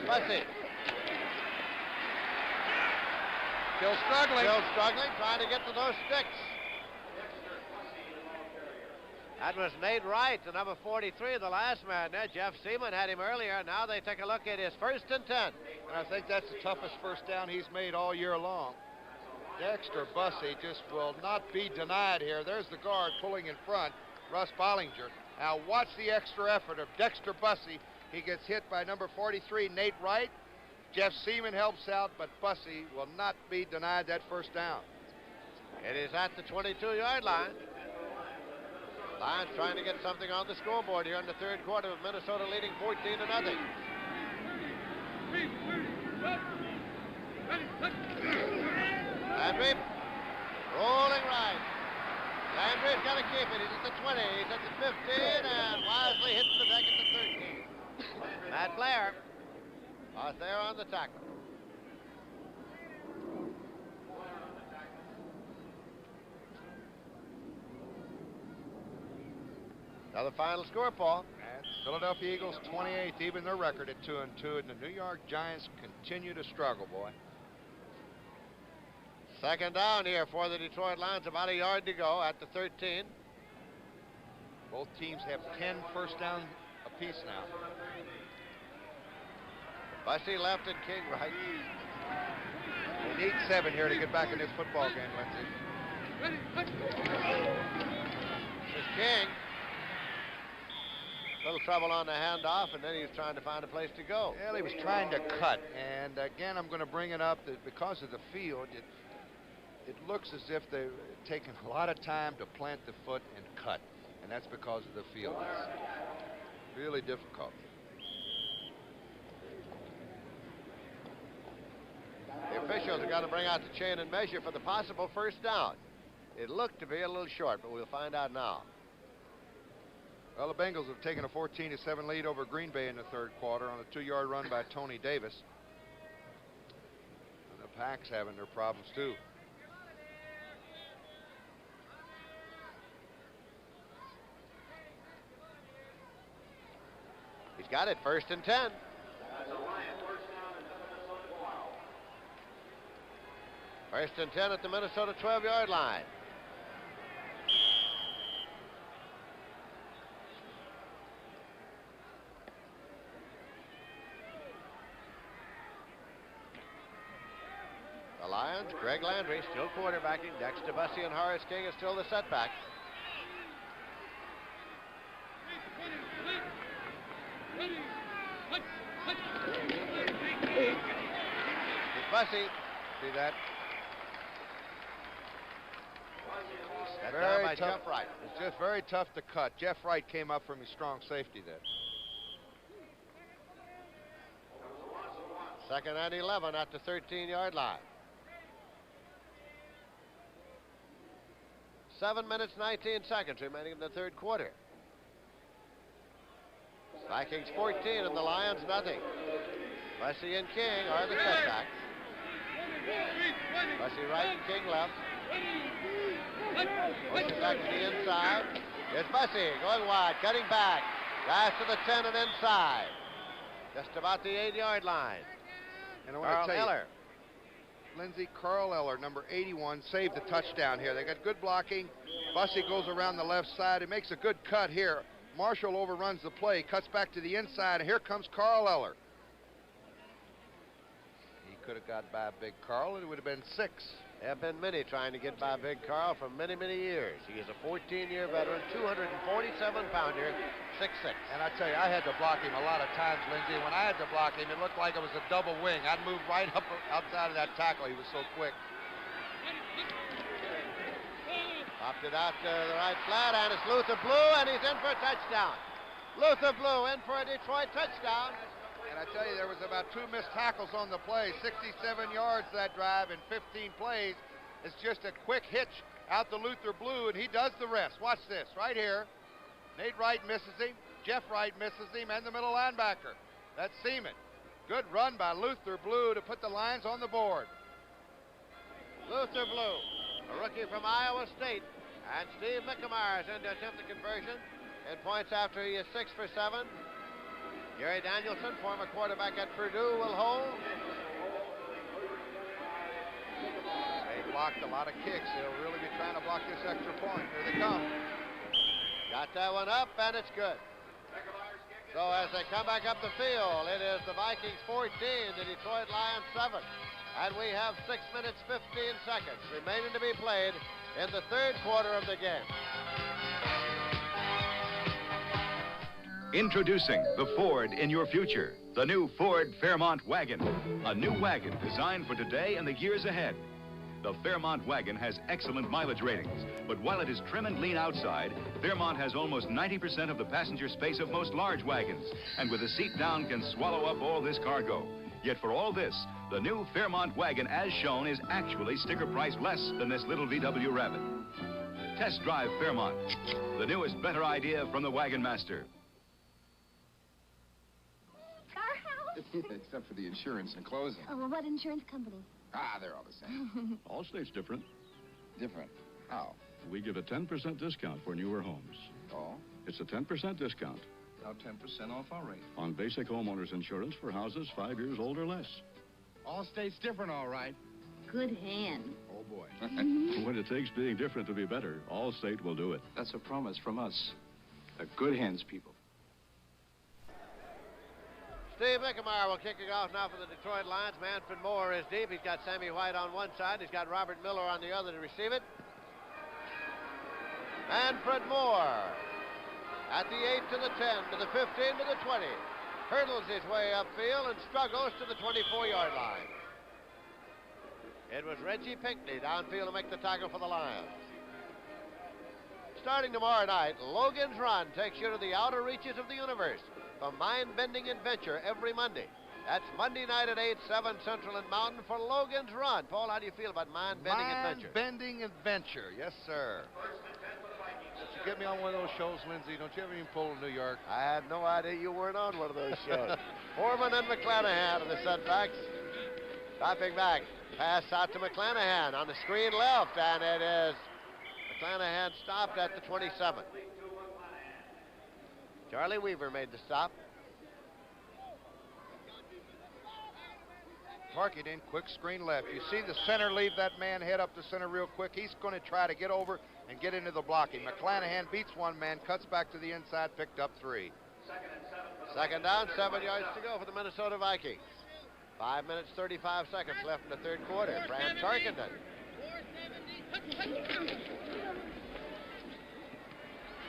Speaker 2: Bussey.
Speaker 1: Still struggling.
Speaker 2: Trying to get to those sticks. That was Nate Wright, the number 43, the last man there. Jeff Seaman had him earlier. Now they take a look at his 1st and 10.
Speaker 1: And I think that's the toughest first down he's made all year long. Dexter Bussey just will not be denied here. There's the guard pulling in front, Russ Bollinger. Now watch the extra effort of Dexter Bussey. He gets hit by number 43, Nate Wright. Jeff Seaman helps out, but Bussey will not be denied that first down.
Speaker 2: It is at the 22-yard line. Lions trying to get something on the scoreboard here in the 3rd quarter with Minnesota leading 14-0. Landry, rolling right. Landry's got to keep it. He's at the 20, he's at the 15, and wisely hits the deck at the 13. Matt Blair was there on the tackle. Now the final score, Paul.
Speaker 1: And Philadelphia Eagles 28th, even their record at 2-2, and the New York Giants continue to struggle, boy.
Speaker 2: 2nd down here for the Detroit Lions, about a yard to go at the 13.
Speaker 1: Both teams have 10 first downs apiece now.
Speaker 2: Bussey left and King right.
Speaker 1: They need 7 here to get back in this football game, Lindsey.
Speaker 2: There's King. Little trouble on the handoff, and then he was trying to find a place to go.
Speaker 1: Well, he was trying to cut, and again, I'm going to bring it up that because of the field, it looks as if they're taking a lot of time to plant the foot and cut, and that's because of the field. It's really difficult.
Speaker 2: The officials have got to bring out the chain and measure for the possible first down. It looked to be a little short, but we'll find out now.
Speaker 1: Well, the Bengals have taken a 14-7 lead over Green Bay in the 3rd quarter on a 2-yard run by Tony Davis. And the Pack's having their problems, too.
Speaker 2: He's got it, 1st and 10. First and 10 at the Minnesota 12-yard line. The Lions, Greg Landry still quarterbacking. Dexter Bussey and Horace King are still the setback. It's Bussey.
Speaker 1: See that?
Speaker 2: That's down by Jeff Wright.
Speaker 1: It's just very tough to cut. Jeff Wright came up from his strong safety there.
Speaker 2: 2nd and 11 at the 13-yard line. 7 minutes, 19 seconds remaining in the 3rd quarter. Vikings 14 and the Lions nothing. Bussey and King are the setbacks. Bussey right and King left. Motion back to the inside. Here's Bussey going wide, cutting back. Pass to the 10 and inside. Just about the 8-yard line.
Speaker 1: And I want to tell you, Lindsey, Carl Eller, number 81, saved the touchdown here. They got good blocking. Bussey goes around the left side. He makes a good cut here. Marshall overruns the play, cuts back to the inside, and here comes Carl Eller. He could have got by Big Carl, and it would have been 6.
Speaker 2: There have been many trying to get by Big Carl for many, many years. He is a 14-year veteran, 247-pounder, 6'6".
Speaker 1: And I tell you, I had to block him a lot of times, Lindsey. When I had to block him, it looked like it was a double wing. I'd move right up outside of that tackle. He was so quick.
Speaker 2: Popped it out to the right flat, and it's Luther Blue, and he's in for a touchdown. Luther Blue in for a Detroit touchdown.
Speaker 1: And I tell you, there was about 2 missed tackles on the play. 67 yards that drive in 15 plays. It's just a quick hitch out to Luther Blue, and he does the rest. Watch this right here. Nate Wright misses him. Jeff Wright misses him, and the middle linebacker. That's Seaman. Good run by Luther Blue to put the Lions on the board.
Speaker 2: Luther Blue, a rookie from Iowa State. And Steve McNamara is in to attempt the conversion. It points after he is 6 for 7. Gary Danielson, former quarterback at Purdue, will hold. They
Speaker 1: blocked a lot of kicks. They'll really be trying to block this extra point. Here they come.
Speaker 2: Got that one up, and it's good. So as they come back up the field, it is the Vikings 14, the Detroit Lions 7. And we have 6 minutes, 15 seconds remaining to be played in the third quarter of the game.
Speaker 15: Introducing the Ford in your future, the new Ford Fairmont Wagon. A new wagon designed for today and the years ahead. The Fairmont wagon has excellent mileage ratings, but while it is trim and lean outside, Fairmont has almost 90% of the passenger space of most large wagons, and with the seat down can swallow up all this cargo. Yet for all this, the new Fairmont wagon as shown is actually sticker price less than this little VW Rabbit. Test drive Fairmont, the newest, better idea from the Wagon Master.
Speaker 17: Except for the insurance and closing.
Speaker 18: Oh, well, what insurance company?
Speaker 17: Ah, they're all the same.
Speaker 20: Allstate's different.
Speaker 17: Different? How?
Speaker 20: We give a 10% discount for newer homes.
Speaker 17: Oh?
Speaker 20: It's a 10% discount.
Speaker 17: Now 10% off our rate.
Speaker 20: On basic homeowners insurance for houses 5 years old or less.
Speaker 17: Allstate's different, all right.
Speaker 18: Good hand.
Speaker 17: Oh, boy.
Speaker 20: When it takes being different to be better, Allstate will do it.
Speaker 17: That's a promise from us. The good hands people.
Speaker 2: Steve Mickemeyer will kick it off now for the Detroit Lions. Manfred Moore is deep. He's got Sammy White on one side. He's got Robert Miller on the other to receive it. Manfred Moore at the 8 to the 10 to the 15 to the 20. Hurdles his way upfield and struggles to the 24-yard line. It was Reggie Pinckney downfield to make the tackle for the Lions. Starting tomorrow night, Logan's Run takes you to the outer reaches of the universe. A mind-bending adventure every Monday. That's Monday night at 8, 7 Central and Mountain for Logan's Run. Paul, how do you feel about mind-bending adventure?
Speaker 1: Mind-bending adventure, yes, sir. Did you get me on one of those shows, Lindsay? Don't you ever even pull in New York?
Speaker 2: I had no idea you weren't on one of those shows. Foreman and McClanahan are the setbacks. Dropping back. Pass out to McClanahan on the screen left, and it is McClanahan stopped at the 27. Charlie Weaver made the stop.
Speaker 1: Tarkenton, quick screen left. You see the center leave that man head up the center real quick. He's going to try to get over and get into the blocking. McClanahan beats one man, cuts back to the inside, picked up 3.
Speaker 2: Second down, 7 yards to go for the Minnesota Vikings. 5 minutes, 35 seconds left in the third quarter. Fran Tarkenton.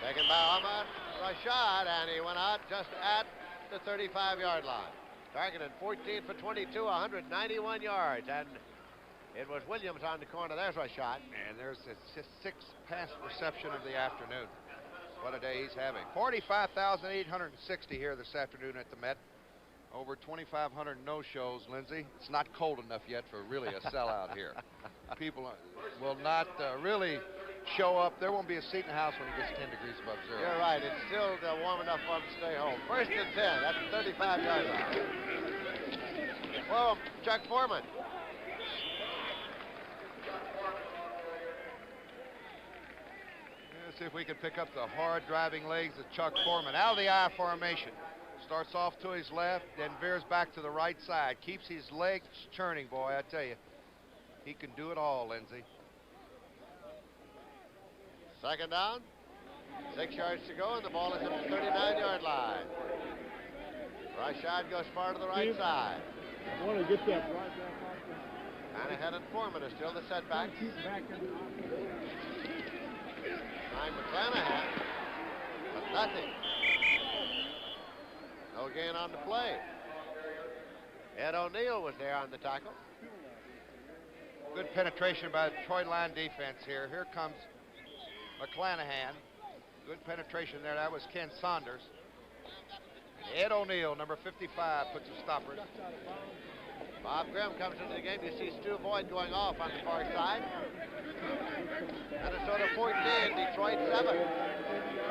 Speaker 2: Taken by Ahmad Rashad, and he went out just at the 35-yard line. Targeted 14 for 22, 191 yards, and it was Williams on the corner. There's Rashad.
Speaker 1: And there's his 6th pass reception of the afternoon. What a day he's having. 45,860 here this afternoon at the Met. Over 2,500 no-shows, Lindsay. It's not cold enough yet for really a sellout here. People will not really show up. There won't be a seat in the house when it gets 10 degrees above zero.
Speaker 2: You're right. It's still warm enough for them to stay home. 1st and 10. That's the 35-yard line. Well, Chuck Foreman.
Speaker 1: Let's see if we can pick up the hard driving legs of Chuck Foreman. Out of the I formation. Starts off to his left, then veers back to the right side. Keeps his legs churning, boy, I tell you. He can do it all, Lindsay.
Speaker 2: Second down. 6 yards to go, and the ball is at the 39-yard line. Rashad goes far to the right side.
Speaker 23: I want to get that right back.
Speaker 2: Hanahan and Foreman are still the setback. Ryan McClanahan, but nothing. No gain on the play. Ed O'Neill was there on the tackle.
Speaker 1: Good penetration by the Detroit line defense here. Here comes McClanahan. Good penetration there. That was Ken Saunders. Ed O'Neill, number 55, puts a stopper.
Speaker 2: Bob Grimm comes into the game. You see Stu Boyd going off on the far side. Minnesota 14, Detroit 7.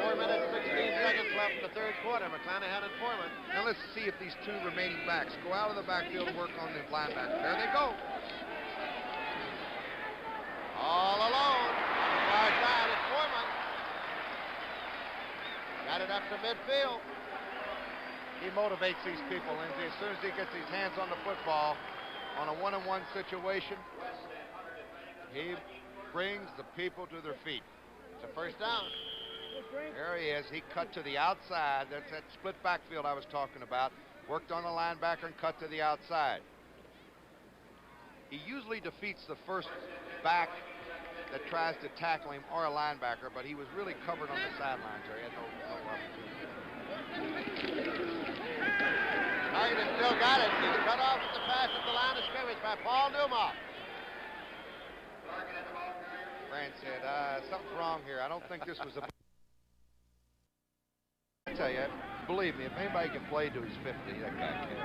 Speaker 2: 4 minutes, 16 seconds left in the third quarter. McClanahan and Foreman.
Speaker 1: Now let's see if these 2 remaining backs go out of the backfield and work on the linebacker. There they go.
Speaker 2: All alone. On the far side is Foreman. Got it up to midfield.
Speaker 1: He motivates these people, Lindsay. As soon as he gets his hands on the football on a one-on-one situation, he brings the people to their feet.
Speaker 2: It's a first down.
Speaker 1: There he is. He cut to the outside. That's that split backfield I was talking about. Worked on the linebacker and cut to the outside. He usually defeats the first back that tries to tackle him or a linebacker, but he was really covered on the sidelines there. He had no opportunity.
Speaker 2: Tiger still got it. He's cut off at the pass at the line of scrimmage by Paul Newmoff.
Speaker 1: Fran said, something's wrong here. I don't think this was a... I tell you, believe me, if anybody can play to his 50, that guy can.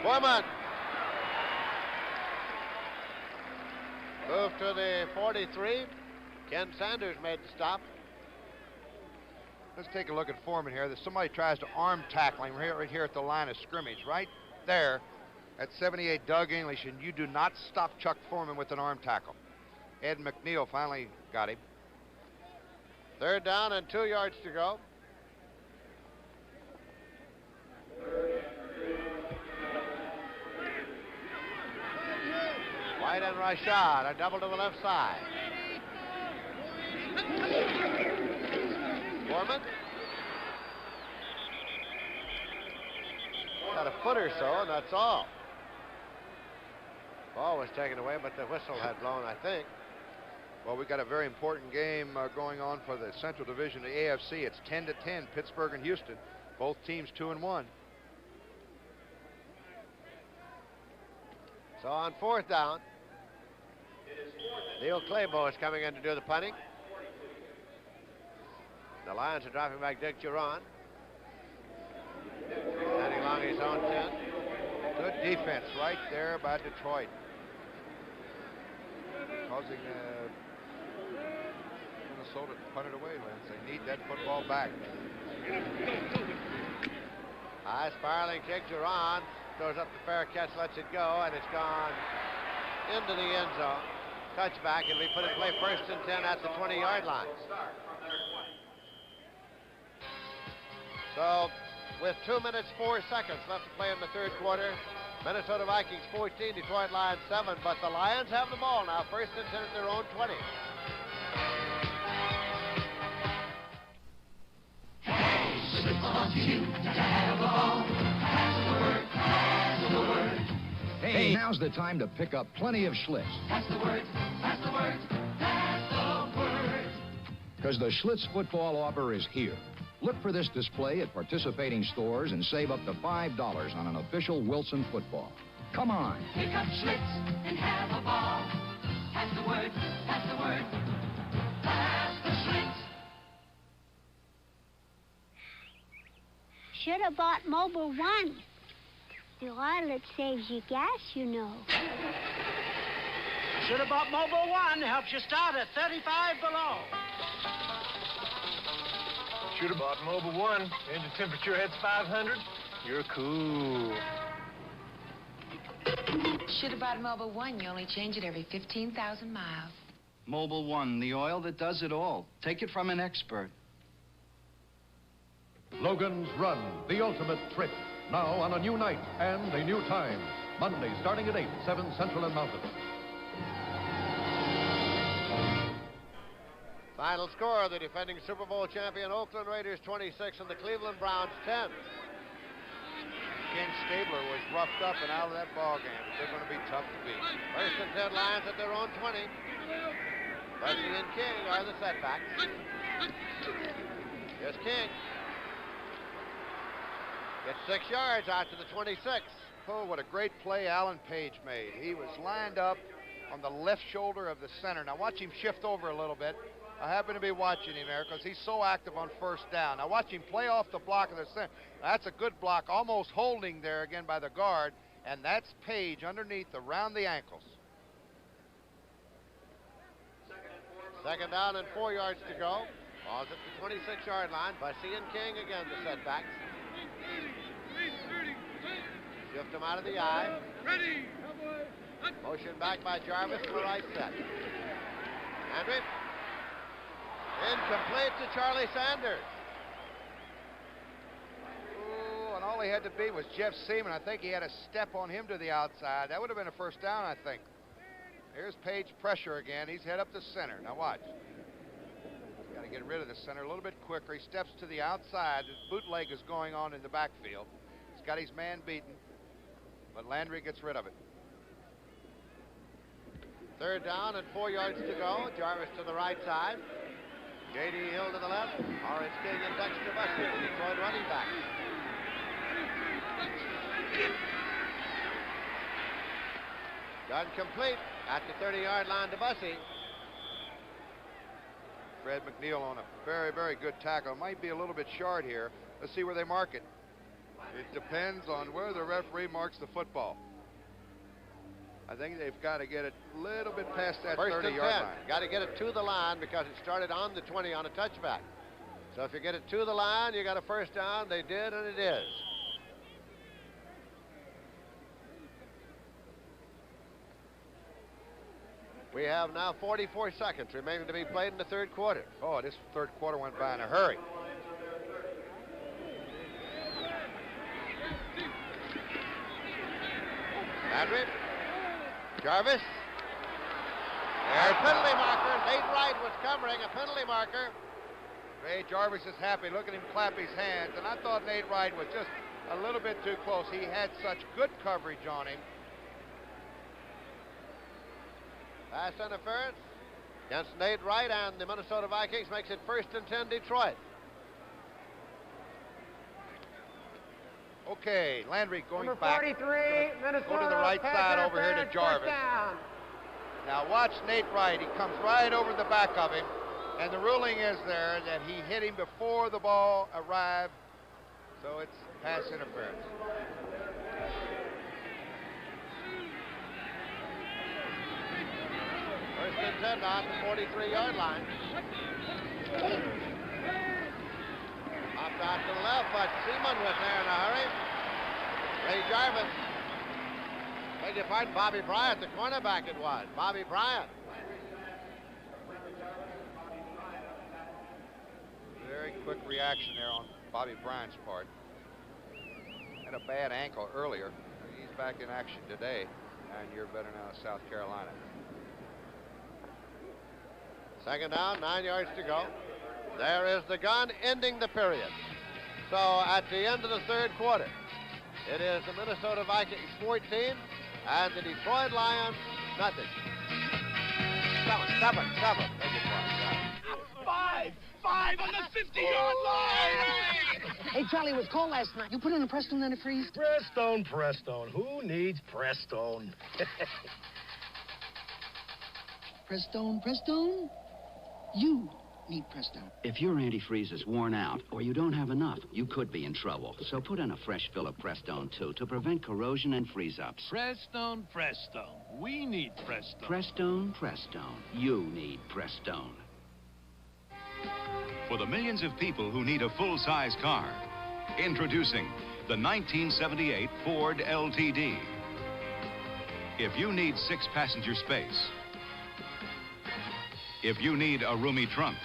Speaker 2: Foreman. Move to the 43. Ken Sanders made the stop.
Speaker 1: Let's take a look at Foreman here. There's somebody tries to arm tackle him right here at the line of scrimmage. Right there at 78, Doug English, and you do not stop Chuck Foreman with an arm tackle. Ed McNeil finally got him.
Speaker 2: 3rd down and 2 yards to go. White and Rashad are double to the left side. Foreman. Got a foot or so, and that's all. Ball was taken away, but the whistle had blown, I think.
Speaker 1: Well, we've got a very important game going on for the Central Division of the AFC. It's 10-10, Pittsburgh and Houston. Both teams 2-1.
Speaker 2: So on 4th down, Neil Claybo is coming in to do the punting. The Lions are dropping back Dick Duran. Standing along his own 10.
Speaker 1: Good defense right there by Detroit. Causing Minnesota to punt it away, Lance. They need that football back.
Speaker 2: High spiraling kick. Duran throws up the fair catch, lets it go, and it's gone into the end zone. Touchback, and we put in play 1st and 10 at the 20-yard line. So, with 2 minutes, 4 seconds left to play in the 3rd quarter, Minnesota Vikings 14, Detroit Lions 7, but the Lions have the ball now, 1st and 10 at their own 20.
Speaker 5: Hey, now's the time to pick up plenty of Schlitz.
Speaker 3: That's the word, that's the word, that's the word.
Speaker 5: Because the Schlitz football offer is here. Look for this display at participating stores and save up to $5 on an official Wilson football. Come on.
Speaker 3: Pick up Schlitz and have a ball. That's the word, that's the word, that's the Schlitz.
Speaker 18: Should have bought Mobil 1. The oil, it saves you gas, you know.
Speaker 11: Should have bought Mobil 1. Helps you start at 35 below.
Speaker 16: Should have bought Mobil 1. Engine temperature hits 500. You're cool.
Speaker 12: Should have bought Mobil 1. You only change it every 15,000 miles.
Speaker 10: Mobil 1, the oil that does it all. Take it from an expert.
Speaker 6: Logan's Run, the ultimate trip. Now on a new night and a new time. Monday starting at 8, 7 Central and Mountain.
Speaker 2: Final score, the defending Super Bowl champion Oakland Raiders 26 and the Cleveland Browns 10.
Speaker 1: Ken Stabler was roughed up and out of that ball game. They're going to be tough to beat.
Speaker 2: 1st and 10 Lions at their own 20. Bussey and King are the setbacks. Here's King. Gets 6 yards out to the 26.
Speaker 1: Oh, what a great play Alan Page made. He was lined up on the left shoulder of the center. Now watch him shift over a little bit. I happen to be watching him there because he's so active on 1st down. Now watch him play off the block of the center. That's a good block, almost holding there again by the guard, and that's Page underneath around the ankles.
Speaker 2: 2nd down and 4 yards to go. Ball's at the 26-yard line. Bussey and King again the setbacks. Shift him out of the eye. Motion back by Jarvis to the right set. Henry. Incomplete to Charlie Sanders.
Speaker 1: Ooh, and all he had to be was Jeff Seaman. I think he had a step on him to the outside. That would have been a 1st down, I think. Here's Page pressure again. He's head up the center. Now watch. He's got to get rid of the center a little bit quicker. He steps to the outside. His bootleg is going on in the backfield. He's got his man beaten, but Landry gets rid of it.
Speaker 2: 3rd down and 4 yards to go. Jarvis to the right side. J.D. Hill to the left. Orange King and Dexter Bussey, the Detroit running back. Gun complete at the 30-yard line to Bussey.
Speaker 1: Fred McNeil on a very, very good tackle. Might be a little bit short here. Let's see where they mark it. It depends on where the referee marks the football. I think they've got to get it a little bit past that 30-yard line.
Speaker 2: Got to get it to the line because it started on the 20 on a touchback. So if you get it to the line, you got a 1st down. They did, and it is. We have now 44 seconds remaining to be played in the 3rd quarter.
Speaker 1: Oh, this 3rd quarter went by in a hurry.
Speaker 2: Landry. Jarvis. There's penalty marker. Nate Wright was covering a penalty marker.
Speaker 1: Ray Jarvis is happy. Look at him clap his hands. And I thought Nate Wright was just a little bit too close. He had such good coverage on him.
Speaker 2: Pass interference against Nate Wright, and the Minnesota Vikings makes it 1st and 10 Detroit.
Speaker 1: Okay, Landry going
Speaker 11: Number
Speaker 1: back.
Speaker 11: 43, Minnesota.
Speaker 1: Go to the right side over here to Jarvis. Now watch Nate Wright. He comes right over the back of him. And the ruling is there that he hit him before the ball arrived. So it's pass interference.
Speaker 2: First and 10 on the 43-yard line. Popped out to the left, but Seaman was there in a hurry. Ray Jarvis. Beg your pardon, Bobby Bryant, the cornerback it was. Bobby Bryant.
Speaker 1: Very quick reaction there on Bobby Bryant's part. Had a bad ankle earlier. He's back in action today. 9 year veteran out of South Carolina.
Speaker 2: 2nd down, 9 yards to go. There is the gun ending the period. So at the end of the 3rd quarter, it is the Minnesota Vikings 14 and the Detroit Lions nothing. 7. Beg your pardon.
Speaker 3: 5 on the 50-yard line.
Speaker 7: Hey, Charlie, it was cold last night. You put in a Prestone antifreeze?
Speaker 9: Prestone. Who needs Prestone?
Speaker 7: Prestone? You need Prestone.
Speaker 21: If your antifreeze is worn out or you don't have enough, you could be in trouble. So put in a fresh fill of Prestone, too, to prevent corrosion and freeze-ups.
Speaker 22: Prestone. We need Prestone.
Speaker 21: Prestone. You need Prestone.
Speaker 15: For the millions of people who need a full-size car, introducing the 1978 Ford LTD. If you need 6-passenger space, if you need a roomy trunk,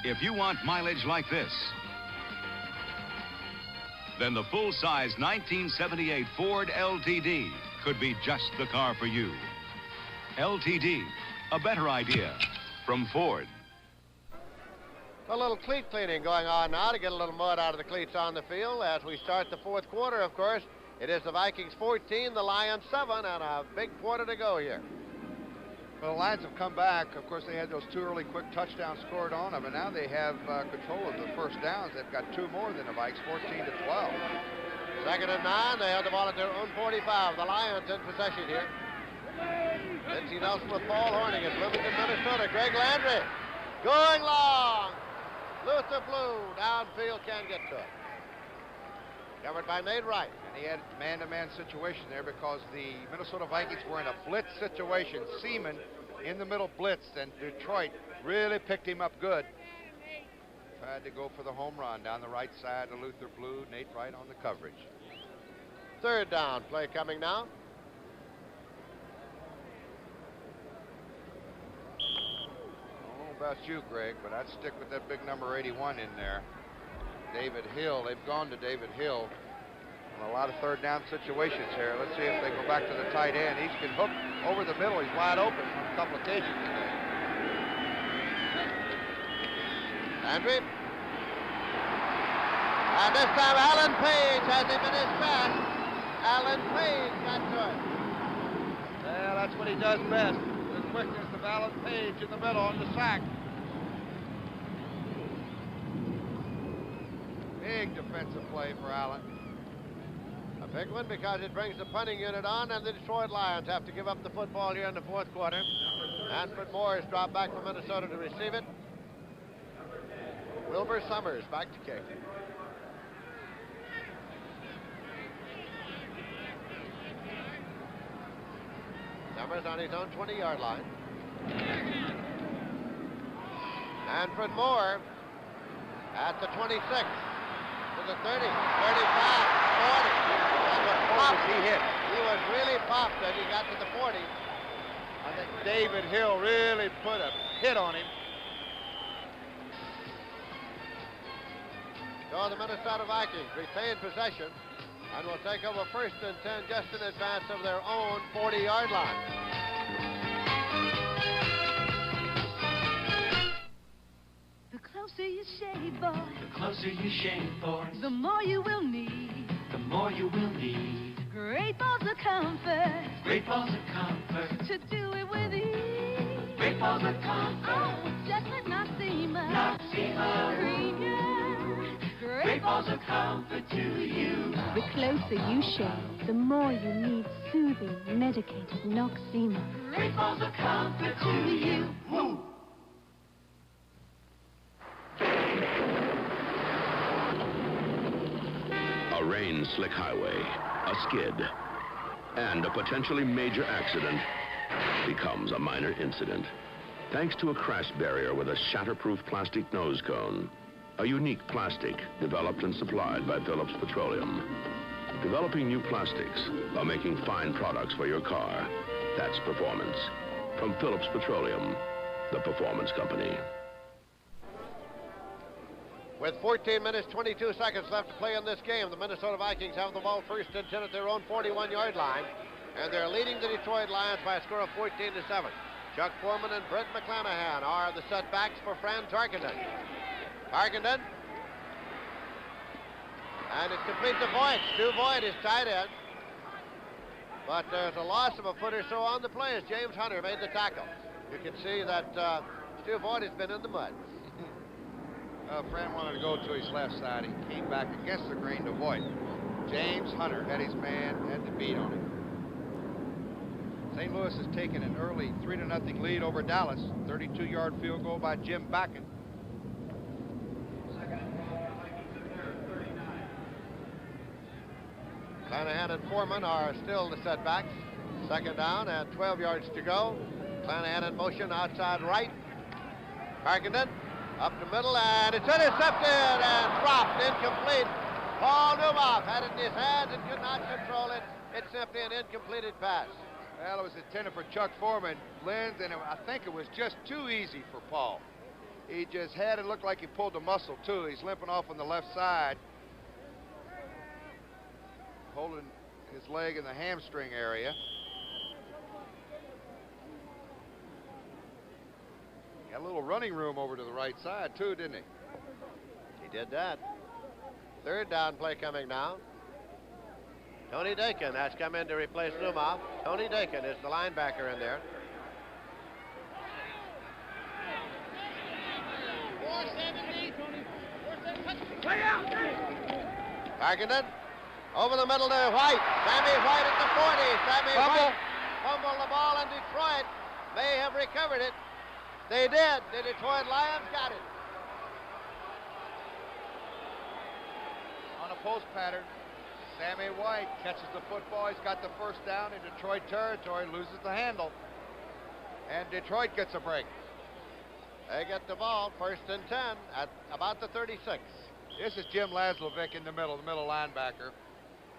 Speaker 15: if you want mileage like this, then the full-size 1978 Ford LTD could be just the car for you. LTD, a better idea from Ford.
Speaker 2: A little cleat cleaning going on now to get a little mud out of the cleats on the field as we start the 4th quarter, of course. It is the Vikings 14, the Lions 7, and a big quarter to go here.
Speaker 1: Well, the Lions have come back. Of course, they had those 2 early quick touchdowns scored on them, and now they have control of the 1st downs. They've got 2 more than the Vikes, 14-12.
Speaker 2: 2nd and 9, they have the ball at their own 45. The Lions in possession here. Lindsey Nelson with Paul Hornung in Bloomington, Minnesota. Greg Landry going long. Luther Blue downfield, can't get to it. Covered by Nate Wright.
Speaker 1: And he had a man-to-man situation there because the Minnesota Vikings were in a blitz situation. Seaman in the middle blitzed, and Detroit really picked him up good. Tried to go for the home run down the right side of Luther Blue. Nate Wright on the coverage.
Speaker 2: 3rd down play coming now.
Speaker 1: About you, Greg, but I'd stick with that big number 81 in there. David Hill. They've gone to David Hill. A lot of third down situations here. Let's see if they go back to the tight end. He's been hooked over the middle. He's wide open on a couple occasions today.
Speaker 2: Landry. And this time Alan Page has him in his pass. Alan Page got to it.
Speaker 1: Yeah, that's what he does best. The quickness of Alan Page in the middle on the sack. Big defensive play for Allen.
Speaker 2: A big one because it brings the punting unit on, and the Detroit Lions have to give up the football here in the fourth quarter. Manfred Moore has dropped back from Minnesota to receive it. Wilbur Summers back to kick. Summers on his own 20-yard line. Manfred Moore at the 26, to the 30, 35, 40.
Speaker 1: He hit.
Speaker 2: He was really popped as he got to the 40.
Speaker 1: I think David Hill really put a hit on him.
Speaker 2: So the Minnesota Vikings retain possession and will take over 1st and 10 just in advance of their own 40-yard line.
Speaker 4: The closer you shave, boy.
Speaker 13: The closer you shave, boy.
Speaker 4: The more you will need.
Speaker 13: The more you will need.
Speaker 4: Great balls of comfort.
Speaker 13: Great balls of comfort.
Speaker 4: To do it with ease.
Speaker 13: Great balls of comfort.
Speaker 4: Oh, just let Noxzema.
Speaker 13: Noxzema.
Speaker 4: Premier.
Speaker 13: Great balls of comfort to you.
Speaker 18: The closer you shave, the more you need soothing, medicated Noxzema.
Speaker 13: Great balls of comfort to you. Woo!
Speaker 19: A rain-slick highway, a skid, and a potentially major accident becomes a minor incident. Thanks to a crash barrier with a shatterproof plastic nose cone. A unique plastic developed and supplied by Phillips Petroleum. Developing new plastics while making fine products for your car. That's performance. From Phillips Petroleum, the performance company.
Speaker 2: With 14 minutes, 22 seconds left to play in this game, the Minnesota Vikings have the ball 1st and 10 at their own 41-yard line, and they're leading the Detroit Lions by a score of 14-7. Chuck Foreman and Brent McClanahan are the setbacks for Fran Tarkenton. Tarkenton. And it's complete to Voigt. Stu Voigt is tight end. But there's a loss of a foot or so on the play as James Hunter made the tackle. You can see that Stu Voigt has been in the mud.
Speaker 1: Fran wanted to go to his left side. He came back against the grain to Voigt. James Hunter had his man, had the beat on him. St. Louis has taken an early 3-0 lead over Dallas. 32-yard field goal by Jim Bakken.
Speaker 2: Clanahan and Foreman are still the setbacks. 2nd down and 12 yards to go. Clanahan in motion outside right. Tarkenton up the middle, and it's intercepted and dropped, incomplete. Paul Newhoff had it in his hands and could not control it. It's simply an incompleted pass.
Speaker 1: Well, it was intended for Chuck Foreman, Lenz, and I think it was just too easy for Paul. He just had it look like he pulled a muscle, too. He's limping off on the left side, holding his leg in the hamstring area. Got a little running room over to the right side, too, didn't he?
Speaker 2: He did that. 3rd down play coming now. Tony Dakin has come in to replace Newhoff. Tony Dakin is the linebacker in there. Tarkenton over the middle to White. Sammy White at the 40. Sammy White fumbled the ball, and Detroit may have recovered it. They did. The Detroit Lions got it.
Speaker 1: On a post pattern, Sammy White catches the football. He's got the 1st down in Detroit territory, loses the handle, and Detroit gets a break.
Speaker 2: They get the ball 1st and 10 at about the 36.
Speaker 1: This is Jim Laslovic in the middle linebacker.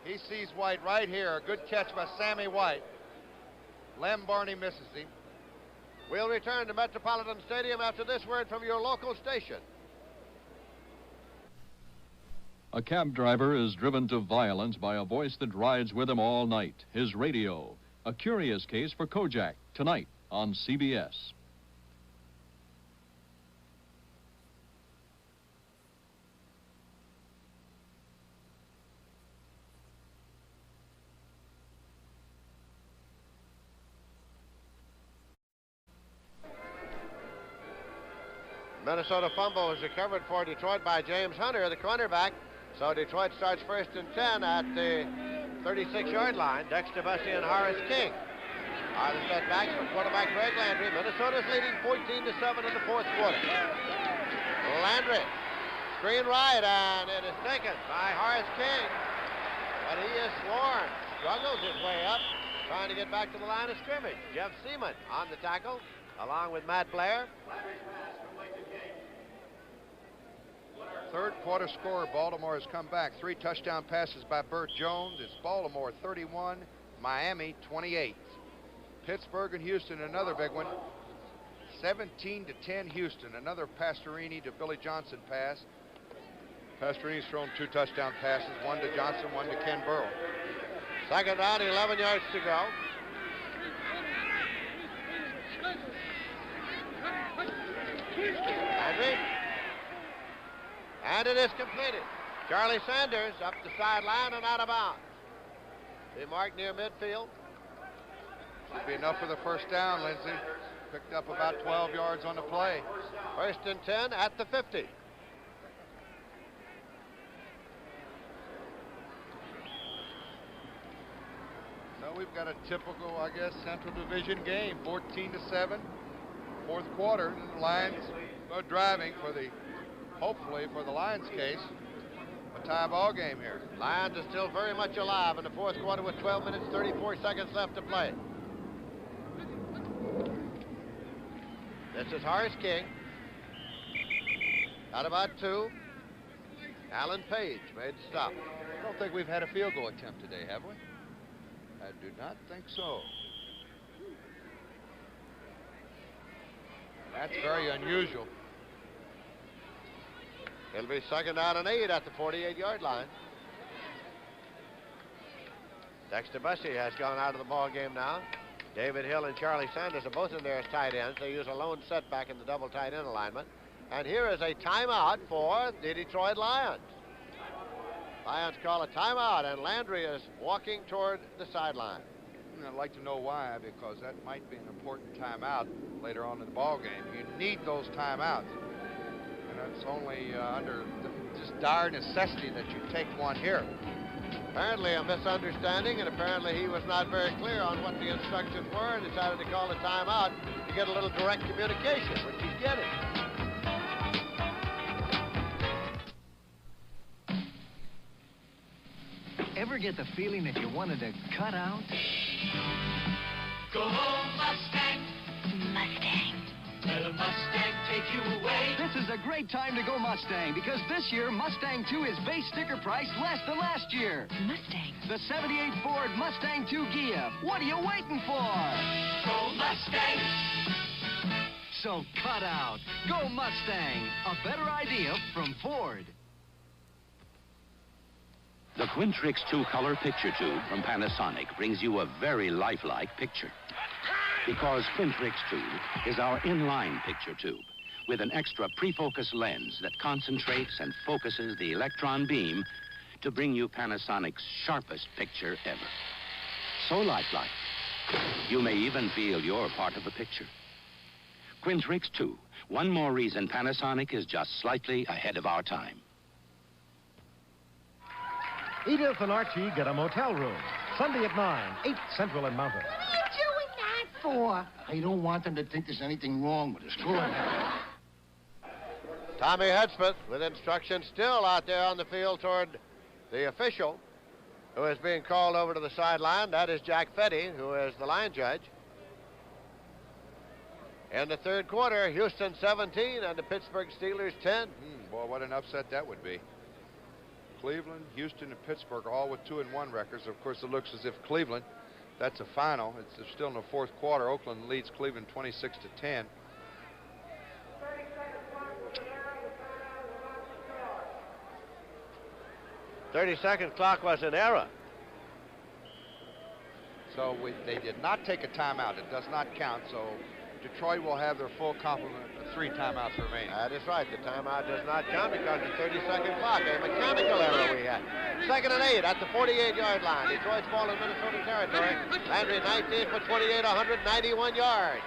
Speaker 1: He sees White right here. A good catch by Sammy White. Lem Barney misses him.
Speaker 2: We'll return to Metropolitan Stadium after this word from your local station.
Speaker 8: A cab driver is driven to violence by a voice that rides with him all night, his radio. A curious case for Kojak, tonight on CBS.
Speaker 2: Minnesota fumble was recovered for Detroit by James Hunter, the cornerback. So Detroit starts first and 10 at the 36-yard line. Dexter Bussey and Horace King are the setbacks for quarterback Greg Landry. Minnesota's leading 14-7 in the fourth quarter. Landry, screen right, and it is taken by Horace King. But he is sworn, struggles his way up, trying to get back to the line of scrimmage. Jeff Seaman on the tackle, along with Matt Blair.
Speaker 1: Third quarter score, Baltimore has come back. 3 touchdown passes by Burt Jones. It's Baltimore 31, Miami 28. Pittsburgh and Houston, another big one. 17-10 Houston. Another Pastorini to Billy Johnson pass. Pastorini's thrown 2 touchdown passes, one to Johnson, one to Ken Burrow.
Speaker 2: Second down, 11 yards to go. Landry. And it is completed. Charlie Sanders up the sideline and out of bounds. They mark near midfield.
Speaker 1: Should be enough for the first down, Lindsey. Picked up about 12 yards on the play.
Speaker 2: First and 10 at the 50.
Speaker 1: So we've got a typical, I guess, Central Division game. 14-7. Fourth quarter. The Lions are driving for the, hopefully for the Lions case, a tie ball game here.
Speaker 2: Lions are still very much alive in the fourth quarter with 12 minutes, 34 seconds left to play. This is Horace King. Out about 2. Alan Page made the stop.
Speaker 1: I don't think we've had a field goal attempt today, have we? I do not think so. That's very unusual.
Speaker 2: It'll be second down and 8 at the 48-yard line. Dexter Bussey has gone out of the ball game now. David Hill and Charlie Sanders are both in there as tight ends. They use a lone setback in the double tight end alignment. And here is a timeout for the Detroit Lions. Lions call a timeout, and Landry is walking toward the sideline.
Speaker 1: I'd like to know why, because that might be an important timeout later on in the ball game. You need those timeouts. And it's only under just dire necessity that you take one here.
Speaker 2: Apparently a misunderstanding, and apparently he was not very clear on what the instructions were and decided to call a timeout to get a little direct communication, which he's getting.
Speaker 14: Ever get the feeling that you wanted to cut out?
Speaker 13: Go home, Mustang.
Speaker 14: Mustang.
Speaker 13: Let a Mustang take you away.
Speaker 14: This is a great time to go Mustang because this year Mustang 2 is base sticker price less than last year.
Speaker 12: Mustang.
Speaker 14: The 78 Ford Mustang 2 Ghia. What are you waiting for?
Speaker 13: Go Mustang.
Speaker 14: So cut out. Go Mustang. A better idea from Ford.
Speaker 19: The Quintrix 2-color picture tube from Panasonic brings you a very lifelike picture. Because Quintrix 2 is our inline picture tube with an extra pre-focus lens that concentrates and focuses the electron beam to bring you Panasonic's sharpest picture ever. So lifelike, you may even feel you're part of the picture. Quintrix 2, one more reason Panasonic is just slightly ahead of our time.
Speaker 9: Edith and Archie get a motel room. Sunday at 9, 8 Central and Mountain.
Speaker 7: What are you doing that for? I don't want them to think there's anything wrong with us. Go on.
Speaker 2: Tommy Hudspeth with instructions still out there on the field toward the official who is being called over to the sideline. That is Jack Fetty, who is the line judge. In the third quarter, Houston 17 and the Pittsburgh Steelers 10.
Speaker 1: Boy, what an upset that would be. Cleveland, Houston, and Pittsburgh all with 2-1 records. Of course, it looks as if Cleveland, that's a final. It's still in the fourth quarter. Oakland leads Cleveland 26-10.
Speaker 2: 30-second clock was an error.
Speaker 1: So they did not take a timeout. It does not count. So Detroit will have their full complement of 3 timeouts remaining.
Speaker 2: That is right. The timeout does not count because the 30-second clock, a mechanical error we had. 2nd and 8 at the 48-yard line. Detroit's ball in Minnesota territory. Landry 19 for 28, 191 yards.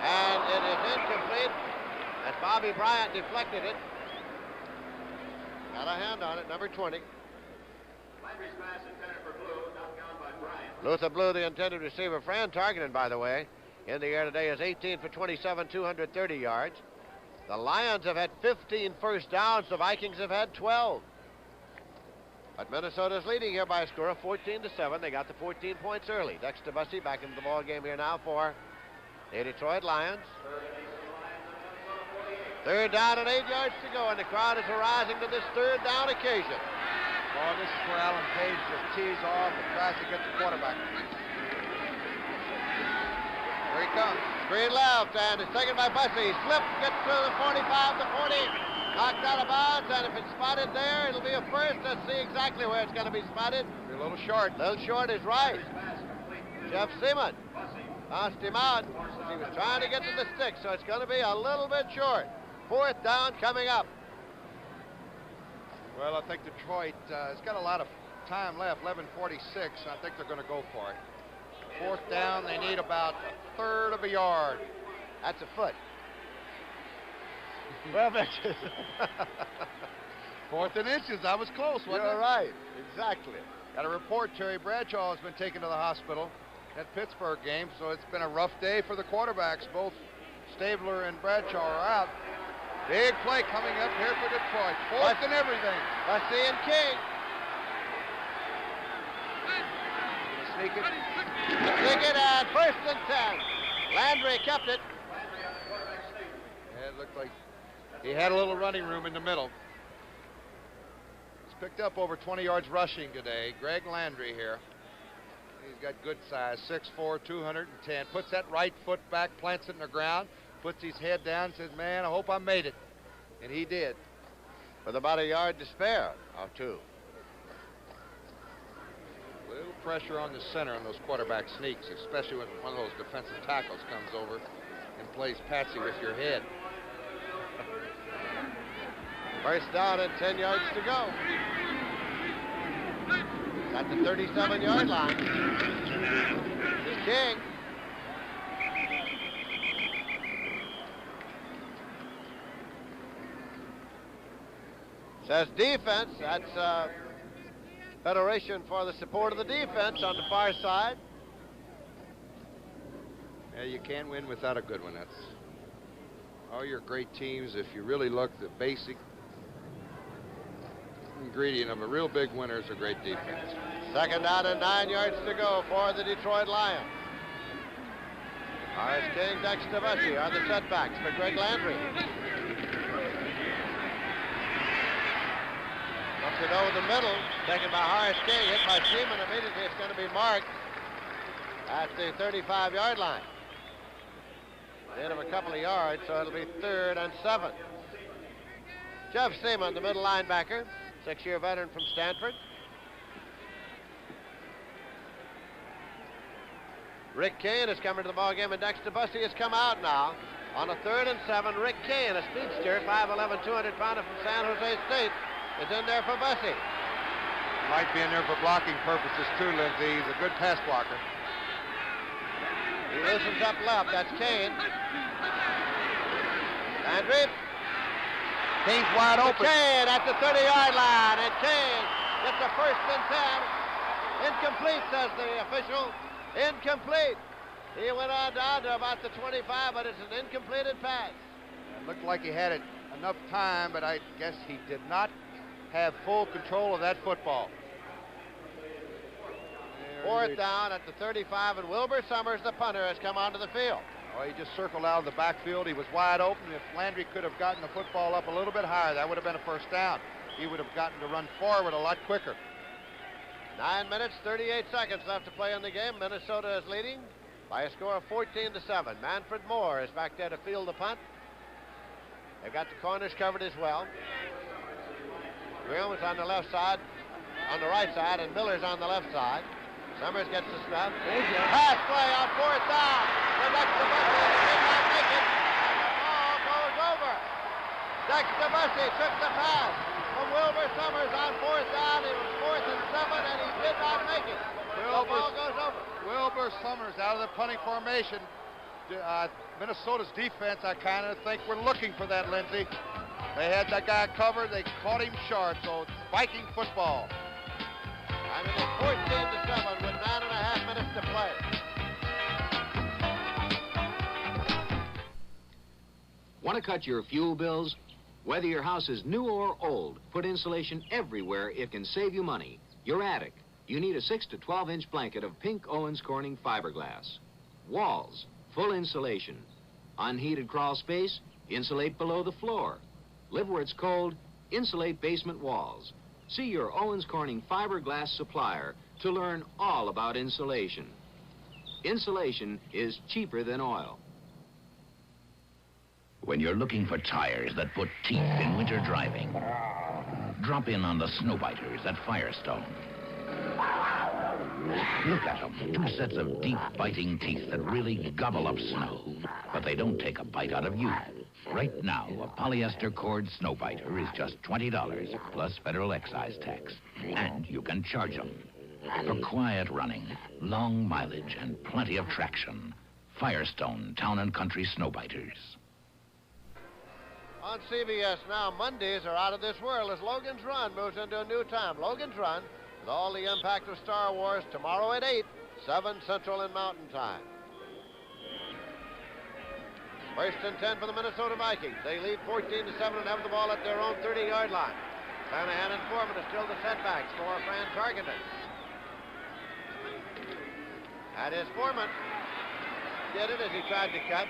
Speaker 2: And it is incomplete as Bobby Bryant deflected it. Got a hand on it, number 20.
Speaker 3: Landry's pass intended for Blue, knocked down by Bryant.
Speaker 2: Luther Blue, the intended receiver. Fran Tarkenton, by the way, in the air today is 18 for 27, 230 yards. The Lions have had 15 first downs. The Vikings have had 12. But Minnesota's leading here by a score of 14-7. They got the 14 points early. Dexter Bussey back into the ball game here now for the Detroit Lions. 3rd down and 8 yards to go, and the crowd is arising to this 3rd down occasion.
Speaker 1: Oh, this is where Alan Page just tees off and tries to get the quarterback. Here he comes.
Speaker 2: Screen left, and it's taken by Bussey. Slipped, gets to the 45, the 40. Knocked out of bounds, and if it's spotted there, it'll be a first. Let's see exactly where it's going to be spotted.
Speaker 1: Be a little short.
Speaker 2: A little short is right. Jeff Seaman bounced him out. He was trying to get to the stick, so it's going to be a little bit short. 4th down coming up.
Speaker 1: Well, I think Detroit has got a lot of time left, 11:46. I think they're going to go for it. 4th down, they need about 1/3 of a yard.
Speaker 2: That's a foot. 12 inches.
Speaker 1: 4th and inches. I was close, wasn't
Speaker 2: You're
Speaker 1: it?
Speaker 2: right. Exactly.
Speaker 1: Got a report Terry Bradshaw has been taken to the hospital at Pittsburgh game, so it's been a rough day for the quarterbacks. Both Stabler and Bradshaw are out. Big play coming up here for Detroit. 4th and everything.
Speaker 2: Bussey and King.
Speaker 1: Sneak it.
Speaker 2: Sneak it and 1st and 10. Landry kept it.
Speaker 1: Yeah, it looked like he had a little running room in the middle. He's picked up over 20 yards rushing today. Greg Landry here. He's got good size, 6'4", 210. Puts that right foot back, plants it in the ground, puts his head down, says, man, I hope I made it. And he did.
Speaker 2: With about a yard to spare, or 2.
Speaker 1: Little pressure on the center on those quarterback sneaks, especially when one of those defensive tackles comes over and plays patsy with your head.
Speaker 2: 1st down and 10 yards to go. At the 37-yard line. Here's King. Says defense. That's Federation for the support of the defense on the far side.
Speaker 1: Yeah, you can't win without a good one. That's all your great teams. If you really look, the basic ingredient of a real big winner is a great defense.
Speaker 2: 2nd down and 9 yards to go for the Detroit Lions. Horace King, Dexter Bussey are the setbacks for Greg Landry. Wants it over the middle, taken by Horace King, hit by Seaman. Immediately it's going to be marked at the 35-yard line. End of a couple of yards, so it'll be 3rd and 7. Jeff Seaman, the middle linebacker, 6-year veteran from Stanford. Rick Kane has come into the ballgame, and Dexter Bussey has come out now. On a 3rd and 7, Rick Kane, a speedster, 5'11", 200-pounder from San Jose State, is in there for Bussey.
Speaker 1: Might be in there for blocking purposes too, Lindsey. He's a good pass blocker.
Speaker 2: He loosens up left. That's Kane. Landry.
Speaker 1: Kane's wide open.
Speaker 2: Kane at the 30-yard line, and Kane gets a 1st and 10. Incomplete, says the official. Incomplete. He went on down to about the 25, but it's an incompleted pass.
Speaker 1: It looked like he had it enough time, but I guess he did not have full control of that football.
Speaker 2: 4th down at the 35, and Wilbur Summers, the punter, has come onto the field.
Speaker 1: Oh, he just circled out of the backfield. He was wide open. If Landry could have gotten the football up a little bit higher, that would have been a 1st down. He would have gotten to run forward a lot quicker.
Speaker 2: 9 minutes, 38 seconds left to play in the game. Minnesota is leading by a score of 14-7. Manfred Moore is back there to field the punt. They've got the corners covered as well. Williams on the left side, on the right side, and Miller's on the left side. Summers gets the snap. Pass play on 4th down. Dexter Bussey did not make it, and the ball goes over. Dexter Bussey took the pass from Wilbur Summers on 4th down. It was 4th and 7, and he did not make it. The ball goes over.
Speaker 1: Wilbur Summers out of the punting formation. Minnesota's defense, I kind of think we're looking for that, Lindsey. They had that guy covered. They caught him short, so it's Viking football.
Speaker 2: I mean, it's 14-7 with 9.5 minutes to play.
Speaker 17: Want to cut your fuel bills? Whether your house is new or old, put insulation everywhere. It can save you money. Your attic. You need a 6 to 12-inch blanket of pink Owens Corning fiberglass. Walls, full insulation. Unheated crawl space, insulate below the floor. Live where it's cold, insulate basement walls. See your Owens Corning fiberglass supplier to learn all about insulation. Insulation is cheaper than oil.
Speaker 20: When you're looking for tires that put teeth in winter driving, drop in on the Snowbiters at Firestone. Look at them, 2 sets of deep, biting teeth that really gobble up snow. But they don't take a bite out of you. Right now, a polyester cord Snowbiter is just $20 plus federal excise tax. And you can charge them. For quiet running, long mileage, and plenty of traction, Firestone Town and Country Snowbiters.
Speaker 2: On CBS now, Mondays are out of this world as Logan's Run moves into a new time. Logan's Run, with all the impact of Star Wars, tomorrow at 8, 7 Central and Mountain Time. 1st and 10 for the Minnesota Vikings. They lead 14-7 and have the ball at their own 30-yard line. Shanahan and Foreman are still the setbacks for Fran Tarkenton. That is Foreman. Did it as he tried to cut.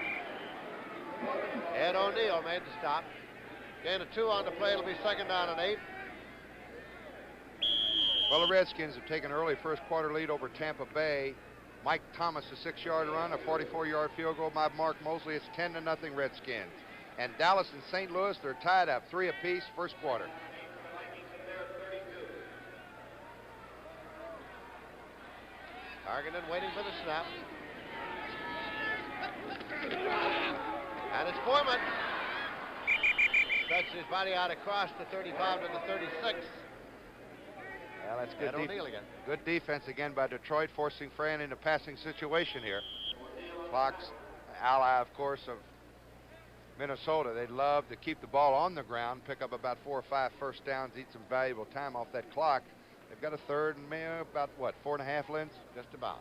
Speaker 2: Ed O'Neill made the stop. Gain of 2 on the play. It'll be 2nd down and 8.
Speaker 1: Well, the Redskins have taken an early first quarter lead over Tampa Bay. Mike Thomas, a 6-yard run, a 44-yard field goal by Mark Mosley. It's 10-0 Redskins. And Dallas and St. Louis, they're tied up 3 apiece first quarter.
Speaker 2: Tarkenton waiting for the snap. And it's Foreman. Stretches his body out across the 35 to the 36.
Speaker 1: Well, that's good.
Speaker 2: O'Neill again.
Speaker 1: Good defense again by Detroit, forcing Fran into a passing situation here. Clock's ally, of course, of Minnesota. They'd love to keep the ball on the ground, pick up about 4 or 5 first downs, eat some valuable time off that clock. They've got a third and maybe about, what, 4.5, Linz?
Speaker 2: Just about.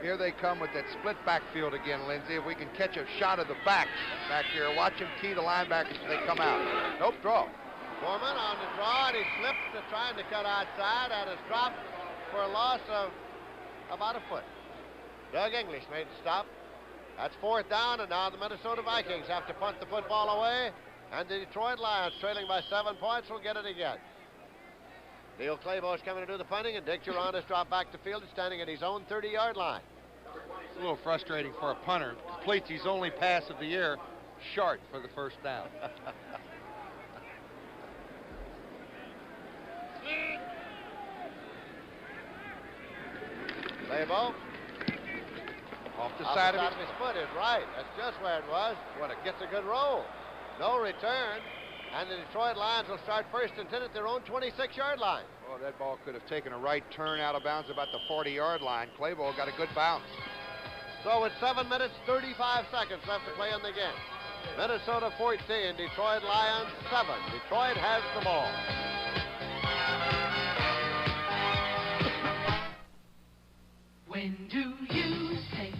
Speaker 1: Here they come with that split backfield again, Lindsey. If we can catch a shot of the back here, watch him key the linebackers as they come out. Nope, draw.
Speaker 2: Foreman on the draw, and he slipped trying to cut outside, and has dropped for a loss of about a foot. Doug English made the stop. That's 4th down, and now the Minnesota Vikings have to punt the football away, and the Detroit Lions, trailing by 7 points, will get it again. Neil Claybo's coming to do the punting, and Dick Geron has dropped back to field and standing at his own 30-yard line.
Speaker 1: It's a little frustrating for a punter. Completes his only pass of the year, short for the first down.
Speaker 2: Claybo.
Speaker 1: Off the side of
Speaker 2: his foot is right. That's just where it was. Gets a good roll. No return. And the Detroit Lions will start 1st and 10 at their own 26-yard line.
Speaker 1: Well, that ball could have taken a right turn out of bounds about the 40-yard line. Claybo got a good bounce.
Speaker 2: So it's 7 minutes, 35 seconds left to play in the game. Minnesota 14, Detroit Lions 7. Detroit has the ball.
Speaker 13: When do you say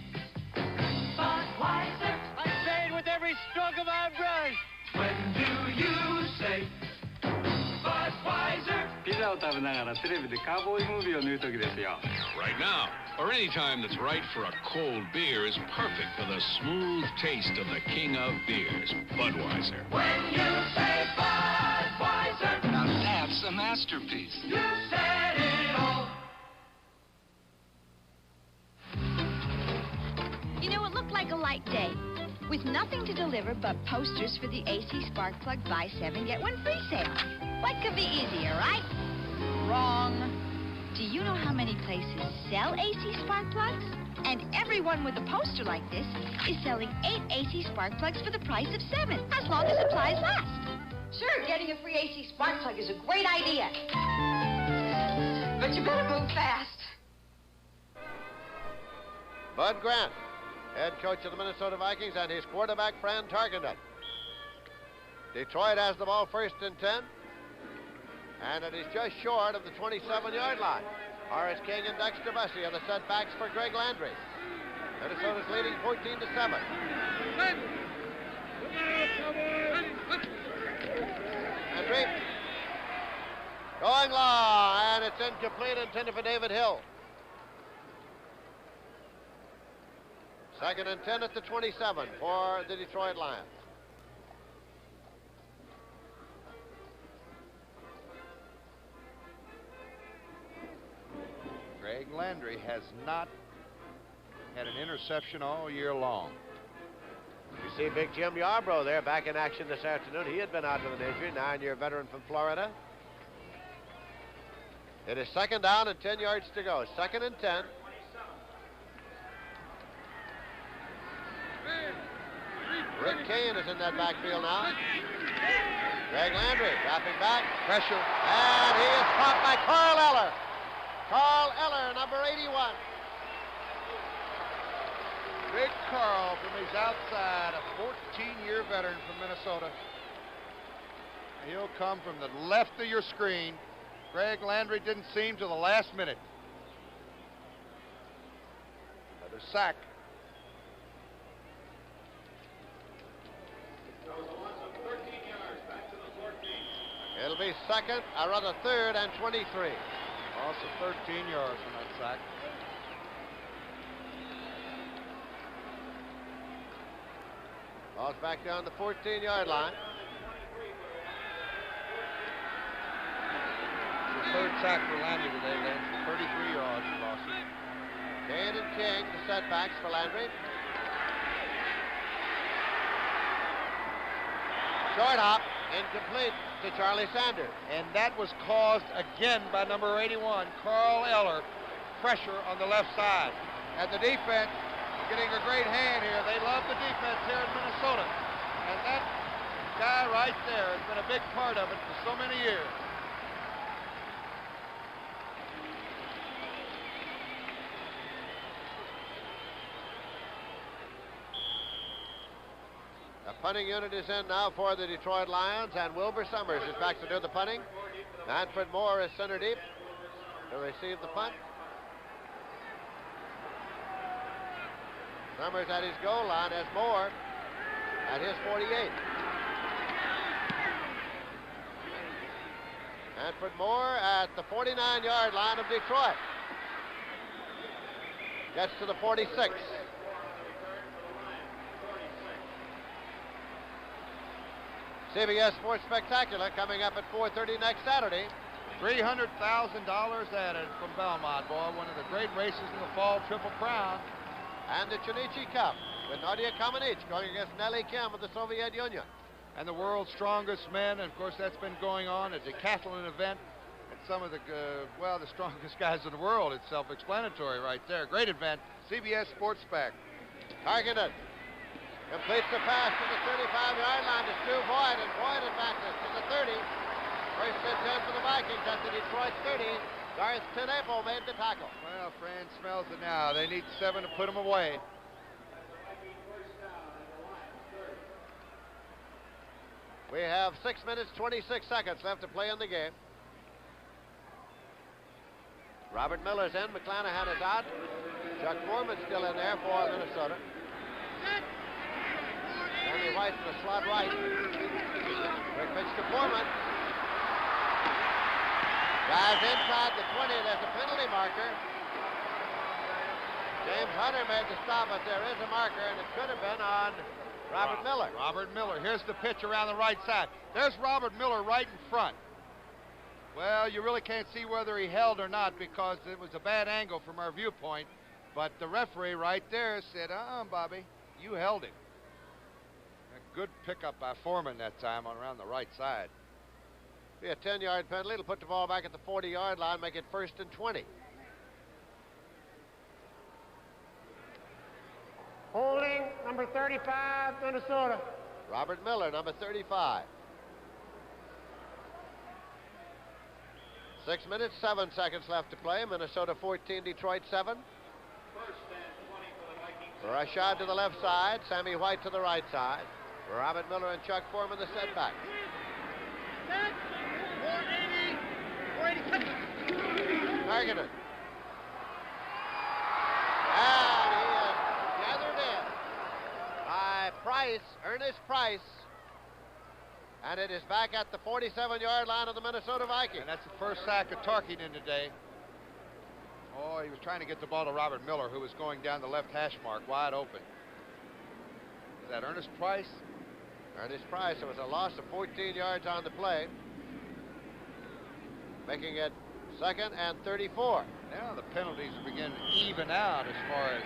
Speaker 13: Budweiser?
Speaker 11: I say it with every stroke of my brush.
Speaker 13: When do you say Budweiser?
Speaker 23: ピザを食べながらテレビでカウボーイムービーを見るときですよ。
Speaker 24: Right now, or any time that's right for a cold beer is perfect for the smooth taste of the king of beers, Budweiser.
Speaker 13: When you say Budweiser,
Speaker 23: now that's a masterpiece.
Speaker 13: You said it all.
Speaker 25: You know, it looked like a light day with
Speaker 5: There's nothing to deliver but posters for the AC Spark Plug Buy 7, Get 1 free sale. What could be easier, right? Wrong. Do you know how many places sell AC Spark Plugs? And everyone with a poster like this is selling 8 AC Spark Plugs for the price of 7, as long as supplies last.
Speaker 12: Sure, getting a free AC Spark Plug is a great idea. But you better move fast.
Speaker 2: Bud Grant, head coach of the Minnesota Vikings, and his quarterback, Fran Tarkenton. Detroit has the ball first and 10. And it is just short of the 27-yard line. Horace King and Dexter Bussey are the setbacks for Greg Landry. Minnesota's leading 14-7. Landry going long, and it's incomplete, intended for David Hill. Second and 10 at the 27 for the Detroit Lions.
Speaker 1: Greg Landry has not had an interception all year long.
Speaker 2: You see Big Jim Yarbrough there back in action this afternoon. He had been out with an injury, 9-year veteran from Florida. It is second down and 10 yards to go. Second and 10. Rick Kane is in that backfield now. Greg Landry dropping back.
Speaker 1: Pressure.
Speaker 2: And he is caught by Carl Eller. Carl Eller, number 81.
Speaker 1: Big Carl from his outside, a 14-year veteran from Minnesota. He'll come from the left of your screen. Greg Landry didn't seem to the last minute. Another sack.
Speaker 2: It'll be second, or rather third and 23.
Speaker 1: Also 13 yards from that sack.
Speaker 2: Ball's back down the 14-yard line.
Speaker 1: The third sack for Landry today, Lynch. 33 yards he lost.
Speaker 2: Kane and King, the setbacks for Landry. Short hop, incomplete to Charlie Sanders.
Speaker 1: And that was caused again by number 81, Carl Eller. Pressure on the left side. And the defense getting a great hand here. They love the defense here in Minnesota. And that guy right there has been a big part of it for so many years.
Speaker 2: The punting unit is in now for the Detroit Lions, and Wilbur Summers is back to do the punting. Manfred Moore is center deep to receive the punt. Summers at his goal line as Moore at his 48. Manfred Moore at the 49-yard line of Detroit. Gets to the 46. CBS Sports Spectacular coming up at 4:30 next Saturday.
Speaker 1: $300,000 added from Belmont, boy. One of the great races in the fall Triple Crown.
Speaker 2: And the Chunichi Cup with Nadia Comaneci going against Nellie Kim of the Soviet Union.
Speaker 1: And the world's strongest men, and of course that's been going on, a decathlon event. And some of the, well, the strongest guys in the world. It's self-explanatory right there. Great event. CBS Sports Spec.
Speaker 2: Targeted. Completes the pass to the 35-yard line to Stu Boyd, and Boyd advances to the 30. First and 10 for the Vikings at the Detroit 30. Garth Tenepo made the tackle.
Speaker 1: Well, Fran smells it now. They need 7 to put them away.
Speaker 2: We have 6 minutes, 26 seconds left to play in the game. Robert Miller's in. McClanahan is out. Chuck Foreman's still in there for Minnesota. Danny White in the slot right. Quick pitch to Foreman. Drives inside the 20. There's a penalty marker. James Hunter made the stop, but there is a marker, and it could have been on Robert Miller.
Speaker 1: Robert Miller. Here's the pitch around the right side. There's Robert Miller right in front. Well, you really can't see whether he held or not because it was a bad angle from our viewpoint. But the referee right there said, Bobby, you held him. good pickup by Foreman that time on around the right side.
Speaker 2: Be a 10-yard penalty. It'll put the ball back at the 40-yard line, make it 1st and 20.
Speaker 11: Holding, number 35, Minnesota.
Speaker 2: Robert Miller, number 35. 6 minutes, 7 seconds left to play. Minnesota 14, Detroit 7. Rashad to the left side, Sammy White to the right side. Robert Miller and Chuck Foreman the setback. Targeted. And he is gathered in by Price, Ernest Price. And it is back at the 47-yard line of the Minnesota Vikings.
Speaker 1: And that's the first sack of Tarkington today. Oh, he was trying to get the ball to Robert Miller, who was going down the left hash mark, wide open. Is that Ernest Price?
Speaker 2: Ernest Price. It was a loss of 14 yards on the play, making it 2nd and 34.
Speaker 1: Now the penalties begin to even out as far as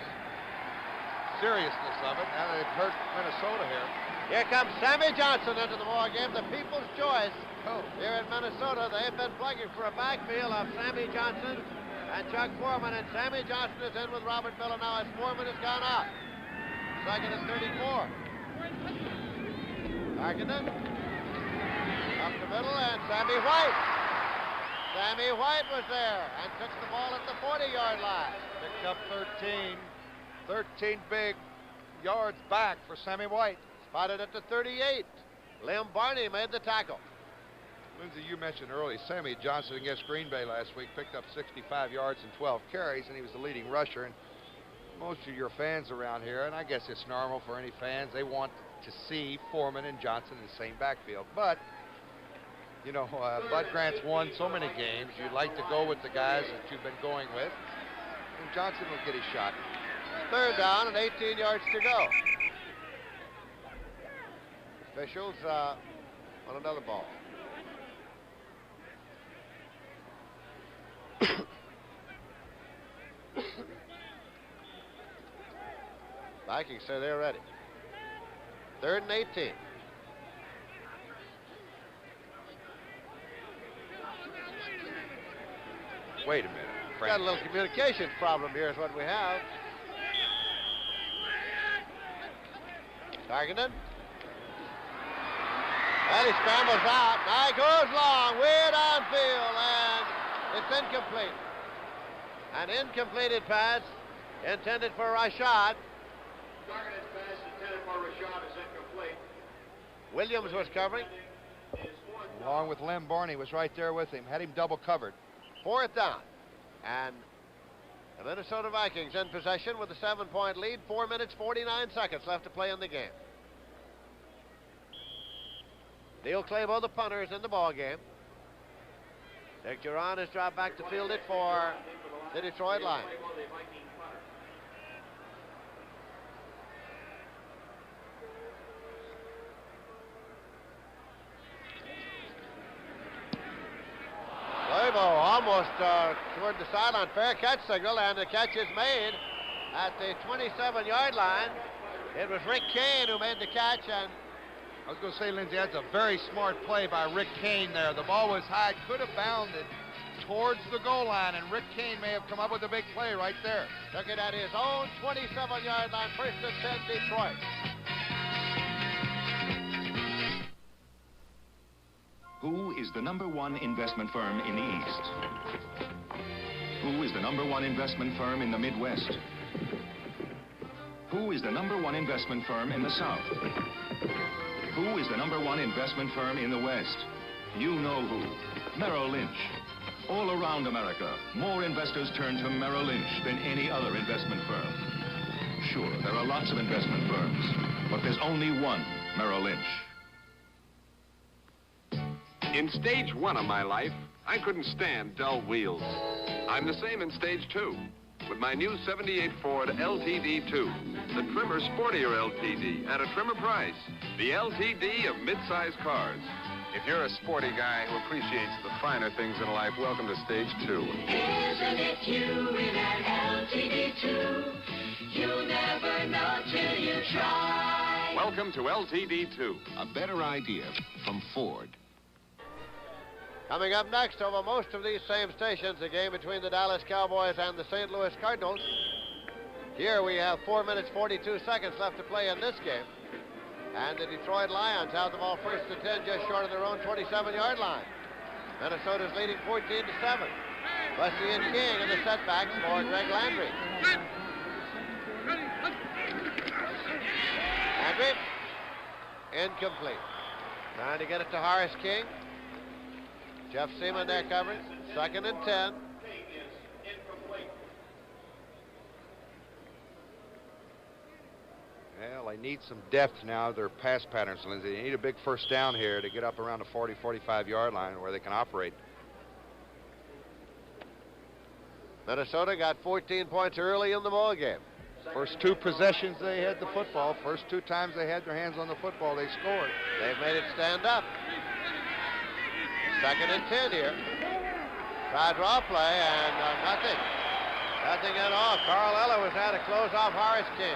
Speaker 1: seriousness of it. Now they've hurt Minnesota here.
Speaker 2: Here comes Sammy Johnson into the ball game, the people's choice. Here in Minnesota, they've been plugging for a backfield of Sammy Johnson and Chuck Foreman, and Sammy Johnson is in with Robert Miller now as Foreman has gone out. 2nd and 34. Targeted. Up the middle, and Sammy White. Sammy White was there and took the ball at the 40-yard line.
Speaker 1: Picked up 13. 13 big yards back for Sammy White.
Speaker 2: Spotted at the 38. Lim Barney made the tackle.
Speaker 1: Lindsay, you mentioned earlier, Sammy Johnson against Green Bay last week picked up 65 yards and 12 carries, and he was the leading rusher. And most of your fans around here, and I guess it's normal for any fans, they want to see Foreman and Johnson in the same backfield. But, you know, Bud Grant's won so many games, you'd like to go with the guys that you've been going with, and Johnson will get his shot.
Speaker 2: 3rd down and 18 yards to go. Officials on another ball. Vikings say they're ready. 3rd and 18.
Speaker 1: Wait a minute, Frank.
Speaker 2: Got a little communications problem here is what we have. Targeted. And he scrambles out. Now he goes long, way downfield, and it's incomplete. An incompleted pass intended for Rashad.
Speaker 3: Targeted pass intended for Rashad is incomplete.
Speaker 2: Williams was covering.
Speaker 1: Along with Lim Barney was right there with him. Had him double covered.
Speaker 2: 4th down. And the Minnesota Vikings in possession with a 7-point lead. 4 minutes, 49 seconds left to play in the game. Neil Clabo, the punter, is in the ball game. Dick Duran has dropped back to field it for the Detroit Lions. Clabo almost toward the sideline. Fair catch signal, and the catch is made at the 27-yard line. It was Rick Kane who made the catch, and
Speaker 1: I was going to say, Lindsay, that's a very smart play by Rick Kane there. The ball was high, could have bounded towards the goal line, and Rick Kane may have come up with a big play right there.
Speaker 2: Took it at his own 27-yard line, 1st and 10, Detroit.
Speaker 15: Who is the #1 investment firm in the East? Who is the #1 investment firm in the Midwest? Who is the #1 investment firm in the South? Who is the #1 investment firm in the West? You know who. Merrill Lynch. All around America, more investors turn to Merrill Lynch than any other investment firm. Sure, there are lots of investment firms, but there's only one Merrill Lynch.
Speaker 6: In stage 1 of my life, I couldn't stand dull wheels. I'm the same in stage 2 with my new 78 Ford LTD2, the trimmer sportier LTD at a trimmer price, the LTD of mid-size cars. If you're a sporty guy who appreciates the finer things in life, welcome to stage 2.
Speaker 13: Isn't it you in an LTD2? You'll never know till you try.
Speaker 6: Welcome to LTD2.
Speaker 24: A better idea from Ford.
Speaker 2: Coming up next over most of these same stations, the game between the Dallas Cowboys and the St. Louis Cardinals. Here we have 4 minutes, 42 seconds left to play in this game. And the Detroit Lions have the ball first and 10, just short of their own 27-yard line. Minnesota's leading 14-7. Bussey and King in the setbacks for Greg Landry. Landry, incomplete. Trying to get it to Horace King. Jeff Seaman there covering. 2nd and 10.
Speaker 1: Well, they need some depth now. Their pass patterns, Lindsay. They need a big first down here to get up around the 40, 45-yard line where they can operate.
Speaker 2: Minnesota got 14 points early in the ball game.
Speaker 1: First 2 possessions they had the football. First 2 times they had their hands on the football, they scored.
Speaker 2: They've made it stand up. 2nd and 10 here. Try draw play and nothing. Nothing at all. Carl Eller was had to close off Horace King.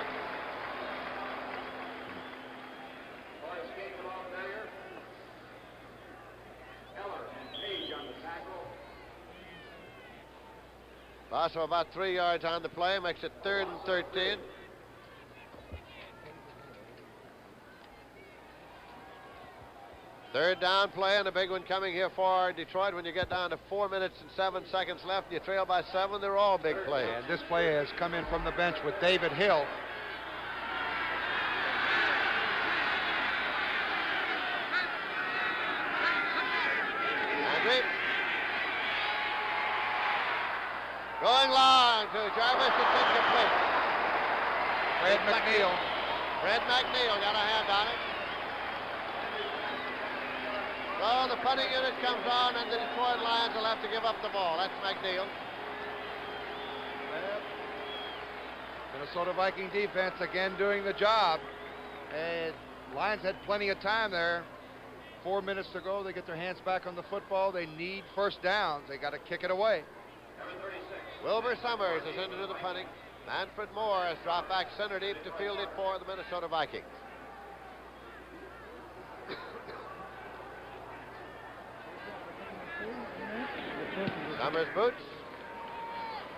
Speaker 2: Loss of about 3 yards on the play, makes it 3rd and 13. Third down play, and a big one coming here for Detroit. When you get down to 4 minutes and 7 seconds left, and you trail by 7, they're all big plays.
Speaker 1: And this play has come in from the bench with David Hill.
Speaker 2: Landry. Going long to Jarvis, it's incomplete.
Speaker 1: Fred McNeil.
Speaker 2: Fred McNeil got a hand on it. So the punting unit comes on, and the Detroit Lions will have to give up the ball. That's McNeil.
Speaker 1: Minnesota Viking defense again doing the job. And Lions had plenty of time there. 4 minutes to go. They get their hands back on the football. They need first downs. They got to kick it away.
Speaker 2: Wilbur Summers is into the punting. Manfred Moore has dropped back center deep to field it for the Minnesota Vikings. Summers boots.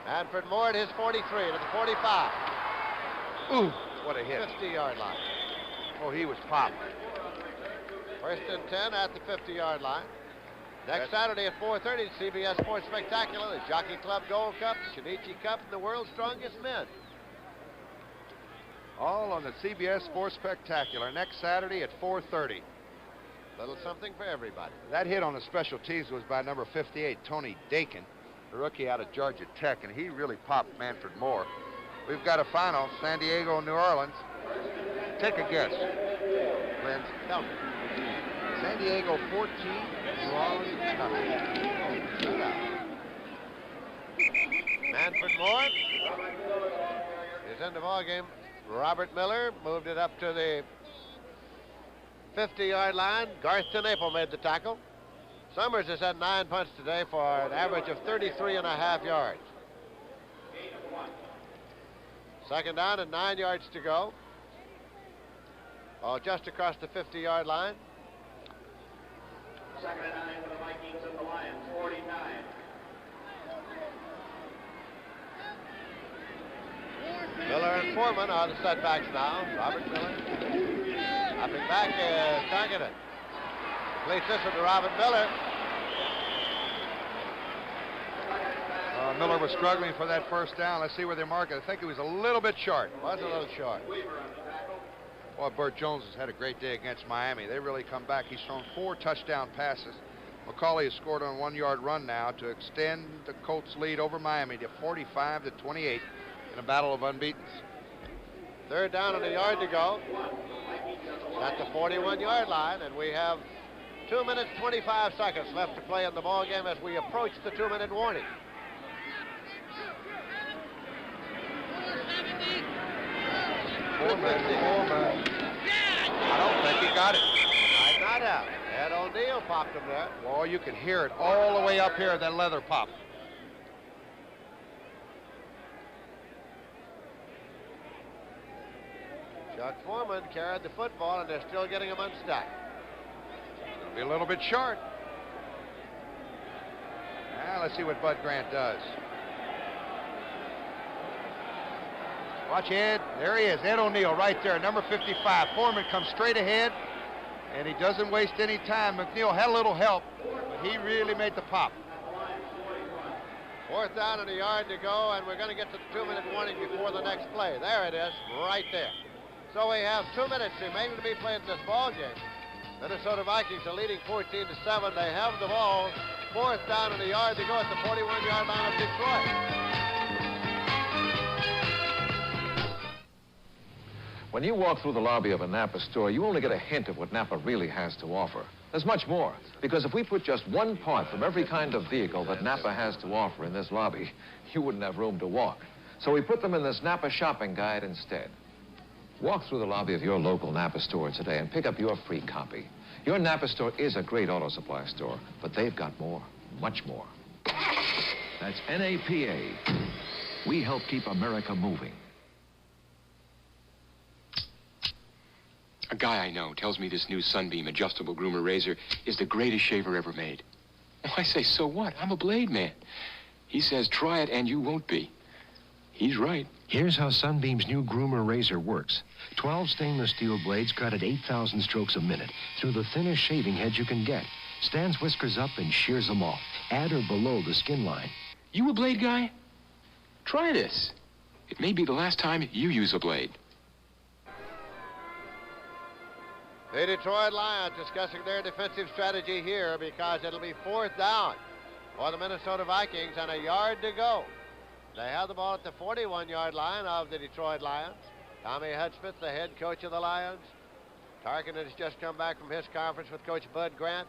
Speaker 2: Manfred Moore at his 43 to the 45.
Speaker 1: Ooh, what a hit.
Speaker 2: 50-yard line.
Speaker 1: Oh, he was popped.
Speaker 2: 1st and 10 at the 50-yard line. Next Saturday at 4:30, CBS Sports Spectacular, the Jockey Club Gold Cup, Shinichi Cup, and the World's Strongest Men.
Speaker 1: All on the CBS Sports Spectacular next Saturday at 4:30.
Speaker 2: Little something for everybody.
Speaker 1: That hit on the special teams was by number 58, Tony Dakin, the rookie out of Georgia Tech, and he really popped Manfred Moore. We've got a final, San Diego, New Orleans. Take a guess. Lynn, tell me. San Diego 14, New Orleans nothing.
Speaker 2: Manfred Moore is in the ball game. Robert Miller moved it up to the 50-yard line. Garth TenNapel made the tackle. Summers has had 9 punts today for an average of 33.5 yards. 2nd down and 9 yards to go. Oh, just across the 50-yard line.
Speaker 3: 2nd and 9 for the Vikings and the Lions, 49.
Speaker 2: Miller and Foreman are the setbacks now. Robert Miller. Hopping back is targeted. Plays this one to Robert Miller.
Speaker 1: Miller was struggling for that first down. Let's see where they mark it. I think he was a little bit short.
Speaker 2: Was a little short.
Speaker 1: Well, Burt Jones has had a great day against Miami. They really come back. He's thrown 4 touchdown passes. McCauley has scored on a 1-yard run now to extend the Colts' lead over Miami to 45-28 in a battle of unbeatens.
Speaker 2: 3rd down and a yard to go. At the 41-yard line, and we have 2 minutes, 25 seconds left to play in the ball game as we approach the 2-minute warning.
Speaker 1: Foreman. I don't think he got it.
Speaker 2: Might not have. Ed O'Neill popped him there.
Speaker 1: Well, you can hear it all the way up here, that leather pop.
Speaker 2: Chuck Foreman carried the football, and they're still getting him unstuck.
Speaker 1: Be a little bit short. Now let's see what Bud Grant does. Watch Ed. There he is, Ed O'Neill right there, number 55. Foreman comes straight ahead, and he doesn't waste any time. McNeil had a little help, but he really made the pop.
Speaker 2: 4th down and a yard to go, and we're going to get to the 2-minute warning before the next play. There it is, right there. So we have 2 minutes remaining to be played in this ball game. Minnesota Vikings are leading 14-7. They have the ball. 4th down and a yard to go at the 41-yard line of Detroit.
Speaker 10: When you walk through the lobby of a Napa store, you only get a hint of what Napa really has to offer. There's much more, because if we put just one part from every kind of vehicle that Napa has to offer in this lobby, you wouldn't have room to walk. So we put them in this Napa shopping guide instead. Walk through the lobby of your local Napa store today and pick up your free copy. Your Napa store is a great auto supply store, but they've got more, much more. That's NAPA. We help keep America moving.
Speaker 16: A guy I know tells me this new Sunbeam adjustable groomer razor is the greatest shaver ever made. Well, I say, so what? I'm a blade man. He says, try it and you won't be. He's right.
Speaker 21: Here's how Sunbeam's new groomer razor works. 12 stainless steel blades cut at 8,000 strokes a minute through the thinnest shaving head you can get. Stands whiskers up and shears them off, at or below the skin line.
Speaker 16: You a blade guy? Try this. It may be the last time you use a blade.
Speaker 2: The Detroit Lions discussing their defensive strategy here because it'll be 4th down for the Minnesota Vikings and a yard to go. They have the ball at the 41-yard line of the Detroit Lions. Tommy Hudspeth, the head coach of the Lions. Tarkin has just come back from his conference with Coach Bud Grant.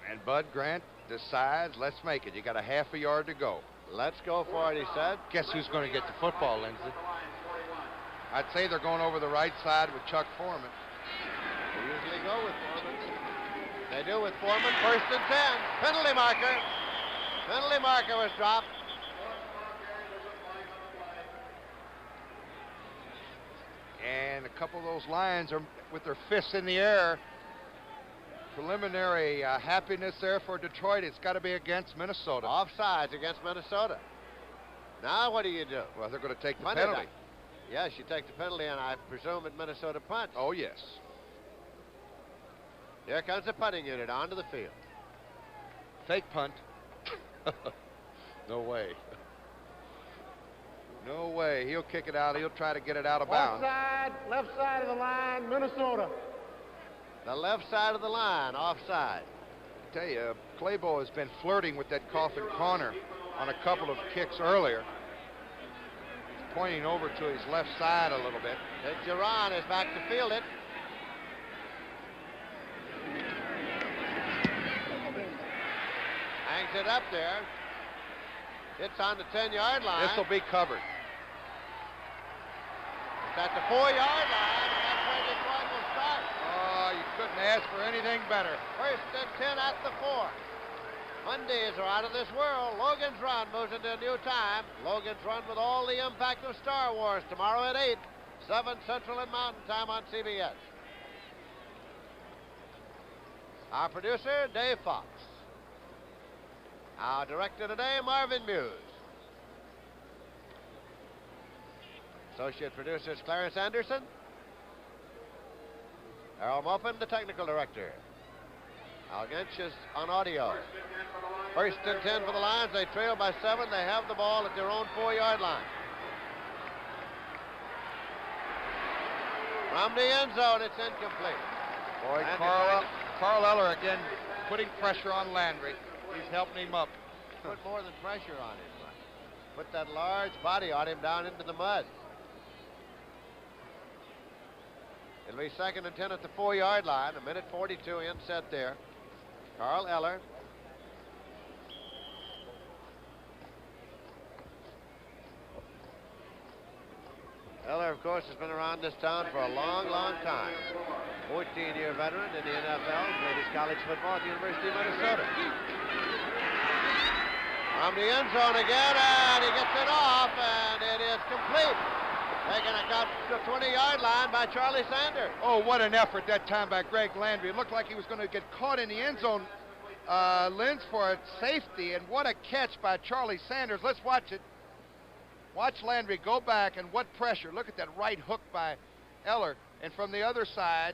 Speaker 1: And Bud Grant decides, let's make it. You got a half a yard to go.
Speaker 2: Let's go for it, he said.
Speaker 1: Guess who's going to get the football, Lindsay? I'd say they're going over the right side with Chuck Foreman.
Speaker 2: They usually go with Foreman. They do with Foreman. 1st and 10. Penalty marker. Penalty marker was dropped.
Speaker 1: And a couple of those Lions are with their fists in the air. Preliminary happiness there for Detroit. It's got to be against Minnesota.
Speaker 2: Offsides against Minnesota. Now what do you do?
Speaker 1: Well, they're going to take the penalty.
Speaker 2: Yes, you take the penalty, and I presume at Minnesota punt.
Speaker 1: Oh, yes.
Speaker 2: Here comes the punting unit onto the field.
Speaker 1: Fake punt. No way. No way. He'll kick it out. He'll try to get it out of bounds.
Speaker 11: Offside, left side of the line, Minnesota.
Speaker 2: The left side of the line, offside.
Speaker 1: I tell you, Claybo has been flirting with that coffin corner on a couple of kicks earlier. He's pointing over to his left side a little bit.
Speaker 2: And Geron is back to field it. Hangs it up there. It's on the 10-yard line.
Speaker 1: This will be covered.
Speaker 2: It's at the 4-yard line, and that's where Detroit will start.
Speaker 1: Oh, you couldn't ask for anything better.
Speaker 2: 1st and 10 at the 4. Mondays are out of this world. Logan's Run moves into a new time. Logan's Run with all the impact of Star Wars tomorrow at 8, 7 Central and Mountain Time on CBS. Our producer, Dave Fox. Our director today, Marvin Muse. Associate producers, Clarence Anderson. Errol Mopin, the technical director. Al Gensch is on audio. 1st and 10 for the Lions. They trail by 7. They have the ball at their own 4-yard line. From the end zone, it's incomplete.
Speaker 1: Boy, Carl Eller again putting pressure on Landry. He's helping him up.
Speaker 2: Put more than pressure on him. Put that large body on him down into the mud. It'll be 2nd and 10 at the 4-yard line. 1:42 in set there. Carl Eller. Eller, of course, has been around this town for a long, long time. 14-year veteran in the NFL, played his college football at the University of Minnesota. From the end zone again, and he gets it off, and it is complete. Taken across the 20-yard line by Charlie Sanders.
Speaker 1: Oh, what an effort that time by Greg Landry. It looked like he was going to get caught in the end zone, Linz, for a safety, and what a catch by Charlie Sanders. Let's watch it. Watch Landry go back, and what pressure. Look at that right hook by Eller. And from the other side,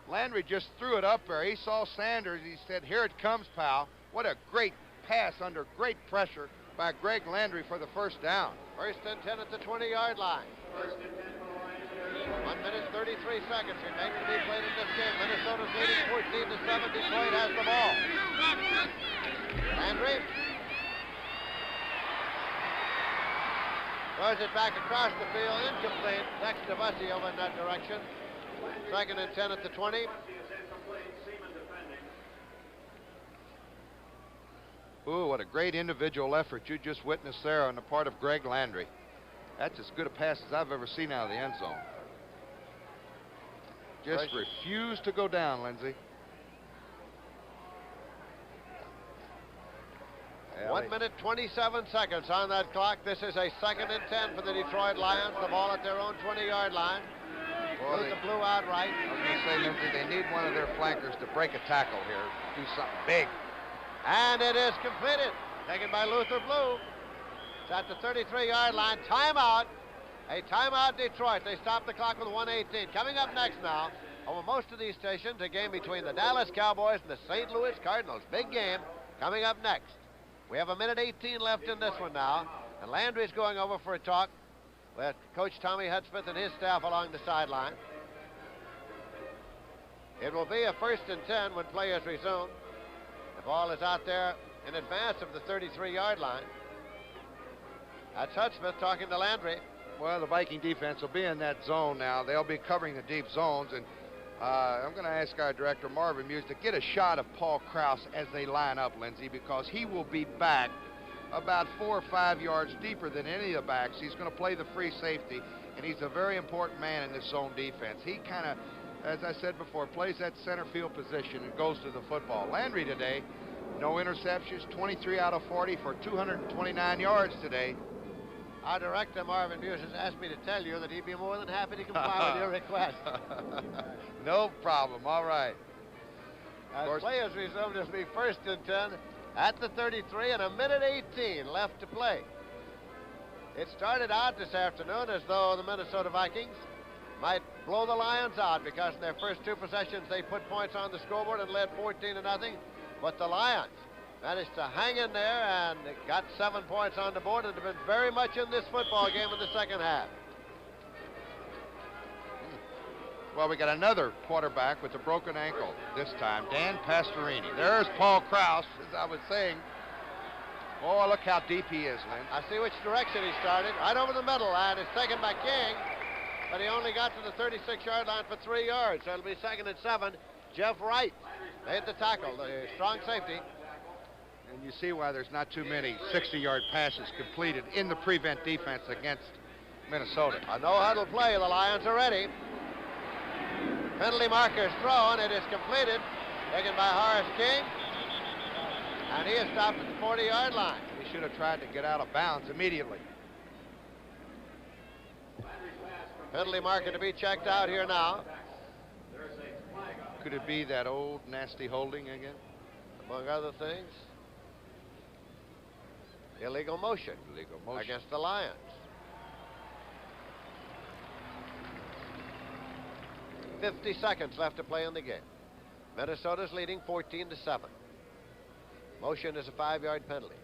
Speaker 1: Landry just threw it up there. He saw Sanders. He said, "Here it comes, pal." What a great pass under great pressure by Greg Landry for the first down.
Speaker 2: First and 10 at the 20-yard line. 1 minute 33 seconds remain to be played in this game. Minnesota's leading 14-7. Detroit has the ball. Landry throws it back across the field, incomplete. Next to Bussey over in that direction. Second and 10 at the 20.
Speaker 1: Ooh, what a great individual effort you just witnessed there on the part of Greg Landry. That's as good a pass as I've ever seen out of the end zone. Just refused to go down, Lindsey.
Speaker 2: 1 minute 27 seconds on that clock. This is a second and 10 for the Detroit Lions. The ball at their own 20-yard line. Luther blew out right.
Speaker 1: I was going to say, Lindsey, they need one of their flankers to break a tackle here, do something big.
Speaker 2: And it is completed. Taken by Luther Blue. It's at the 33-yard line. Timeout. A timeout, Detroit. They stop the clock with 1:18. Coming up next now, over most of these stations, a game between the Dallas Cowboys and the St. Louis Cardinals. Big game coming up next. We have 1:18 left in this one now, and Landry's going over for a talk with Coach Tommy Hudspeth and his staff along the sideline. It will be a first and 10 when play is resumed. The ball is out there in advance of the 33-yard line. That's Hudspeth talking to Landry.
Speaker 1: Well, the Viking defense will be in that zone now. They'll be covering the deep zones, and I'm going to ask our director, Marvin Muse, to get a shot of Paul Krause as they line up, Lindsey, because he will be back about 4 or 5 yards deeper than any of the backs. He's going to play the free safety, and he's a very important man in this zone defense. He kind of, as I said before, plays that center field position and goes to the football. Landry today, no interceptions, 23 out of 40 for 229 yards today.
Speaker 2: Our director, Marvin Muse, has asked me to tell you that he'd be more than happy to comply with your request.
Speaker 1: No problem. All right.
Speaker 2: As play is resumed, it'll be first and 10 at the 33 and 1:18 left to play. It started out this afternoon as though the Minnesota Vikings might blow the Lions out because in their first 2 possessions they put points on the scoreboard and led 14-0. But the Lions managed to hang in there and got 7 points on the board and have been very much in this football game in the second half.
Speaker 1: Well, we got another quarterback with a broken ankle this time, Dan Pastorini. There's Paul Krause, as I was saying. Oh, look how deep he is, Lynn.
Speaker 2: I see which direction he started. Right over the middle, and it's taken by King, but he only got to the 36-yard line for 3 yards, so it'll be second and 7. Jeff Wright made the tackle, the strong safety.
Speaker 1: And you see why there's not too many 60-yard passes completed in the prevent defense against Minnesota.
Speaker 2: A no-huddle play. The Lions are ready. Penalty marker is thrown. It is completed. Taken by Horace King. And he is stopped at the 40-yard line.
Speaker 1: He should have tried to get out of bounds immediately.
Speaker 2: Penalty marker to be checked out here now.
Speaker 1: Could it be that old nasty holding again?
Speaker 2: Among other things. Illegal motion against the Lions. 50 seconds left to play in the game. Minnesota's leading 14-7. Motion is a 5-yard penalty.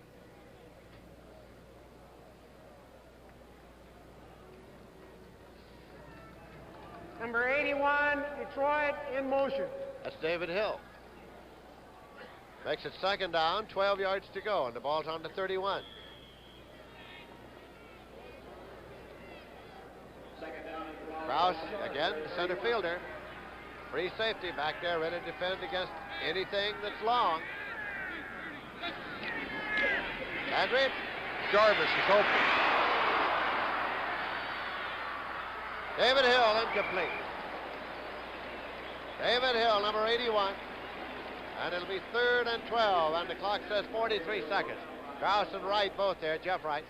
Speaker 11: Number 81, Detroit in motion.
Speaker 2: That's David Hill. Makes it second down, 12 yards to go, and the ball's on to 31. Krause, again, the center fielder. Free safety back there, ready to defend against anything that's long. Landry.
Speaker 1: Jarvis is open.
Speaker 2: David Hill, incomplete. David Hill, number 81. And it'll be 3rd and 12, and the clock says 43 seconds. Krause and Wright both there, Jeff Wright.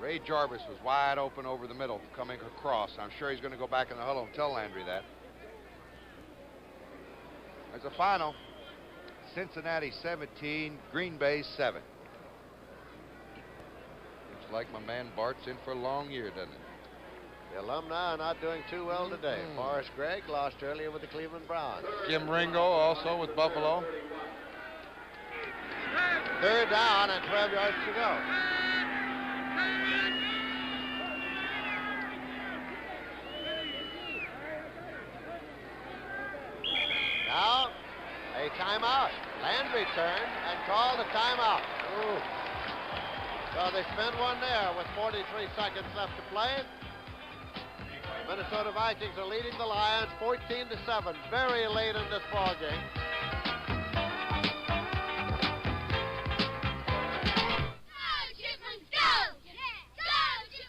Speaker 1: Ray Jarvis was wide open over the middle coming across. I'm sure he's going to go back in the huddle and tell Landry that. There's a final. Cincinnati 17, Green Bay 7. Looks like my man Bart's in for a long year, doesn't it?
Speaker 2: The alumni are not doing too well today. Forrest Gregg lost earlier with the Cleveland Browns.
Speaker 1: Jim Ringo also with Buffalo.
Speaker 2: 3rd down and 12 yards to go. Now, a timeout. Landry turned and called a timeout. Ooh. So they spent one there with 43 seconds left to play. Minnesota Vikings are leading the Lions 14-7, very late in this ball game.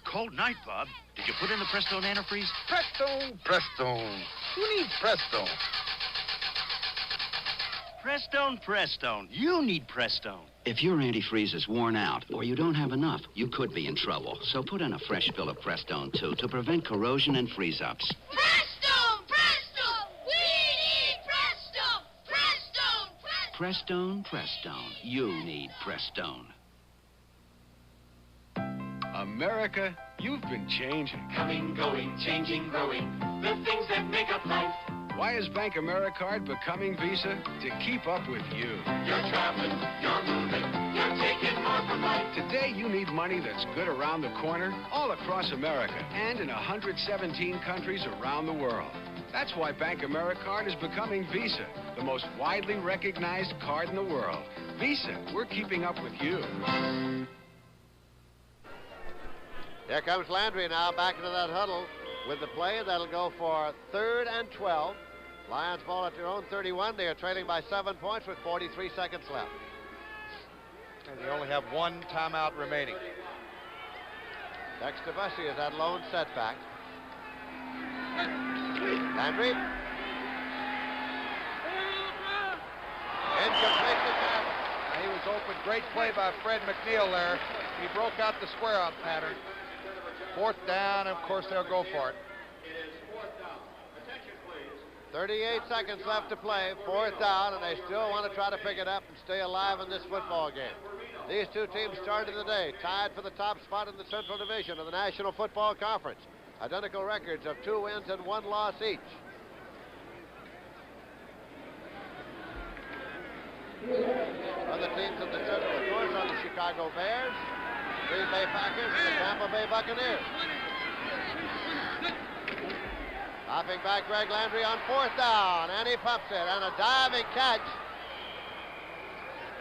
Speaker 4: Cold night, Bob. Did you put in the Prestone antifreeze?
Speaker 7: Prestone, Prestone. Who needs Prestone?
Speaker 4: Prestone. You need Prestone.
Speaker 8: If your antifreeze is worn out or you don't have enough, you could be in trouble. So put in a fresh fill of Prestone, too, to prevent corrosion and freeze-ups.
Speaker 13: Prestone! We need Prestone!
Speaker 8: Prestone. You need Prestone.
Speaker 24: America, you've been changing.
Speaker 13: Coming, going, changing, growing. The things that make up life.
Speaker 24: Why is Bank AmeriCard becoming Visa? To keep up with you.
Speaker 13: You're traveling, you're moving, you're taking more from life.
Speaker 24: Today, you need money that's good around the corner, all across America, and in 117 countries around the world. That's why Bank AmeriCard is becoming Visa, the most widely recognized card in the world. Visa, we're keeping up with you.
Speaker 2: Here comes Landry now back into that huddle with the play. That'll go for 3rd and 12. Lions ball at their own 31. They are trailing by 7 points with 43 seconds left.
Speaker 1: And they only have one timeout remaining.
Speaker 2: Dexter Bussey is that lone setback. Landry. Incomplete to Campbell.
Speaker 1: He was open. Great play by Fred McNeil there. He broke out the square out pattern. 4th down, of course, they'll go for it.
Speaker 2: 38 seconds left to play, 4th down, and they still want to try to pick it up and stay alive in this football game. These two teams started the day tied for the top spot in the Central Division of the National Football Conference. Identical records of 2 wins and 1 loss each. Other teams in the Central, of course, are the Chicago Bears, Green Bay Packers, and the Tampa Bay Buccaneers. Hopping back Greg Landry on 4th down, and he pumps it, and a diving catch.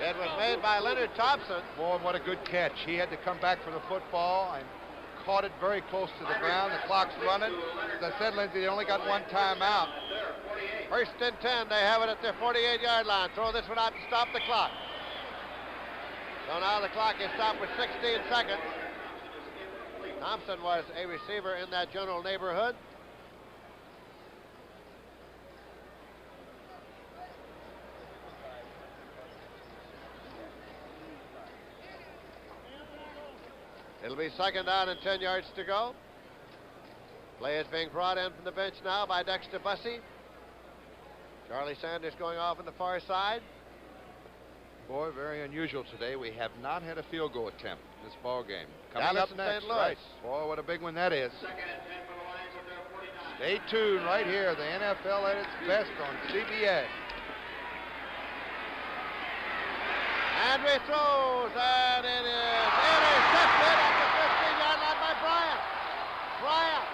Speaker 2: It was made by Leonard Thompson.
Speaker 1: Boy, what a good catch. He had to come back for the football and caught it very close to the ground. The clock's running. As I said, Lindsay, they only got one timeout.
Speaker 2: 1st and 10, they have it at their 48-yard line. Throw this one out and stop the clock. So now the clock is stopped with 16 seconds. Thompson was a receiver in that general neighborhood. It'll be 2nd down and 10 yards to go. Play is being brought in from the bench now by Dexter Bussey. Charlie Sanders going off on the far side.
Speaker 1: Boy, very unusual today. We have not had a field goal attempt in this ball game. Coming
Speaker 2: Dallas
Speaker 1: up
Speaker 2: and
Speaker 1: next,
Speaker 2: St. Louis.
Speaker 1: right. Boy, what a big one that is. Stay tuned right here. The NFL at its best on CBS.
Speaker 2: Landry throws, and it is intercepted at the 15-yard line by Bryant. Bryant.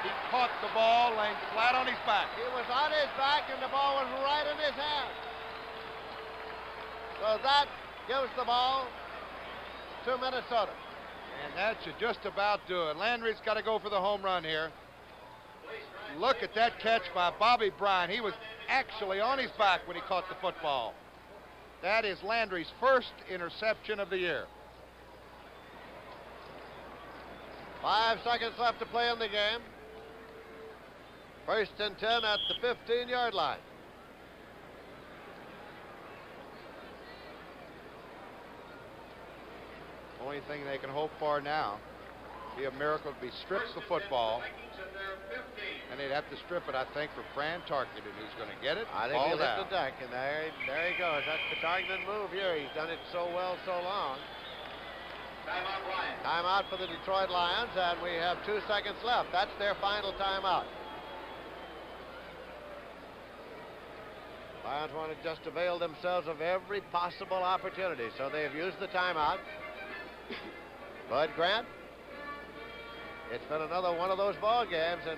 Speaker 1: He caught the ball laying flat on his back.
Speaker 2: He was on his back, and the ball was right in his hand. So that gives the ball to Minnesota.
Speaker 1: And that should just about do it. Landry's got to go for the home run here. Look at that catch by Bobby Bryant. He was actually on his back when he caught the football. That is Landry's first interception of the year.
Speaker 2: 5 seconds left to play in the game. 1st and 10 at the 15-yard line.
Speaker 1: only thing they can hope for now be a miracle to be stripped the football. And they'd have to strip it, I think, for Fran Tarkenton, who's going to get it.
Speaker 2: I think he'll hit the deck, and there he goes. That's the Tarkenton move here. He's done it so well so long. Timeout for the Detroit Lions, and we have 2 seconds left. That's their final timeout. Lions want to just avail themselves of every possible opportunity, so they've used the timeout. Bud Grant, it's been another one of those ball games, and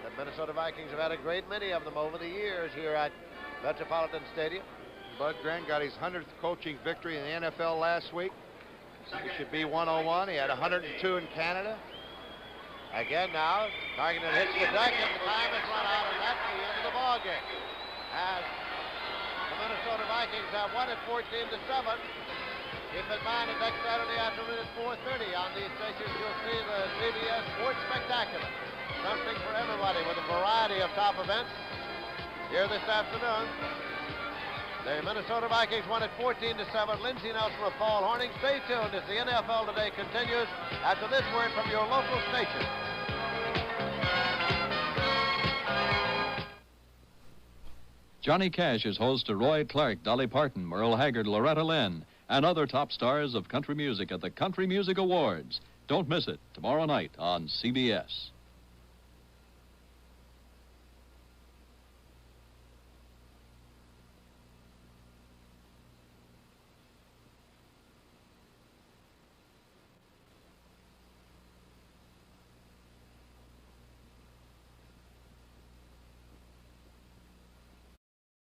Speaker 2: the Minnesota Vikings have had a great many of them over the years here at Metropolitan Stadium.
Speaker 1: Bud Grant got his 100th coaching victory in the NFL last week. It should be 101. He had 102 in Canada.
Speaker 2: Again now, Tarkenton hits the deck, and the time has run out, and that's the end of the ball game. As the Minnesota Vikings have won it 14-7. Keep in mind that next Saturday afternoon at 4:30 on these stations, you'll see the CBS Sports Spectacular. Something for everybody with a variety of top events. Here this afternoon, the Minnesota Vikings won it 14-7. Lindsey Nelson with Paul Horning. Stay tuned as the NFL Today continues after this word from your local station.
Speaker 14: Johnny Cash is host to Roy Clark, Dolly Parton, Merle Haggard, Loretta Lynn, and other top stars of country music at the Country Music Awards. Don't miss it tomorrow night on CBS.